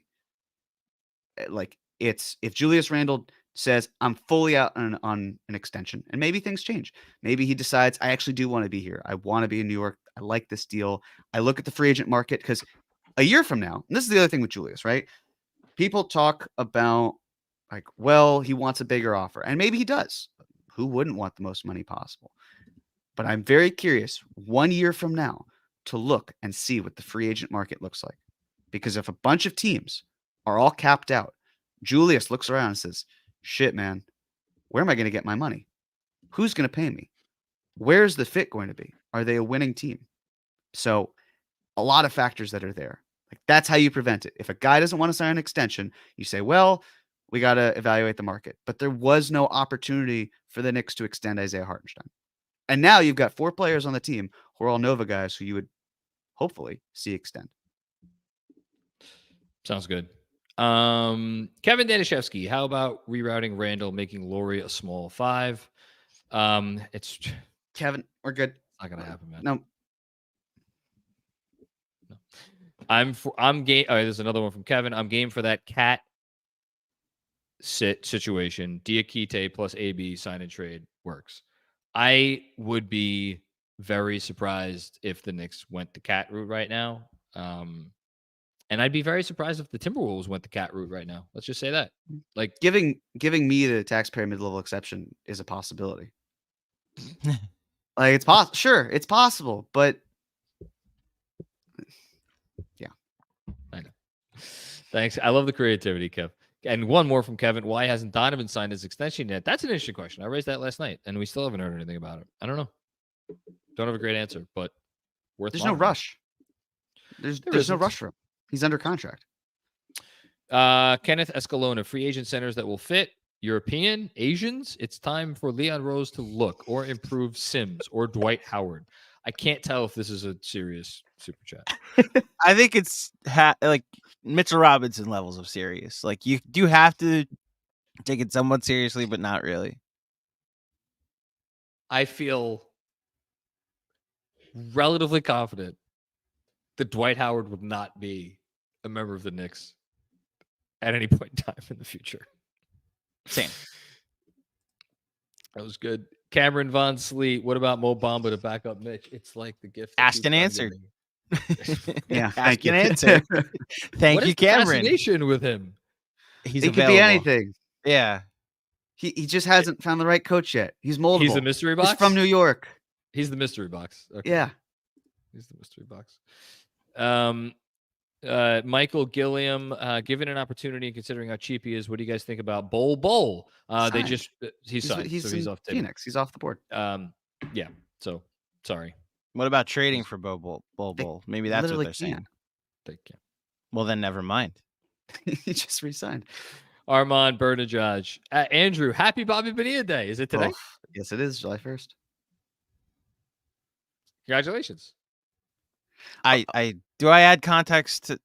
Like, it's if Julius Randle says, I'm fully out on an extension, and maybe things change. Maybe he decides, I actually do want to be here. I want to be in New York. I like this deal. I look at the free agent market, because a year from now, and this is the other thing with Julius, right? People talk about, like, well, he wants a bigger offer, and maybe he does. Who wouldn't want the most money possible? But I'm very curious 1 year from now to look and see what the free agent market looks like. Because if a bunch of teams are all capped out, Julius looks around and says, shit, man, where am I going to get my money? Who's going to pay me? Where's the fit going to be? Are they a winning team? So a lot of factors that are there. Like that's how you prevent it. If a guy doesn't want to sign an extension, you say, well, we got to evaluate the market. But there was no opportunity for the Knicks to extend Isaiah Hartenstein. And now you've got 4 players on the team who are all Nova guys who you would hopefully see extend. Sounds good. Kevin Danishevsky, how about rerouting Randle, making Laurie a small 5? It's Kevin, we're good. not gonna happen, man. No. I'm game. All right, there's another one from Kevin. I'm game for that cat situation. Diakite plus AB sign and trade works. I would be very surprised if the Knicks went the cat route right now. And I'd be very surprised if the Timberwolves went the cat route right now. Let's just say that. Like Giving me the taxpayer mid-level exception is a possibility. Like it's possible. Sure, it's possible, but yeah. I know. Thanks. I love the creativity, Kev. And one more from Kevin. Why hasn't Donovan signed his extension yet? That's an interesting question. I raised that last night, and we still haven't heard anything about it. I don't know. Don't have a great answer, but worth There's no monitoring. rush. There's no isn't. rush for him. He's under contract. Kenneth Escalona, free agent centers that will fit. European, Asians, it's time for Leon Rose to look or improve Sims or Dwight Howard. I can't tell if this is a serious super chat. I think it's like Mitchell Robinson levels of serious. Like you do have to take it somewhat seriously, but not really. I feel relatively confident that Dwight Howard would not be a member of the Knicks at any point in time in the future. Same. That was good. Cameron Von Sleet, what about Mo Bamba to back up Mitch? It's like the gift. Asked and answered. Yeah, Ask and answer. Thank What you, is the Cameron. fascination with him? He's He available. could be anything. Yeah. He just hasn't found the right coach yet. He's moldable. He's the mystery box. He's from New York. He's the mystery box. Okay. Yeah. He's the mystery box. Michael Gilliam, given an opportunity and considering how cheap he is, what do you guys think about Bol? They Signed. just he's signed, He's so he's in off Tibbs. Phoenix. He's off the board. Yeah. So sorry, What about trading for Bol? Maybe that's what literally they're saying. can't. they can't. Well, then never mind. He just resigned. Armand Bernajaj, Andrew, happy Bobby Bonilla Day. Is it today? Oh, yes, it is July 1st. Congratulations. I do I add context to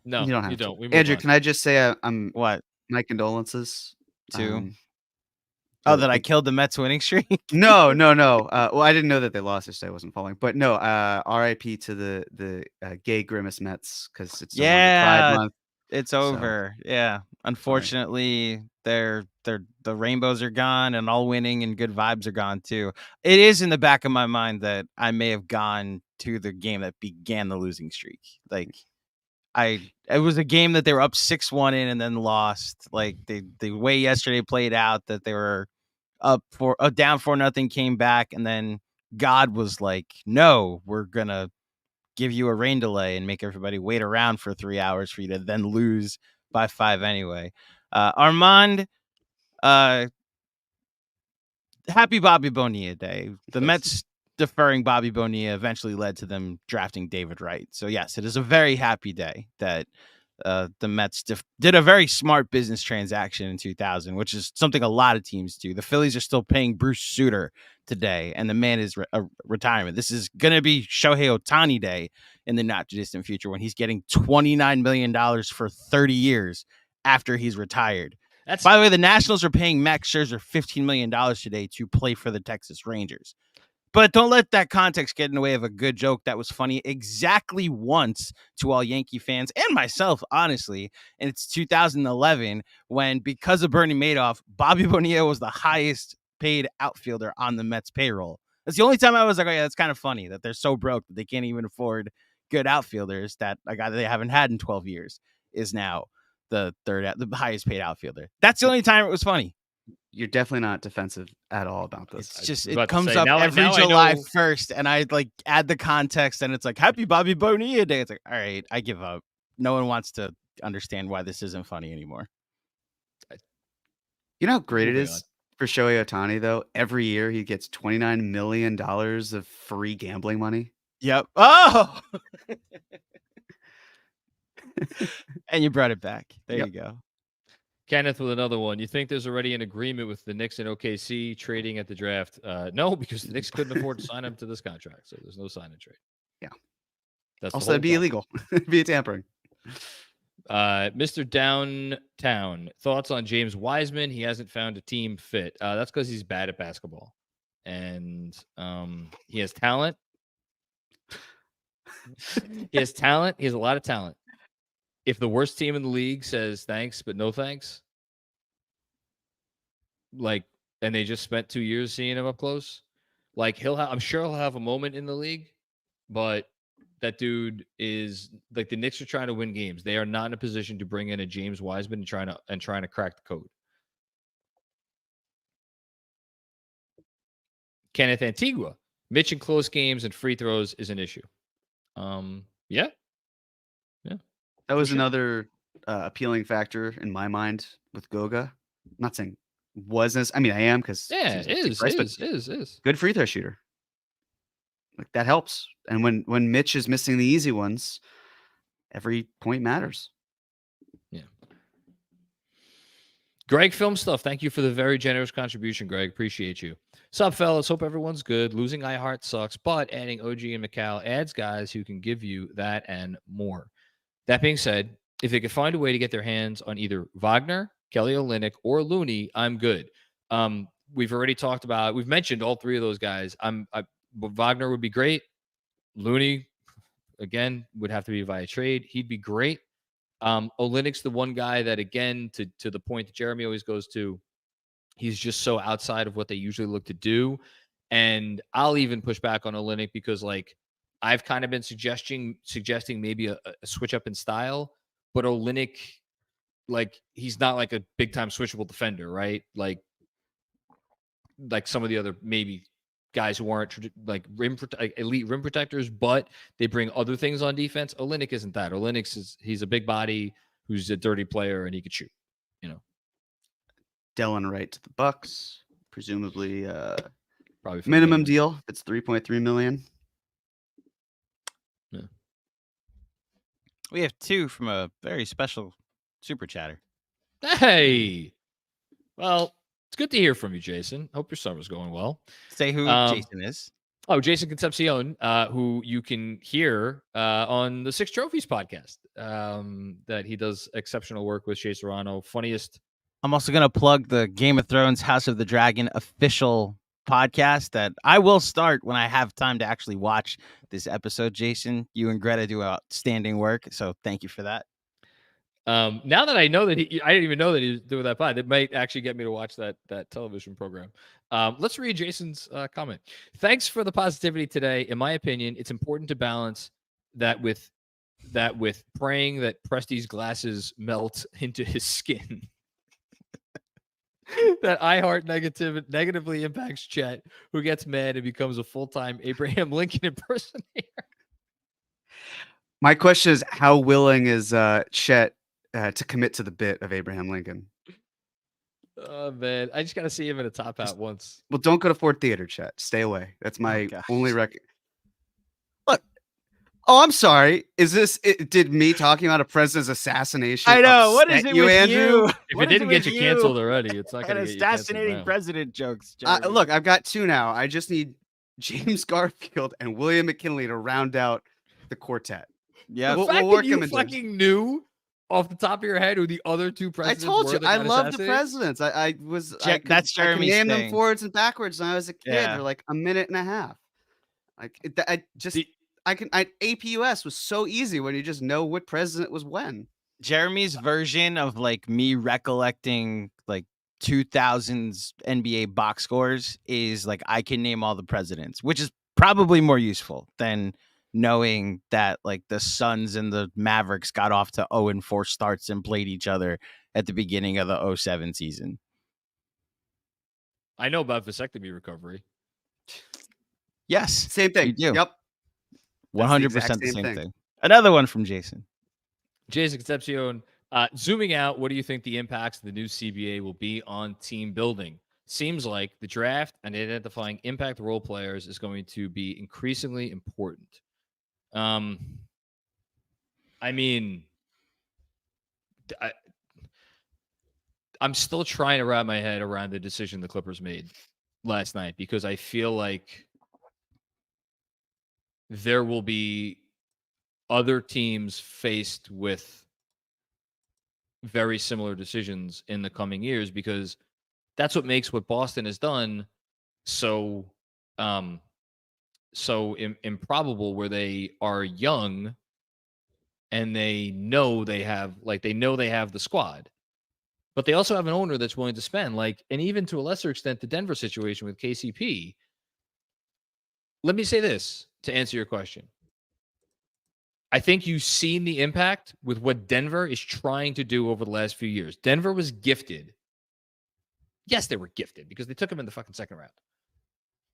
No, You don't have you to. don't. We move Andrew, on. can I just say I'm what? my condolences To to that I the- killed the Mets winning streak. No. Well, I didn't know that they lost yesterday. I wasn't following, but no. R.I.P. to the gay grimace Mets because it's over the Yeah. Pride Month. It's So, over. Yeah. Unfortunately, the rainbows are gone and all winning and good vibes are gone too. It is in the back of my mind that I may have gone to the game that began the losing streak. Like it was a game that they were up 6-1 in and then lost. Like the way yesterday played out, that they were down 4-0, came back, and then God was like, no, we're gonna give you a rain delay and make everybody wait around for 3 hours for you to then lose by 5 anyway. Armand, happy Bobby Bonilla Day. The Mets deferring Bobby Bonilla eventually led to them drafting David Wright. So yes, it is a very happy day that the Mets did a very smart business transaction in 2000, which is something a lot of teams do. The Phillies are still paying Bruce Sutter today, and the man is retirement. This is going to be Shohei Ohtani Day in the not too distant future when he's getting $29 million for 30 years after he's retired. By the way, the Nationals are paying Max Scherzer $15 million today to play for the Texas Rangers. But don't let that context get in the way of a good joke that was funny exactly once to all Yankee fans and myself, honestly. And it's 2011 when, because of Bernie Madoff, Bobby Bonilla was the highest paid outfielder on the Mets payroll. That's the only time I was like, oh yeah, that's kind of funny that they're so broke that they can't even afford good outfielders, that a guy that they haven't had in 12 years is now the highest paid outfielder. That's the only time it was funny. You're definitely not defensive at all about this. It's just, was it about to comes say, up now every I July know- 1st, and I like add the context, and it's like, happy Bobby Bonilla Day. It's like, all right, I give up. No one wants to understand why this isn't funny anymore. You know how great it Moving is for Shohei Ohtani, though? Every year he gets $29 million of free gambling money. Yep. Oh, and you brought it back. There Yep. you go. Kenneth with another one. You think there's already an agreement with the Knicks and OKC trading at the draft? No, because the Knicks couldn't afford to sign him to this contract, so there's no sign and trade. Yeah. That's Also, that'd be illegal. It'd be tampering. Mr. Downtown, thoughts on James Wiseman? He hasn't found a team fit. That's because he's bad at basketball, and he has talent. He has talent. He has a lot of talent. If the worst team in the league says thanks but no thanks, and they just spent 2 years seeing him up close, I'm sure he'll have a moment in the league, but that dude is like, the Knicks are trying to win games. They are not in a position to bring in a James Wiseman and trying to crack the code. Kenneth Antigua, Mitch in close games and free throws is an issue. Yeah. That was sure. another appealing factor in my mind with Goga. I'm not saying wasn't. I mean, I am because Yeah, it is. good free throw shooter. Like that helps. And when Mitch is missing the easy ones, every point matters. Yeah. Greg Film Stuff, thank you for the very generous contribution, Greg. Appreciate you. Sup, fellas? Hope everyone's good. Losing iHeart sucks, but adding OG and McCall adds guys who can give you that and more. That being said, if they could find a way to get their hands on either Wagner, Kelly Olynyk, or Looney, I'm good. We've already talked about, we've mentioned all three of those guys. Wagner would be great. Looney, again, would have to be via trade. He'd be great. Olynyk's the one guy that, again, to the point that Jeremy always goes to, he's just so outside of what they usually look to do. And I'll even push back on Olynyk because, I've kind of been suggesting maybe a switch up in style, but Olynyk, he's not like a big time switchable defender, right? Like some of the other maybe guys who aren't elite rim protectors, but they bring other things on defense. Olynyk isn't that. He's a big body who's a dirty player and he could shoot. Delon Wright to the Bucks, presumably Probably minimum deal. It's $3.3 million. Yeah. We have two from a very special super chatter. Hey, well, it's good to hear from you, Jason. Hope your summer's going well. Say who Jason is. Oh, Jason Concepcion, who you can hear on the Six Trophies podcast. That he does exceptional work with Shea Serrano. Funniest. I'm also going to plug the Game of Thrones House of the Dragon official podcast that I will start when I have time to actually watch this episode. Jason, you and Greta do outstanding work, so thank you for that. Now that I know that I didn't even know that he was doing that pod, it might actually get me to watch that television program. Let's read Jason's comment. Thanks for the positivity today. In my opinion, it's important to balance that with praying that Presti's glasses melt into his skin. That iHeart negatively impacts Chet, who gets mad and becomes a full-time Abraham Lincoln impersonator. My question is, how willing is Chet to commit to the bit of Abraham Lincoln? Oh, man. I just got to see him in a top hat once. Well, don't go to Ford Theater, Chet. Stay away. That's my only record. Look. Oh, I'm sorry. Is this did me talking about a president's assassination? I know. What is it you, with Andrew? you? If it didn't get you canceled already, it's not going to get you canceled assassinating now. president jokes. Look, I've got two now. I just need James Garfield and William McKinley to round out the quartet. Yeah, The fact that you fucking knew off the top of your head who the other two presidents I told were you, that I got love the assassinated? presidents. I that's Jeremy's I could name thing. them forwards and backwards when I was a kid. Yeah. They're like a minute and a half. APUS was so easy when you just know what president was when. Jeremy's version of me recollecting 2000s NBA box scores is I can name all the presidents, which is probably more useful than knowing that the Suns and the Mavericks got off to 0-4 starts and played each other at the beginning of the 07 season. I know about vasectomy recovery. Yes. Same thing. You do. Yep. 100% the same thing. Another one from Jason. Jason Concepcion, Zooming out, what do you think the impacts of the new CBA will be on team building? Seems like the draft and identifying impact role players is going to be increasingly important. I mean, I'm still trying to wrap my head around the decision the Clippers made last night because I feel like there will be other teams faced with very similar decisions in the coming years because that's what makes what Boston has done so improbable, where they are young and they know they have the squad, but they also have an owner that's willing to spend, like, and even to a lesser extent the Denver situation with KCP. Let me say this to answer your question. I think you've seen the impact with what Denver is trying to do over the last few years. Denver was gifted. Yes, they were gifted because they took him in the fucking second round.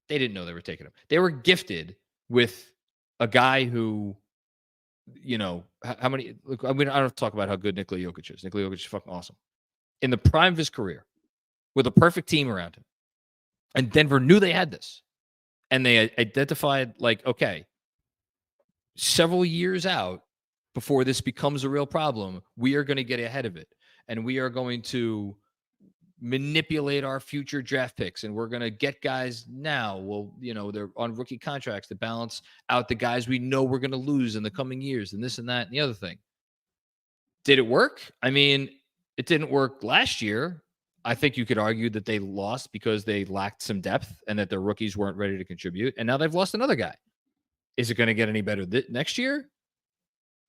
They didn't know they were taking him. They were gifted with a guy who, how many? Look, I mean, I don't have to talk about how good Nikola Jokic is. Nikola Jokic is fucking awesome. In the prime of his career, with a perfect team around him. And Denver knew they had this. And they identified, like, okay, several years out before this becomes a real problem, we are going to get ahead of it. And we are going to manipulate our future draft picks. And we're going to get guys now. Well, they're on rookie contracts to balance out the guys we know we're going to lose in the coming years and this and that and the other thing. Did it work? I mean, it didn't work last year. I think you could argue that they lost because they lacked some depth and that their rookies weren't ready to contribute. And now they've lost another guy. Is it going to get any better next year?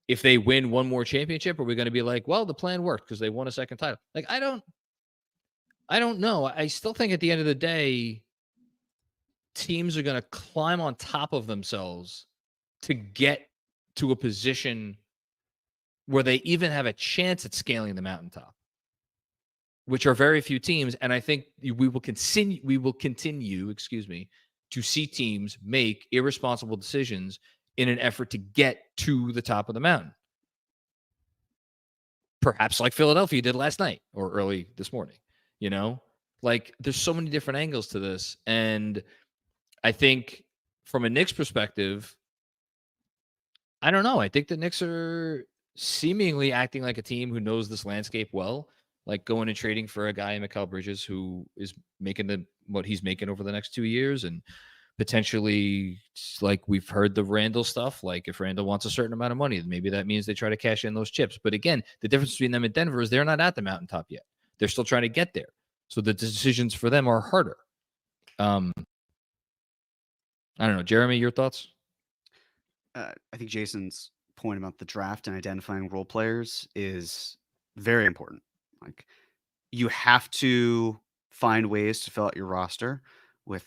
If they win one more championship, are we going to be like, well, the plan worked because they won a second title? Like, I don't know. I still think at the end of the day, teams are going to climb on top of themselves to get to a position where they even have a chance at scaling the mountaintop, which are very few teams. And I think we will continue, to see teams make irresponsible decisions in an effort to get to the top of the mountain. Perhaps like Philadelphia did last night or early this morning, like there's so many different angles to this. And I think from a Knicks perspective, I don't know. I think the Knicks are seemingly acting like a team who knows this landscape well, like going and trading for a guy in Mikal Bridges who is making what he's making over the next 2 years, and potentially, like we've heard the Randle stuff, like if Randle wants a certain amount of money, maybe that means they try to cash in those chips. But again, the difference between them and Denver is they're not at the mountaintop yet. They're still trying to get there. So the decisions for them are harder. I don't know. Jeremy, your thoughts? I think Jason's point about the draft and identifying role players is very important. Like, you have to find ways to fill out your roster with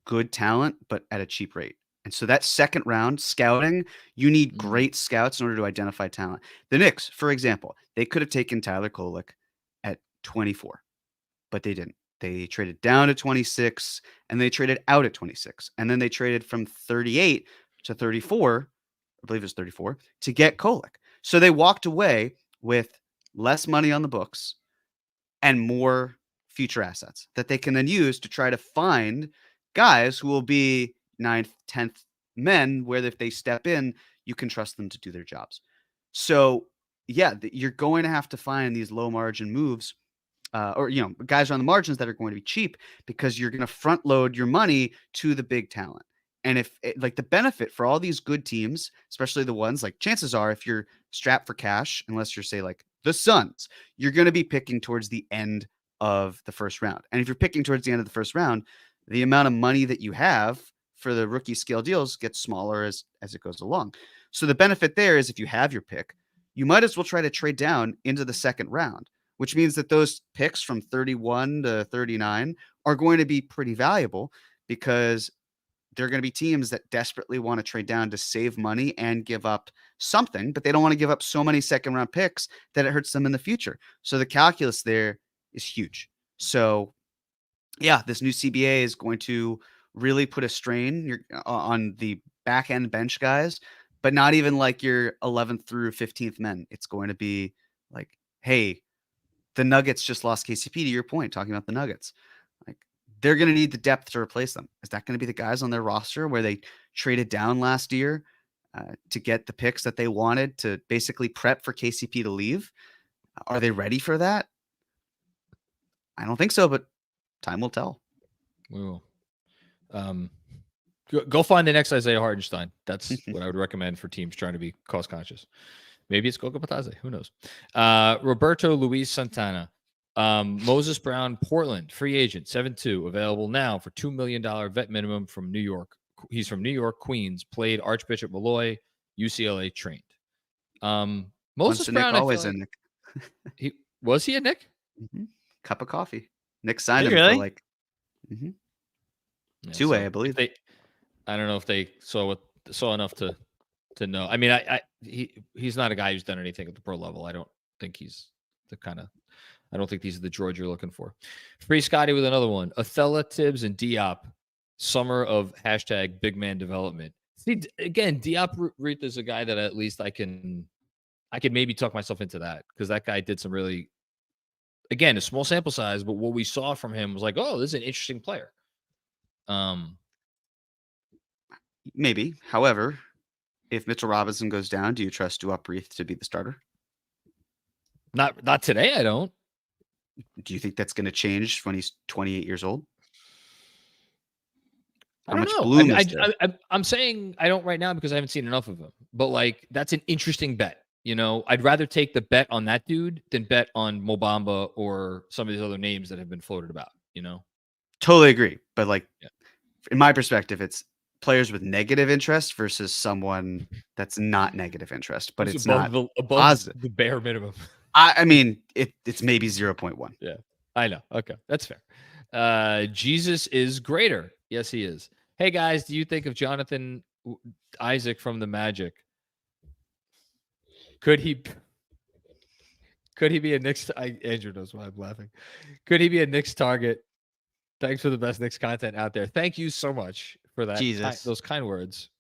good talent, but at a cheap rate. And so that second round scouting, you need great scouts in order to identify talent. The Knicks, for example, they could have taken Tyler Kolek at 24, but they didn't. They traded down to 26 and they traded out at 26. And then they traded from 38 to 34, I believe it was 34, to get Kolek. So they walked away with less money on the books and more future assets that they can then use to try to find guys who will be 9th, 10th men, where if they step in, you can trust them to do their jobs. So, yeah, you're going to have to find these low margin moves or guys on the margins that are going to be cheap because you're going to front load your money to the big talent. And if the benefit for all these good teams, especially the ones like chances are, if you're strapped for cash, unless you're say like the Suns, you're going to be picking towards the end of the first round. And if you're picking towards the end of the first round, the amount of money that you have for the rookie scale deals gets smaller as it goes along. So the benefit there is if you have your pick, you might as well try to trade down into the second round, which means that those picks from 31 to 39 are going to be pretty valuable because there are going to be teams that desperately want to trade down to save money and give up something, but they don't want to give up so many second round picks that it hurts them in the future. So the calculus there is huge. So yeah, this new CBA is going to really put a strain on the back end bench guys, but not even like your 11th through 15th men. It's going to be Like, hey, the Nuggets just lost KCP, to your point, talking about the Nuggets. Like, they're going to need the depth to replace them. Is that going to be the guys on their roster where they traded down last year to get the picks that they wanted to basically prep for KCP to leave? Are they ready for that? I don't think so, but time will tell. We will. Go find the next Isaiah Hartenstein. That's what I would recommend for teams trying to be cost conscious. Maybe it's Goga Batase. Who knows? Roberto Luis Santana. Moses Brown, Portland, free agent, 7-2, available now for $2 million vet minimum from New York. He's from New York, Queens, played Archbishop Malloy, UCLA trained. Moses Brown, Nick, always a Nick. Was he a Nick? Mm-hmm. Cup of coffee. Nick signed him really? for like two-way, I believe. I don't know if they saw enough to know. I mean, he's not a guy who's done anything at the pro level. I don't think he's the kind of. I don't think these are the George you're looking for. Free Scotty with another one. Othello, Tibbs, and Diop. Summer of hashtag big man development. See, again, Diop Ruth is a guy that at least I can maybe talk myself into that, because that guy did some really, again, a small sample size, but what we saw from him was like, oh, this is an interesting player. Maybe. However, if Mitchell Robinson goes down, do you trust Duop Reith to be the starter? Not today, I don't. Do you think that's going to change when he's 28 years old? I don't know. I'm saying I don't right now because I haven't seen enough of him. But like, that's an interesting bet. You know, I'd rather take the bet on that dude than bet on Mo Bamba or some of these other names that have been floated about. You know, totally agree. But like, in my perspective, it's players with negative interest versus someone that's not negative interest, but it's not above the bare minimum. I mean, it's maybe 0.1. Yeah, I know. Okay, that's fair. Jesus is greater. Yes, he is. Hey guys, do you think of Jonathan Isaac from the Magic? Could he be a Knicks? Andrew knows why I'm laughing. Could he be a Knicks target? Thanks for the best Knicks content out there. Thank you so much for that. Jesus, those kind words.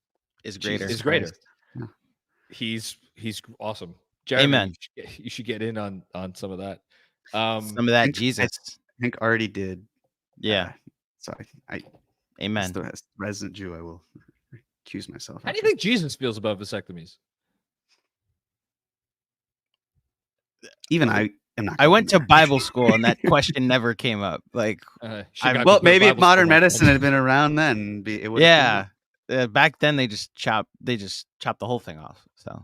Is greater. Is greater. Yeah. He's awesome. Jeremy, amen. You should get in on some of that. Some of that Jesus. I think already did. Yeah. So I amen. As the resident Jew, I will accuse myself. How do you think Jesus feels about vasectomies? Even I am not. I went to Bible school and that question never came up. Like, well, maybe if modern medicine had been around then, it would. Yeah. Back then they just chopped the whole thing off. So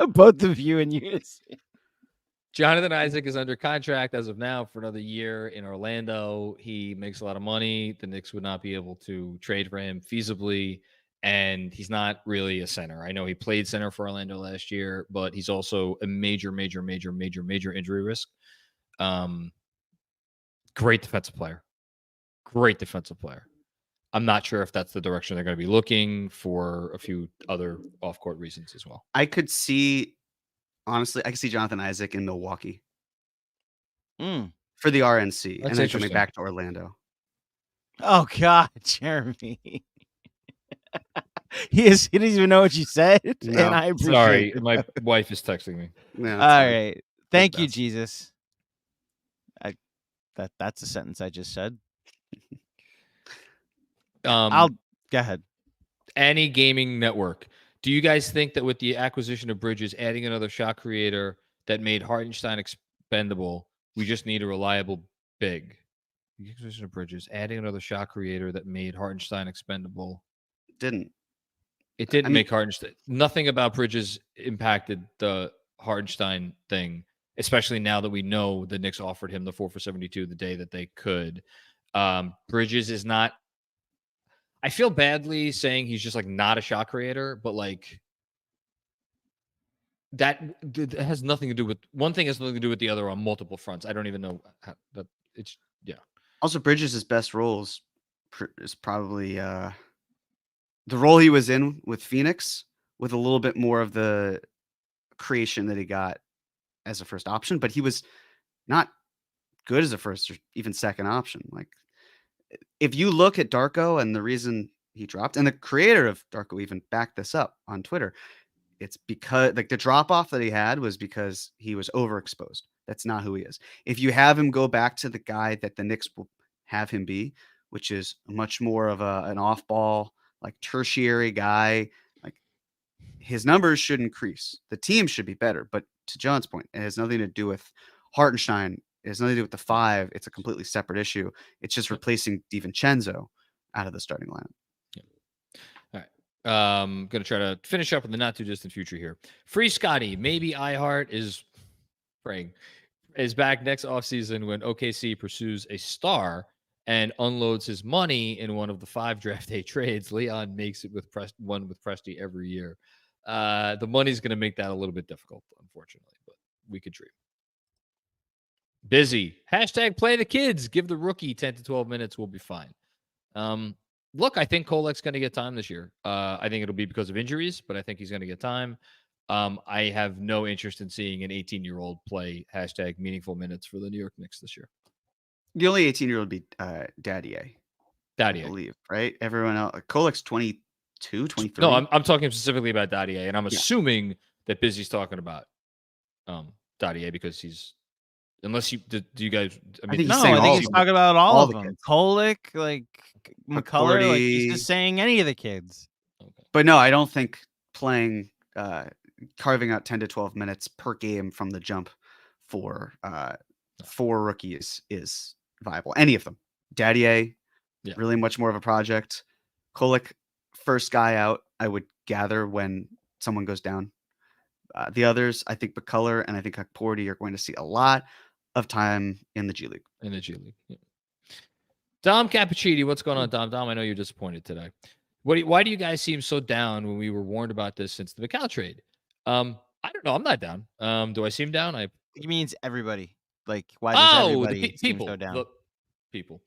both of you in unison. Jonathan Isaac is under contract as of now for another year in Orlando. He makes a lot of money. The Knicks would not be able to trade for him feasibly, and he's not really a center. I know he played center for Orlando last year, but he's also a major injury risk. Great defensive player. I'm not sure if that's the direction they're going to be looking for, a few other off-court reasons as well. Honestly, I can see Jonathan Isaac in Milwaukee for the RNC, and then coming back to Orlando. Oh God, Jeremy. He doesn't even know what you said. No, and I appreciate sorry, it. my wife is texting me. No, all right. Thank you, best. Jesus. That's a sentence I just said. I'll go ahead. Any gaming network. Do you guys think that with the acquisition of Bridges, adding another shot creator that made Hartenstein expendable, we just need a reliable big? The acquisition of Bridges, adding another shot creator that made Hartenstein expendable. It didn't make Hartenstein. Nothing about Bridges impacted the Hartenstein thing, especially now that we know the Knicks offered him the 4 for 72 the day that they could. Bridges is not. I feel badly saying he's just like not a shot creator, but like that has nothing to do with one thing has nothing to do with the other on multiple fronts. I don't even know how that it's Also, Bridges' best role is probably the role he was in with Phoenix, with a little bit more of the creation that he got as a first option, but he was not good as a first or even second option. Like, if you look at Darko and the reason he dropped, and the creator of Darko even backed this up on Twitter, it's because like the drop off that he had was because he was overexposed. That's not who he is. If you have him go back to the guy that the Knicks will have him be, which is much more of an off ball, like tertiary guy, like his numbers should increase. The team should be better. But to John's point, it has nothing to do with Hartenstein. It has nothing to do with the 5. It's a completely separate issue. It's just replacing DiVincenzo out of the starting lineup. Going to try to finish up in the not too distant future here. Free Scotty. Maybe iHeart is back next offseason when OKC pursues a star and unloads his money in one of the 5 draft day trades. Leon makes it with one with Presti every year. The money's going to make that a little bit difficult, unfortunately, but we could dream. Busy. # play the kids. Give the rookie 10 to 12 minutes. We'll be fine. Look, I think Kolek's going to get time this year. I think it'll be because of injuries, but I think he's going to get time. I have no interest in seeing an 18-year-old play # meaningful minutes for the New York Knicks this year. The only 18-year-old would be Daddier. I believe, right? Everyone else. Kolek's 22, 23. No, I'm talking specifically about Daddier, and I'm assuming that Busy's talking about Daddier because he's. Unless do you guys? I think he's talking about all of them. Kids. Kolek, like McCullough, like he's just saying any of the kids. Okay. But no, I don't think playing, carving out 10 to 12 minutes per game from the jump for 4 rookies is viable. Any of them. Daddier, really much more of a project. Kolek, first guy out, I would gather when someone goes down. The others, I think McCullough and I think Porty are going to see a lot of time in the G League. Yeah. Dom Cappuccini, what's going on, Dom? Dom, I know you're disappointed today. Why do you guys seem so down when we were warned about this since the McCall trade? I don't know. I'm not down. Do I seem down? He means everybody. Like, why does everybody seem so down? The people.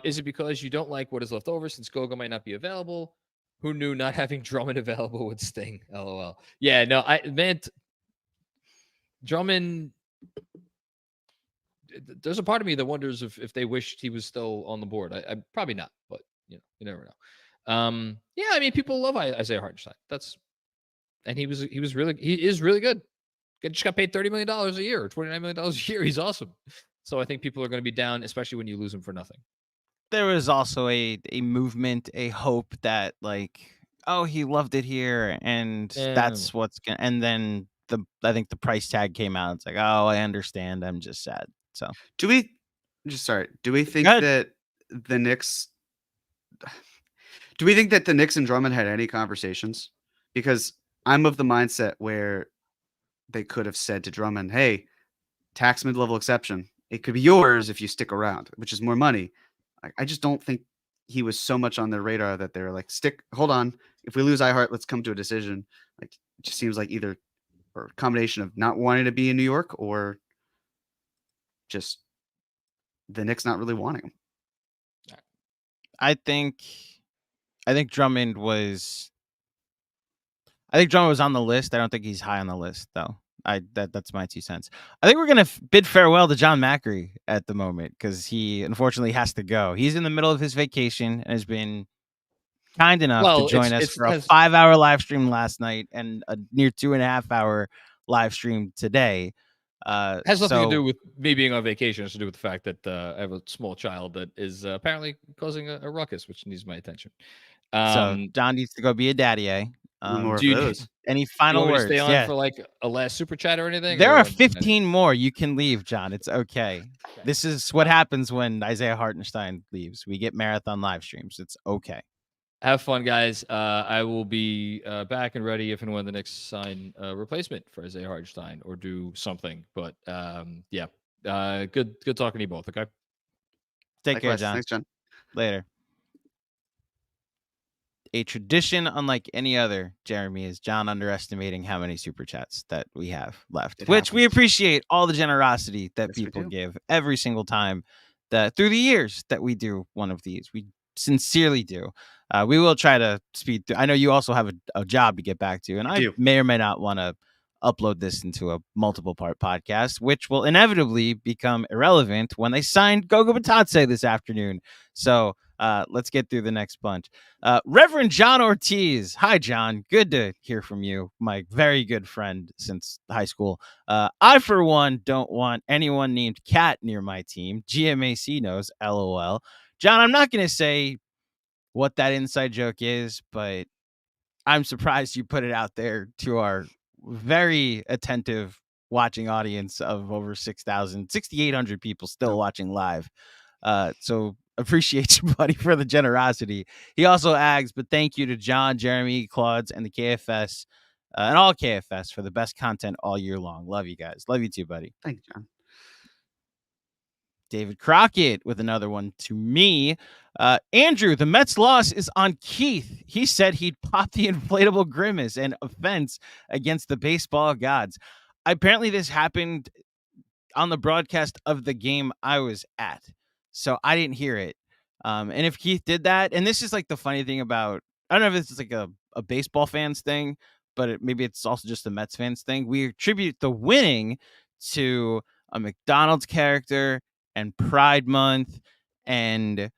Is it because you don't like what is left over since Goga might not be available? Who knew not having Drummond available would sting? LOL. Yeah, no, Drummond. There's a part of me that wonders if they wished he was still on the board. I probably not, but you never know. Yeah, I mean, people love Isaiah Hartenstein. He is really good. Just got paid $30 million a year or $29 million a year. He's awesome. So I think people are going to be down, especially when you lose him for nothing. There was also a movement, a hope that like, oh, he loved it here, and that's what's gonna. And then I think the price tag came out. It's like, oh, I understand. I'm just sad. So do we think that the Knicks? Do we think that the Knicks and Drummond had any conversations? Because I'm of the mindset where they could have said to Drummond, "Hey, tax mid-level exception. It could be yours if you stick around, which is more money." I just don't think he was so much on their radar that they're like, hold on. If we lose iHeart, let's come to a decision. Like, it just seems like either or a combination of not wanting to be in New York or just the Knicks not really wanting him. I think Drummond was on the list. I don't think he's high on the list though. That's my 2 cents. I think we're going to bid farewell to John Macri at the moment because he unfortunately has to go. He's in the middle of his vacation and has been kind enough to join us for a 5-hour live stream last night and a near 2.5-hour live stream today. Has nothing to do with me being on vacation. It has to do with the fact that I have a small child that is apparently causing a ruckus, which needs my attention. So John needs to go be a daddy, eh? Any final words? Stay on for like a last super chat or anything? There are 15 more. You can leave, John. It's okay. This is what happens when Isaiah Hartenstein leaves. We get marathon live streams. It's okay. Have fun, guys. I will be back and ready if and when the Knicks sign a replacement for Isaiah Hartenstein or do something. But good talking to you both. Okay. Take care, John. Thanks, John. Later. A tradition unlike any other, Jeremy, is John underestimating how many super chats that we have left, which we appreciate all the generosity that people give every single time that through the years that we do one of these. We sincerely do. We will try to speed through. I know you also have a job to get back to, and I may or may not want to upload this into a multiple part podcast, which will inevitably become irrelevant when they signed Gogo Batadze this afternoon. So let's get through the next bunch. Reverend John Ortiz. Hi, John. Good to hear from you. My very good friend since high school. I, for one, don't want anyone named Cat near my team. GMAC knows, LOL. John, I'm not going to say what that inside joke is, but I'm surprised you put it out there to our very attentive watching audience of over 6,800 people still watching live. So appreciate you, buddy, for the generosity. He also asks, but thank you to John, Jeremy, Claudes, and the KFS and all KFS for the best content all year long. Love you guys. Love you too, buddy. Thank you, John. David Crockett with another one to me. Andrew, the Mets loss is on Keith. He said he'd pop the inflatable grimace and offense against the baseball gods. Apparently this happened on the broadcast of the game I was at, so I didn't hear it. And if Keith did that, and this is like the funny thing about, I don't know if this is like a baseball fans thing, but maybe it's also just a Mets fans thing. We attribute the winning to a McDonald's character and Pride Month and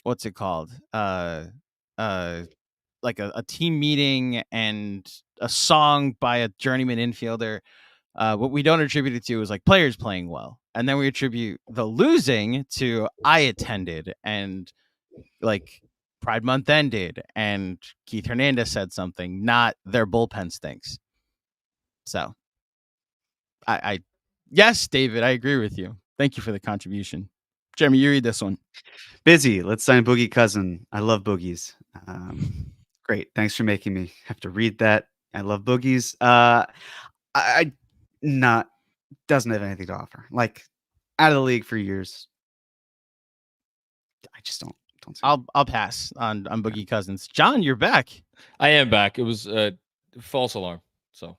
what's it called? Like a team meeting and a song by a journeyman infielder. What we don't attribute it to is like players playing well. And then we attribute the losing to I attended and like Pride Month ended and Keith Hernandez said something, not their bullpen stinks. So yes, David, I agree with you. Thank you for the contribution. Jeremy, you read this one. Busy. Let's sign Boogie Cousin. I love boogies. Great. Thanks for making me have to read that. I love boogies. I not doesn't have anything to offer. Like out of the league for years. I just don't see I'll pass on Boogie Cousins. John, you're back. I am back. It was a false alarm, so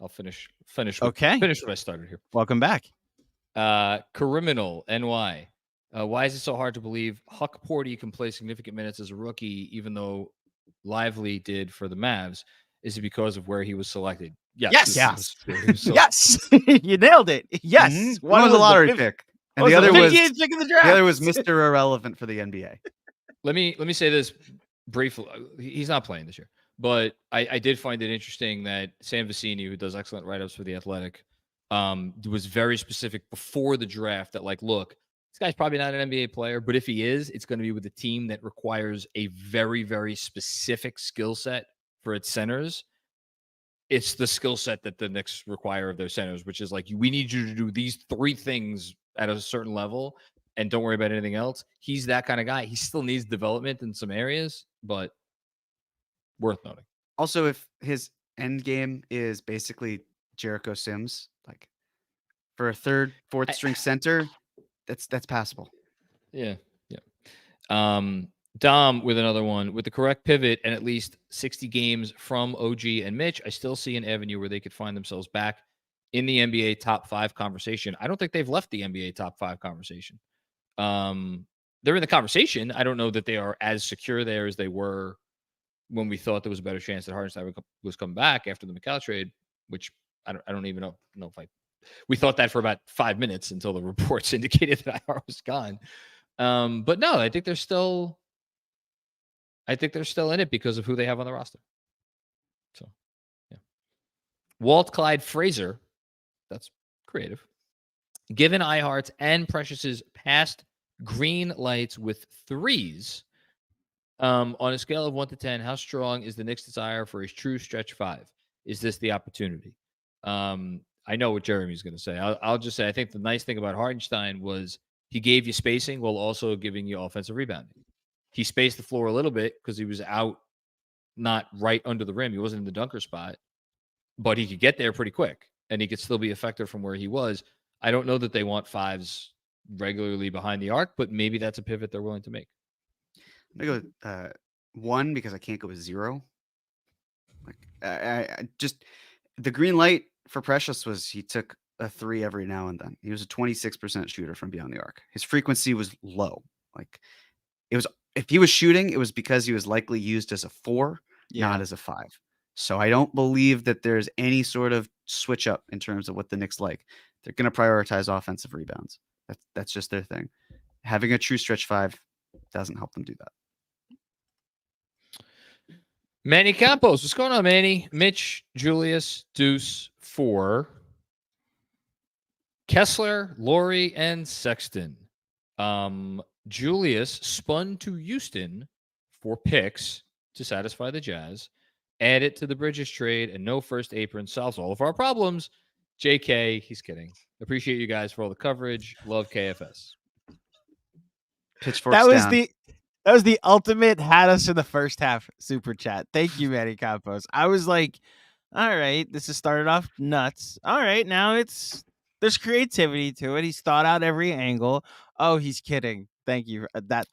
I'll finish. Okay. Finish what I started here. Welcome back. Criminal NY. Why is it so hard to believe Huck Porty can play significant minutes as a rookie, even though Lively did for the Mavs? Is it because of where he was selected? Yes. Yes. Yes. You nailed it. Yes. Mm-hmm. One was a lottery pick. And the other was pick in the draft. The other was Mr. Irrelevant for the NBA. Let me say this briefly. He's not playing this year, but I did find it interesting that Sam Vecini, who does excellent write-ups for The Athletic, was very specific before the draft that, like, look, this guy's probably not an NBA player, but if he is, it's going to be with a team that requires a very, very specific skill set for its centers. It's the skill set that the Knicks require of their centers, which is like, we need you to do these three things at a certain level and don't worry about anything else. He's that kind of guy. He still needs development in some areas, but worth noting. Also, if his end game is basically Jericho Sims, like for a third, fourth string center, that's passable. Yeah. Dom with another one. With the correct pivot and at least 60 games from OG and Mitch, I still see an avenue where they could find themselves back in the NBA top 5 conversation. I don't think they've left the NBA top 5 conversation. They're in the conversation. I don't know that they are as secure there as they were when we thought there was a better chance that Hartenstein was coming back after the McCall trade, which I don't even know if we thought that for about 5 minutes until the reports indicated that IR was gone. But no, I think they're still in it because of who they have on the roster. So, yeah. Walt Clyde Fraser, that's creative. Given iHeart's and Precious's past green lights with 3s, on a scale of 1 to 10, how strong is the Knicks' desire for a true stretch 5? Is this the opportunity? I know what Jeremy's going to say. I'll just say I think the nice thing about Hartenstein was he gave you spacing while also giving you offensive rebounding. He spaced the floor a little bit because he was out, not right under the rim. He wasn't in the dunker spot, but he could get there pretty quick, and he could still be effective from where he was. I don't know that they want 5s regularly behind the arc, but maybe that's a pivot they're willing to make. I'm going to go 1 because I can't go with 0. Like I just the green light for Precious was he took a 3 every now and then. He was a 26% shooter from beyond the arc. His frequency was low. Like it was, if he was shooting, it was because he was likely used as a 4, not as a 5. So I don't believe that there's any sort of switch up in terms of what the Knicks like. They're going to prioritize offensive rebounds. That's just their thing. Having a true stretch five doesn't help them do that. Manny Campos, what's going on, Manny? Mitch, Julius, Deuce, 4. Kessler, Laurie, and Sexton. Julius spun to Houston for picks to satisfy the Jazz. Add it to the Bridges trade, and no first apron solves all of our problems. JK, he's kidding. Appreciate you guys for all the coverage. Love KFS. Pitchforks That was down. that was the ultimate had us in the first half super chat. Thank you, Manny Campos. I was like, all right, this has started off nuts. All right, now there's creativity to it. He's thought out every angle. Oh, he's kidding. Thank you. That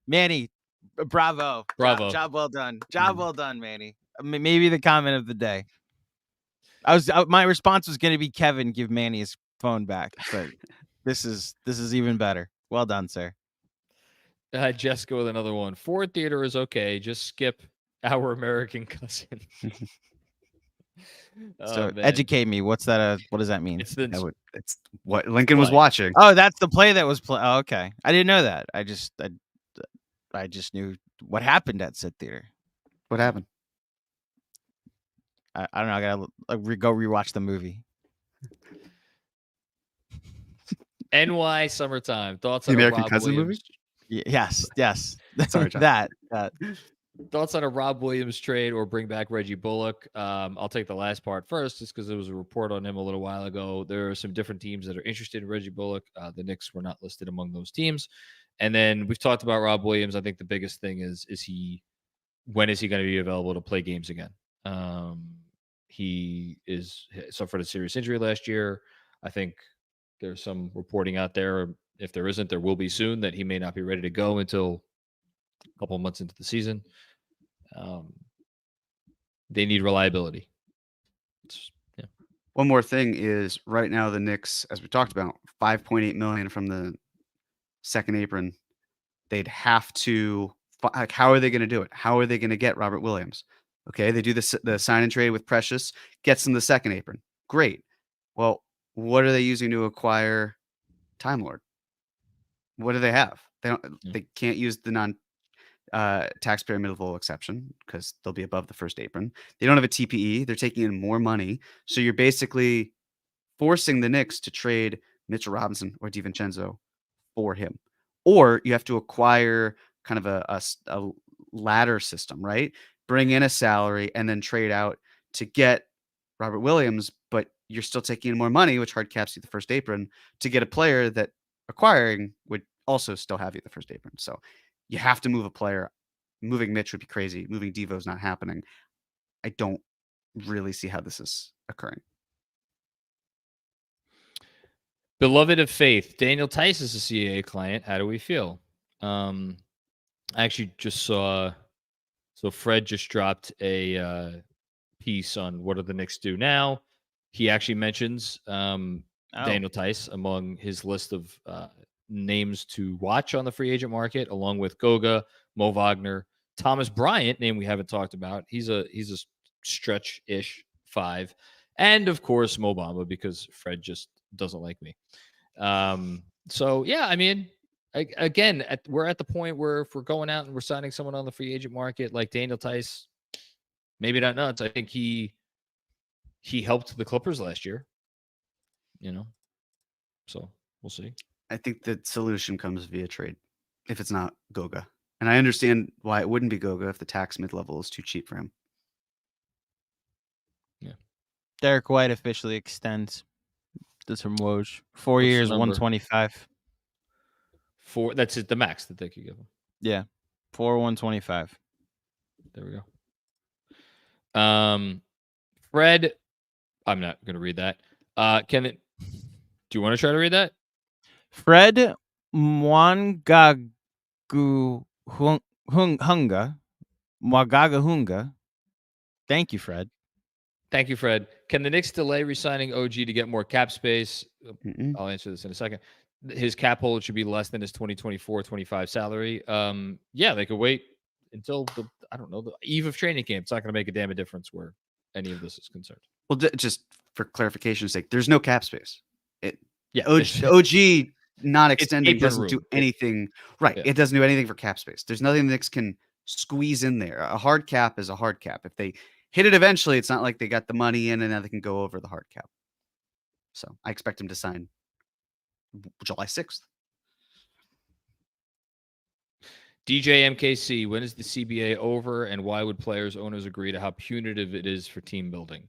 Manny, bravo. Bravo. Job well done. Job well done, Manny. Maybe the comment of the day. My response was going to be Kevin, give Manny his phone back, but this is even better. Well done, sir. Jessica with another one. Ford Theater is okay. Just skip Our American Cousin. So man. educate me. What's that? What does that mean? It's the It's what Lincoln was Play. watching. Oh, that's the play that was play. Oh, okay. I didn't know that. I just knew what happened at Sid Theater. What happened? I don't know. I gotta go rewatch the movie. NY Summertime. Thoughts The on American a Rob Cousin Williams? movie? Yes. Sorry, John. that. Thoughts on a Rob Williams trade or bring back Reggie Bullock? I'll take the last part first, just because there was a report on him a little while ago. There are some different teams that are interested in Reggie Bullock. The Knicks were not listed among those teams. And then we've talked about Rob Williams. I think the biggest thing is when is he going to be available to play games again? He suffered a serious injury last year. I think there's some reporting out there. If there isn't, there will be soon that he may not be ready to go until a couple of months into the season. They need reliability. One more thing is right now the Knicks, as we talked about, $5.8 million from the second apron. They'd have to. Like, how are they going to do it? How are they going to get Robert Williams? Okay, they do the sign and trade with Precious, gets them the second apron. Great. Well, what are they using to acquire Time Lord? What do they have? They can't use the non taxpayer mid-level exception because they'll be above the first apron. They don't have a TPE. They're taking in more money. So you're basically forcing the Knicks to trade Mitchell Robinson or DiVincenzo for him. Or you have to acquire kind of a ladder system, right? Bring in a salary and then trade out to get Robert Williams, but you're still taking in more money, which hard caps you the first apron, to get a player that acquiring would also still have you the first apron. So you have to move a player. Moving Mitch would be crazy. Moving Devo's not happening. I don't really see how this is occurring. Beloved of Faith, Daniel Tice is a CAA client. How do we feel? I actually just saw. So Fred just dropped a piece on what do the Knicks do now. He actually mentions Daniel Tice among his list of names to watch on the free agent market, along with Goga, Mo Wagner, Thomas Bryant, name we haven't talked about. He's a stretch-ish 5, and of course Mo Bamba, because Fred just doesn't like me. So yeah, I mean, again, we're at the point where if we're going out and we're signing someone on the free agent market like Daniel Tice, maybe not nuts. I think he helped the Clippers last year, so we'll see. I think the solution comes via trade if it's not Goga. And I understand why it wouldn't be Goga if the tax mid-level is too cheap for him. Yeah. Derek White officially extends this from Woj. 4 years, 125. That's it, the max that they could give him. Yeah. 125. There we go. Fred, I'm not going to read that. Do you want to try to read that? Fred Mwagagu Mwagahunga. Thank you, Fred. Thank you, Fred. Can the Knicks delay re-signing OG to get more cap space? I'll answer this in a second. His cap hold should be less than his 2024-25 salary. Yeah, they could wait. until the eve of training camp. It's not going to make a damn difference where any of this is concerned. Well, just for clarification's sake, there's no cap space. Yeah, OG not extending apron doesn't do room. anything. Right. Yeah. It doesn't do anything for cap space. There's nothing the Knicks can squeeze in there. A hard cap is a hard cap. If they hit it eventually, it's not like they got the money in and now they can go over the hard cap. So I expect him to sign July 6th. DJ MKC, when is the CBA over and why would players, owners agree to how punitive it is for team building?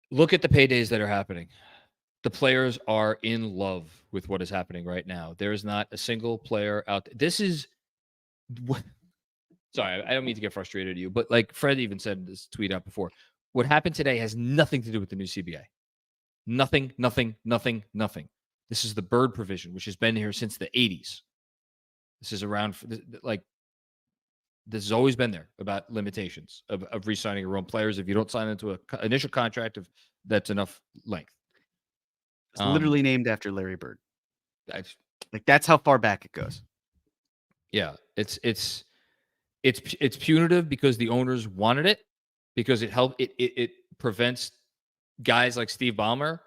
Look at the paydays that are happening. The players are in love with what is happening right now. There is not a single player out there. This is sorry, I don't mean to get frustrated at you, but like Fred even said this tweet out before. What happened today has nothing to do with the new CBA. Nothing. This is the bird provision, which has been here since the 80s. This is around like this has always been there about limitations of re-signing your own players if you don't sign into an initial contract of that's enough length. It's literally named after Larry Bird. Like that's how far back it goes. Yeah, it's punitive because the owners wanted it, because it prevents guys like Steve Ballmer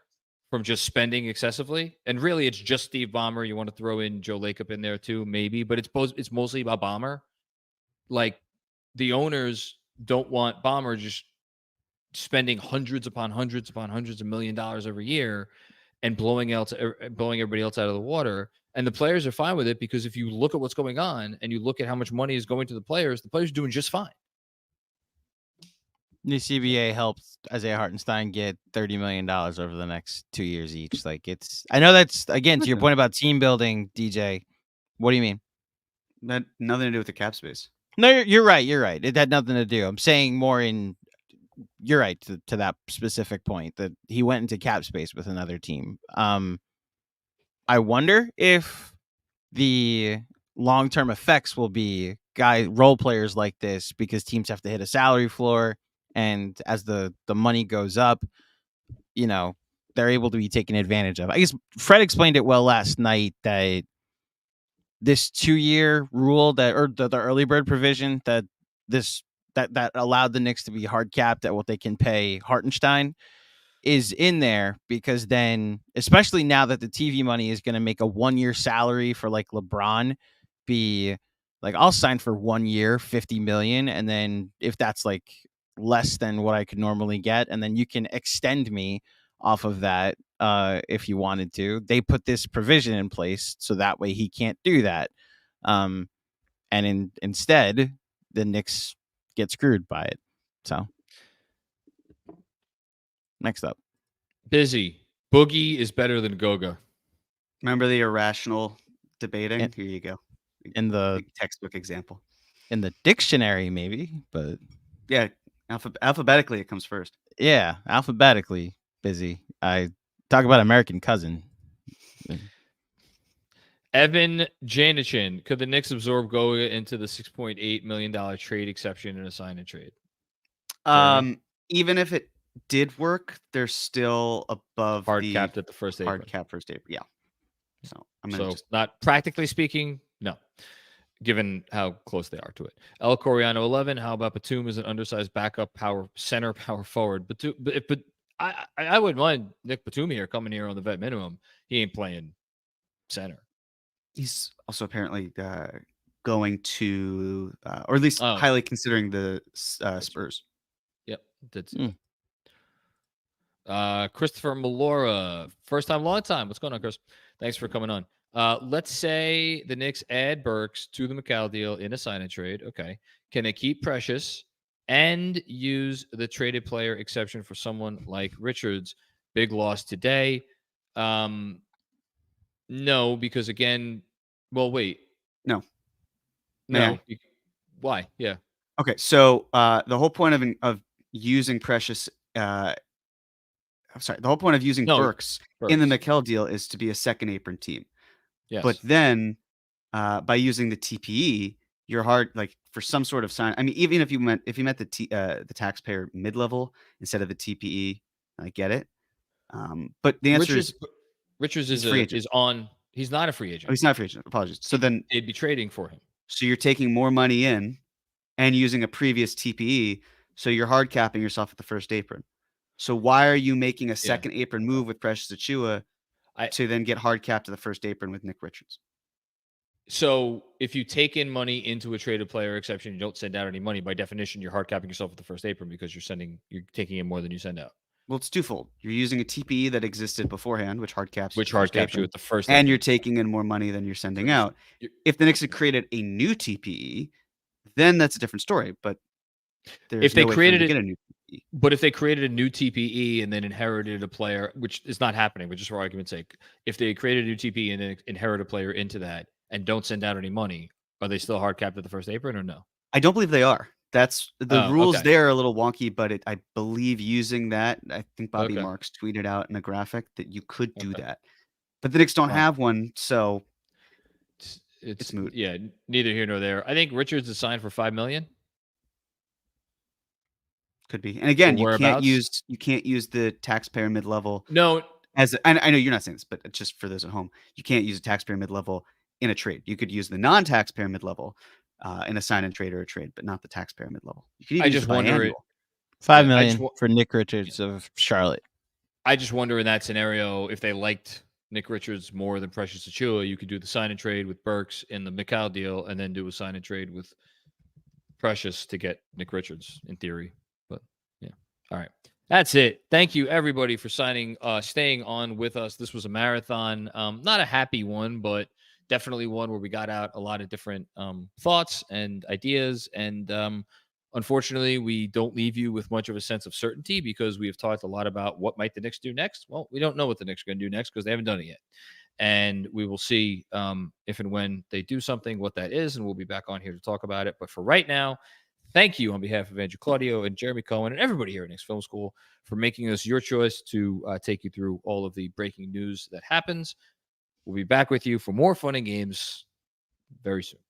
from just spending excessively. And really, it's just Steve Ballmer. You want to throw in Joe Lacob in there too, maybe, but it's mostly about Ballmer. Like the owners don't want Ballmer just spending hundreds upon hundreds upon hundreds of $1 million every year and blowing everybody else out of the water. And the players are fine with it because if you look at what's going on and you look at how much money is going to the players are doing just fine. New CBA helped Isaiah Hartenstein get $30 million over the next 2 years each. Like I know that's again to your point about team building, DJ. What do you mean? That nothing to do with the cap space. No, you're right. You're right. It had nothing to do. I'm saying more in. You're right to that specific point that he went into cap space with another team. I wonder if the long-term effects will be role players like this because teams have to hit a salary floor, and as the money goes up, they're able to be taken advantage of. I guess Fred explained it well last night that this 2-year rule or the early bird provision that allowed the Knicks to be hard capped at what they can pay Hartenstein is in there because then, especially now that the TV money is going to make a 1-year salary for like LeBron be like, I'll sign for 1 year, $50 million. And then if that's like less than what I could normally get, and then you can extend me off of that if you wanted to. They put this provision in place so that way he can't do that. And instead, the Knicks get screwed by it. So next up, Busy Boogie is better than Goga. Remember the irrational debating? Here you go. In the textbook example. In the dictionary, maybe, but yeah, alphabetically it comes first. Yeah, alphabetically. Busy. I talk about American Cousin. Evan Janichin, could the Knicks absorb Goga into the $6.8 million trade exception in a sign and trade? Even if it did work, they're still above hard capped at the first apron. Hard cap first apron, yeah. So not practically speaking, no. Given how close they are to it. El Coriano 11. How about Batum as an undersized backup power forward? But I wouldn't mind Nick Batum here coming here on the vet minimum. He ain't playing center. He's also apparently going to, or at least highly considering the Spurs. Yep, that's Christopher Malora, first time, long time. What's going on, Chris? Thanks for coming on. Let's say the Knicks add Burks to the McCall deal in a sign and trade. Okay, can they keep Precious and use the traded player exception for someone like Richards? Big loss today. No, because again, well, wait. No. Why? Yeah. Okay, so the whole point of using Precious, the whole point of using Burks in the McCall deal is to be a second apron team. Yes. But then by using the TPE, you're hard like for some sort of sign. I mean, even if you meant the taxpayer mid level instead of the TPE, I get it. But the answer is Richards is on. He's not a free agent. Oh, he's not a free agent. Apologies. So then they'd be trading for him. So you're taking more money in and using a previous TPE. So you're hard capping yourself at the first apron. So why are you making a second apron move with Precious Achiuwa to then get hard capped to the first apron with Nick Richards? So if you take in money into a traded player exception, you don't send out any money. By definition, you're hard capping yourself at the first apron because you're taking in more than you send out. Well, it's twofold. You're using a TPE that existed beforehand, which hard caps you at the first and apron. you're taking in more money than you're sending out. If the Knicks had created a new TPE, then that's a different story. But if they created a new TPE. But if they created a new TPE and then inherited a player, which is not happening, but just for argument's sake, if they created a new TPE and then inherit a player into that and don't send out any money, are they still hard capped at the first apron or no? I don't believe they are. That's the rules okay. there are a little wonky, but I believe using that, I think Bobby Okay. Marks tweeted out in a graphic that you could do that. But the Knicks don't have one, so it's moot. Yeah, neither here nor there. I think Richards is signed for $5 million. Could be. And again, For you can't use the taxpayer mid-level. No, I know you're not saying this, but just for those at home, you can't use a taxpayer mid-level in a trade. You could use the non-taxpayer mid-level in a sign and trade or a trade, but not the taxpayer mid-level. You could even I just wonder $5 million for Nick Richards of Charlotte. I just wonder in that scenario if they liked Nick Richards more than Precious Achiuwa, you could do the sign and trade with Burks in the McCall deal, and then do a sign and trade with Precious to get Nick Richards in theory. But yeah, all right, that's it. Thank you everybody for staying on with us. This was a marathon, not a happy one, but definitely one where we got out a lot of different thoughts and ideas. And unfortunately, we don't leave you with much of a sense of certainty because we have talked a lot about what might the Knicks do next. Well, we don't know what the Knicks are going to do next because they haven't done it yet. And we will see if and when they do something, what that is. And we'll be back on here to talk about it. But for right now, thank you on behalf of Andrew Claudio and Jeremy Cohen and everybody here at Knicks Film School for making us your choice to take you through all of the breaking news that happens. We'll be back with you for more fun and games very soon.